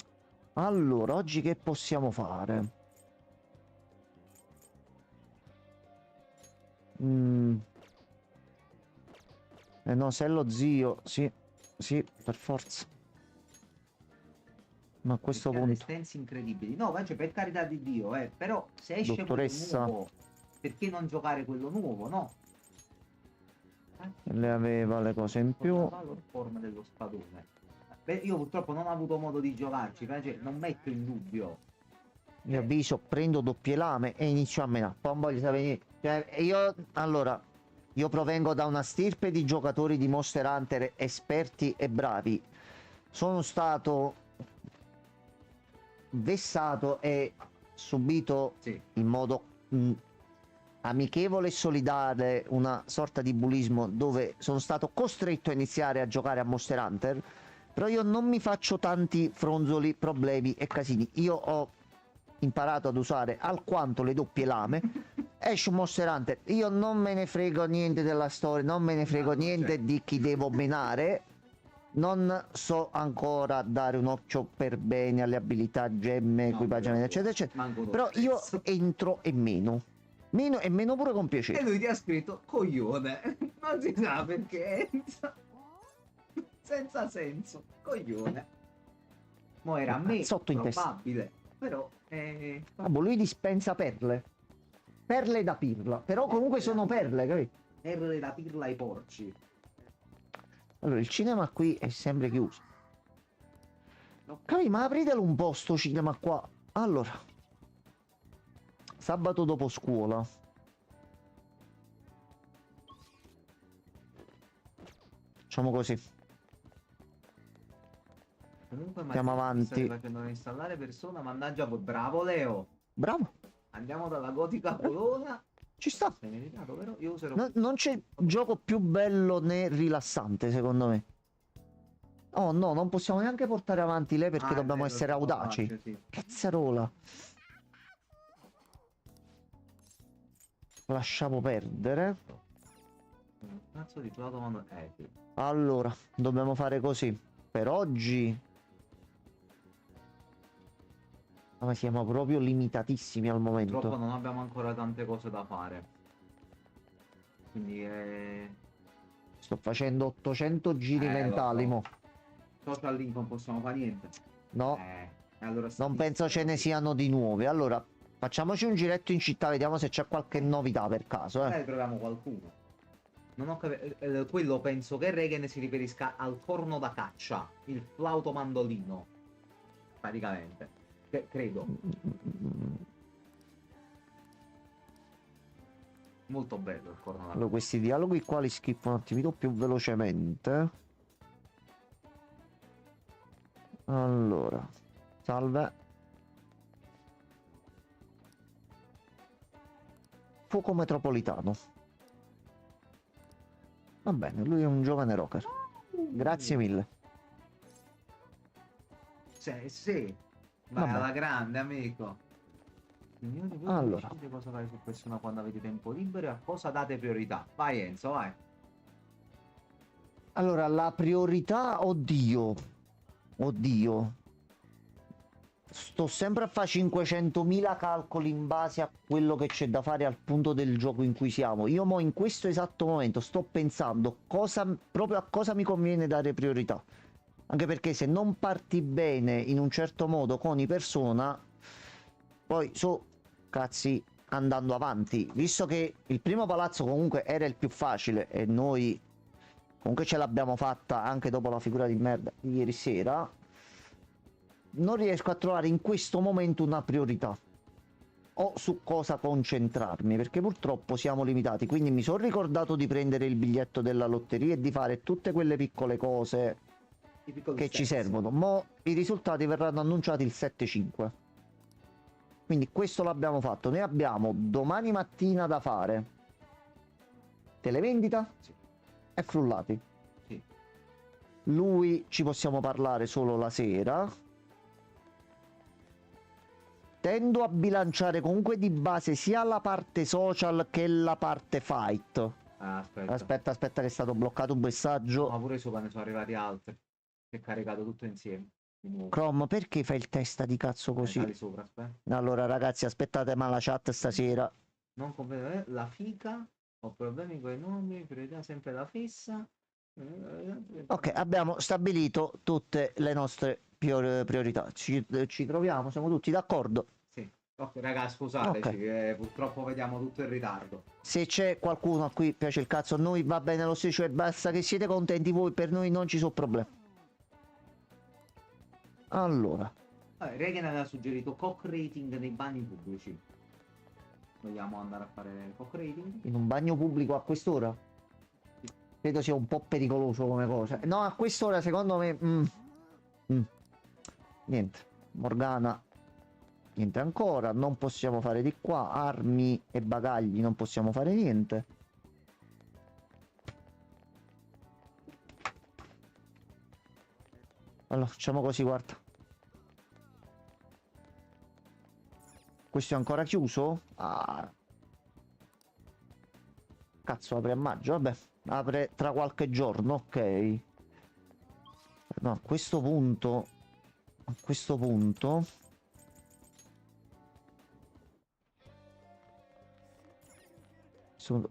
Allora, oggi che possiamo fare? No, se è lo zio, sì, per forza. Ma a questo Perché ha le punto, stance incredibili. No, Franci, per carità di Dio, però se esce quello Dottoressa. nuovo, perché non giocare quello nuovo, no? le aveva le cose in più. La valor forma dello spadone. Beh, io purtroppo non ho avuto modo di giocarci, cioè, non metto in dubbio. Vi avviso, prendo doppie lame e inizio a menare. Poi non voglio sapere niente. Cioè, allora, io provengo da una stirpe di giocatori di Monster Hunter esperti e bravi. Sono stato vessato e subito Sì. in modo amichevole e solidale una sorta di bullismo dove sono stato costretto a iniziare a giocare a Monster Hunter. Però io non mi faccio tanti fronzoli, problemi e casini. Io ho imparato ad usare alquanto le doppie lame. Esce un Monster Hunter, io non me ne frego niente della storia, non me ne frego niente di chi devo menare. Non so ancora dare un occhio per bene alle abilità, gemme, equipaggiamento, eccetera, eccetera. Però io entro e meno e meno pure con E piacere. lui ti ha scritto coglione. Non si sa perché. Senza senso. Coglione. Mo era a me Sotto in testa. probabile. Però Vabbè, lui dispensa perle da pirla, però comunque sono perle, capito? perle da pirla ai porci. Allora il cinema qui è sempre chiuso. No. Capito, ma apritelo un po' sto cinema qua. Allora, sabato dopo scuola. Facciamo così. Comunque Andiamo avanti. stai facendo installare persona, mannaggia voi. Bravo Leo. Bravo, Andiamo dalla gotica colonna. ci sta. Sei meritato, però io userò Non c'è gioco più bello né rilassante, secondo me. Oh no, non possiamo neanche portare avanti lei perché Ah, è dobbiamo vero, essere troppo audaci. facile, sì. Cazzarola. Lasciamo perdere. Cazzo di gioco quando... sì. Allora, dobbiamo fare così. Per oggi... Ma siamo proprio limitatissimi al Purtroppo momento. non abbiamo ancora tante cose da fare. Quindi Sto facendo 800 giri lo mentali, so. mo. social link non possiamo fare niente. No, Allora non penso ce ne siano di nuove. Allora, facciamoci un giretto in città, vediamo se c'è qualche novità per caso, troviamo qualcuno. Non ho capito. Quello penso che Regen si riferisca al corno da caccia, il flauto mandolino. Praticamente. Credo. Molto bello il corno da Allora, questi dialoghi qua li skippo un attimino più velocemente. Allora, salve. Fuoco metropolitano. Va bene, lui è un giovane rocker. Grazie mille. Sì. Vai Vabbè. alla grande, amico. Ognuno di voi Allora. decide cosa fare su persona quando avete tempo libero e a cosa date priorità. Vai Enzo, vai. Allora, la priorità, oddio. Sto sempre a fare 500.000 calcoli in base a quello che c'è da fare al punto del gioco in cui siamo. Io mo in questo esatto momento sto pensando proprio a cosa mi conviene dare priorità. Anche perché se non parti bene in un certo modo con i persona, poi cazzi andando avanti. Visto che il primo palazzo comunque era il più facile e noi comunque ce l'abbiamo fatta anche dopo la figura di merda di ieri sera, non riesco a trovare in questo momento una priorità o su cosa concentrarmi, perché purtroppo siamo limitati. Quindi mi sono ricordato di prendere il biglietto della lotteria e di fare tutte quelle piccole cose I piccoli che ci steps. servono. Mo i risultati verranno annunciati il 7-5. Quindi questo l'abbiamo fatto. Noi abbiamo domani mattina da fare televendita Sì. e frullati. Sì. Lui ci possiamo parlare solo la sera. Tendo a bilanciare comunque di base sia la parte social che la parte fight. Ah, Aspetta che è stato bloccato un messaggio. Ma pure sopra ne sono arrivati altri. Si è caricato tutto insieme. Di nuovo. Chrome, perché fai il testa di cazzo così? Sali sopra, aspetta. Allora ragazzi, aspettate, ma la chat stasera. Non completamente. La fica. Ho problemi con i nomi. Priorità sempre la fissa. Ok, abbiamo stabilito tutte le nostre priorità. Ci troviamo, siamo tutti d'accordo. Sì. Ok, raga, scusateci. Ok. Purtroppo vediamo tutto in ritardo. Se c'è qualcuno a cui piace il cazzo, a noi va bene lo stesso e basta che siete contenti voi, per noi non ci sono problemi. Allora, Regan aveva suggerito cock rating nei bagni pubblici. Vogliamo andare a fare cock rating? in un bagno pubblico a quest'ora? Credo sia un po' pericoloso come cosa. No, a quest'ora secondo me... Niente. Morgana. Niente ancora. Non possiamo fare di qua. Armi e bagagli non possiamo fare niente. Allora, facciamo così, guarda. Questo è ancora chiuso? Ah. Cazzo, apre a maggio? Vabbè, apre tra qualche giorno, ok. No, a questo punto...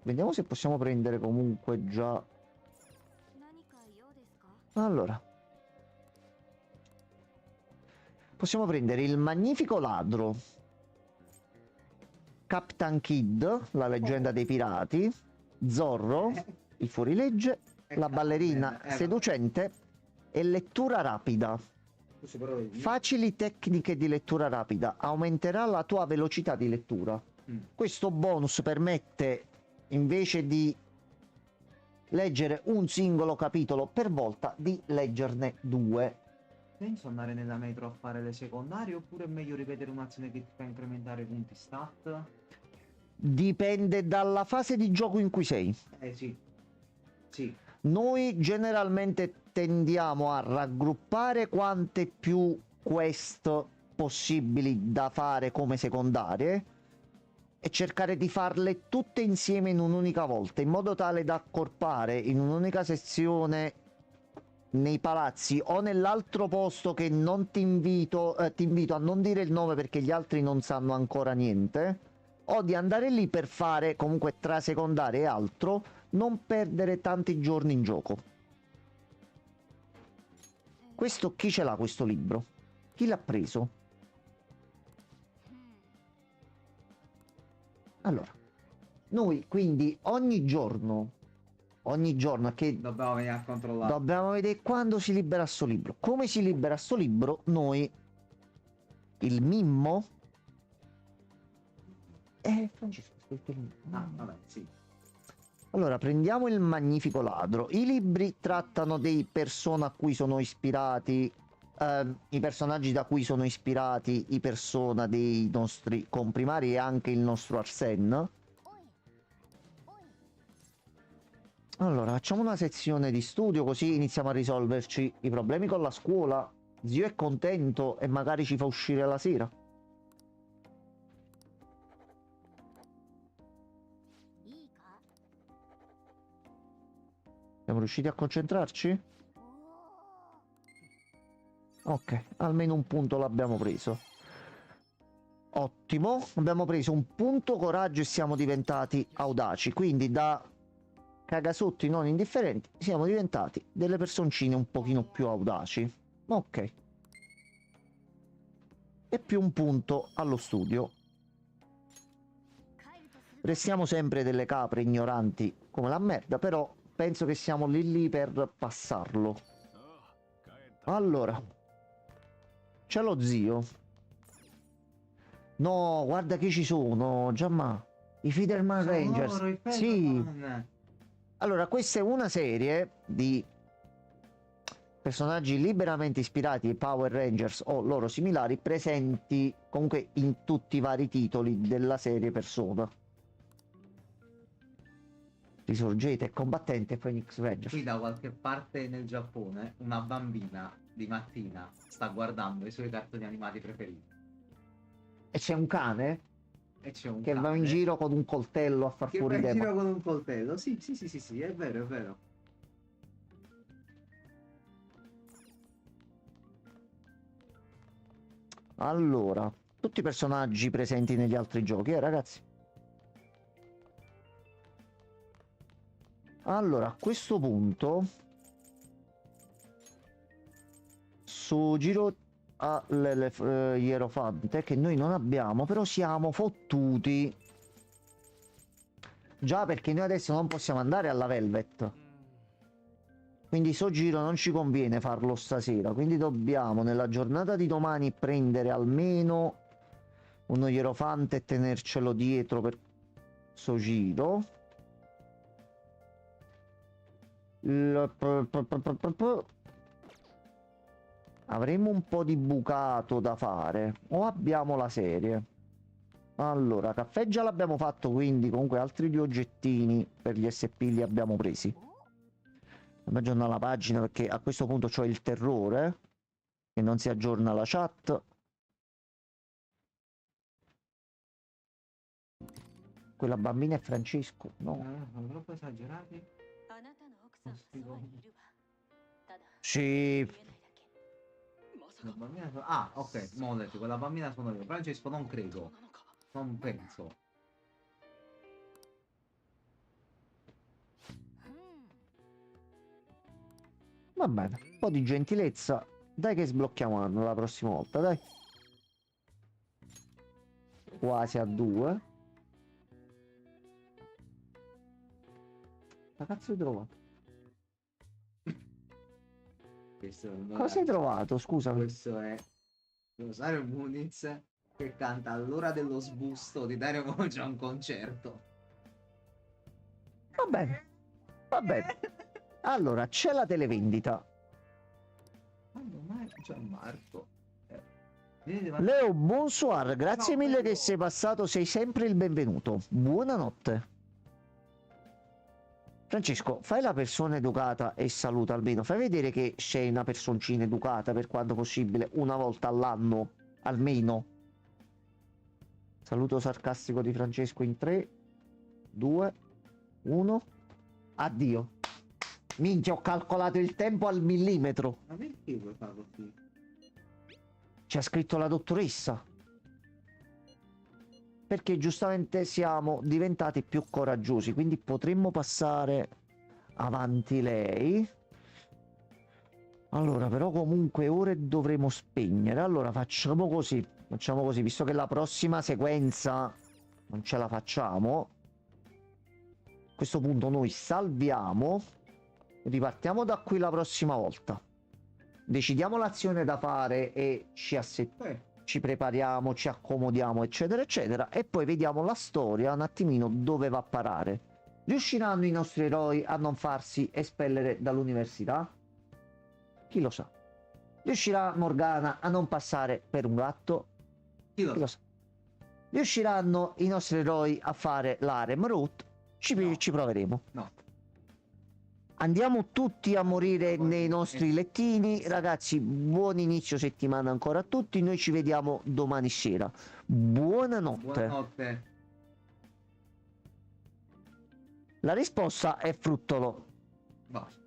Vediamo se possiamo prendere comunque già... Allora. Possiamo prendere il Magnifico Ladro, Captain Kidd, la leggenda dei pirati, Zorro, il fuorilegge, la ballerina seducente e lettura rapida. Facili tecniche di lettura rapida, aumenterà la tua velocità di lettura. Questo bonus permette, invece di leggere un singolo capitolo per volta, di leggerne 2. Penso andare nella metro a fare le secondarie oppure è meglio ripetere un'azione che ti fa incrementare i punti stat? Dipende dalla fase di gioco in cui sei. Sì. Sì. Noi generalmente tendiamo a raggruppare quante più quest possibili da fare come secondarie e cercare di farle tutte insieme in un'unica volta, in modo tale da accorpare in un'unica sezione nei palazzi o nell'altro posto che non ti invito a non dire il nome perché gli altri non sanno ancora niente, o di andare lì per fare comunque tra secondarie e altro, non perdere tanti giorni in gioco. Questo chi ce l'ha questo libro? Chi l'ha preso? Allora, noi quindi ogni giorno che Dobbiamo venire a controllare. dobbiamo vedere quando si libera sto libro. Come si libera sto libro? Noi, il Mimmo, Francesco, aspetta il Mimmo. Ah, vabbè, sì. Allora, prendiamo il Magnifico Ladro. I libri trattano dei persona a cui sono ispirati, i personaggi da cui sono ispirati i persona dei nostri comprimari e anche il nostro Arsène. Allora, facciamo una sezione di studio così iniziamo a risolverci i problemi con la scuola. Zio è contento e magari ci fa uscire la sera. Siamo riusciti a concentrarci? Ok, almeno un punto l'abbiamo preso. Ottimo, abbiamo preso un punto coraggio e siamo diventati audaci. Quindi da cagasotto, i non indifferenti, siamo diventati delle personcine un pochino più audaci. Ok. E più un punto allo studio. 帰るとする Restiamo sempre delle capre ignoranti come la merda, però penso che siamo lì lì per passarlo. Allora, c'è lo zio. No, guarda che ci sono, Giamma. I Fiderman Sono Rangers. loro, i Sì. Featherman. Allora, questa è una serie di personaggi liberamente ispirati ai Power Rangers o loro similari, presenti comunque in tutti i vari titoli della serie Persona. Risorgete, combattente, Phoenix Rangers. Qui da qualche parte nel Giappone una bambina di mattina sta guardando i suoi cartoni animati preferiti. E c'è un cane E c'è un che va in cane giro con un coltello a far che fuori va i in giro demoni. con un coltello. Sì, sì, sì, sì, sì, è vero, è vero. Allora, tutti i personaggi presenti negli altri giochi, ragazzi. Allora, a questo punto su giro Ierofante che noi non abbiamo, però siamo fottuti. Già, perché noi adesso non possiamo andare alla Velvet. Quindi sto giro non ci conviene farlo stasera, quindi dobbiamo nella giornata di domani prendere almeno uno Ierofante e tenercelo dietro per sto giro. Avremo un po' di bucato da fare o abbiamo la serie? Allora, caffè già l'abbiamo fatto, quindi comunque altri 2 oggettini per gli SP li abbiamo presi. Devo aggiornare la pagina perché a questo punto c'ho il terrore che non si aggiorna la chat. Quella bambina è Francesco, no? Sono troppo esagerati. あなたの奥さんはそばにいるわただ Sì, 見えないだけまさ La か bambina ah, ok, mo ho detto, quella bambina sono io. Francesco, non そう credo, なのか non penso. うん va bene. Un po' di gentilezza. Dai che sblocchiamo la prossima volta, dai. Quasi a 2. Ma cazzo hai trovato? Questo non Cosa hai trovato? Scusami. Questo è Rosario Muniz che canta all'ora dello sbusto di Dario Moggia a un concerto. Va bene. Va bene. Allora, c'è la televendita. Quando mai Gianmarco? Vieni davanti- Leo, bonsoir. Grazie Ciao, mille Leo. che sei passato. Sei sempre il benvenuto. Buonanotte. Francesco, fai la persona educata e saluta almeno. Fai vedere che sei una personcina educata per quanto possibile, una volta all'anno, almeno. Saluto sarcastico di Francesco in 3, 2, 1. Addio. Minchia, ho calcolato il tempo al millimetro. Ma perché vuoi farlo qui? C'è scritto la dottoressa. Perché giustamente siamo diventati più coraggiosi, quindi potremmo passare avanti lei. Allora, però comunque ora dovremo spegnere. Allora facciamo così, visto che la prossima sequenza non ce la facciamo. A questo punto noi salviamo, ripartiamo da qui la prossima volta. Decidiamo l'azione da fare e ci prepariamo, ci accomodiamo, eccetera, eccetera, e poi vediamo la storia un attimino dove va a parare. Riusciranno i nostri eroi a non farsi espellere dall'università? Chi lo sa? Riuscirà Morgana a non passare per un gatto? Chi lo Chi lo sa? sa? Riusciranno i nostri eroi a fare l'harem route? No. Ci proveremo. No. Andiamo tutti a morire nei nostri lettini. Ragazzi, buon inizio settimana ancora a tutti. Noi ci vediamo domani sera. Buonanotte. Buonanotte. La risposta è fruttolo. Basta.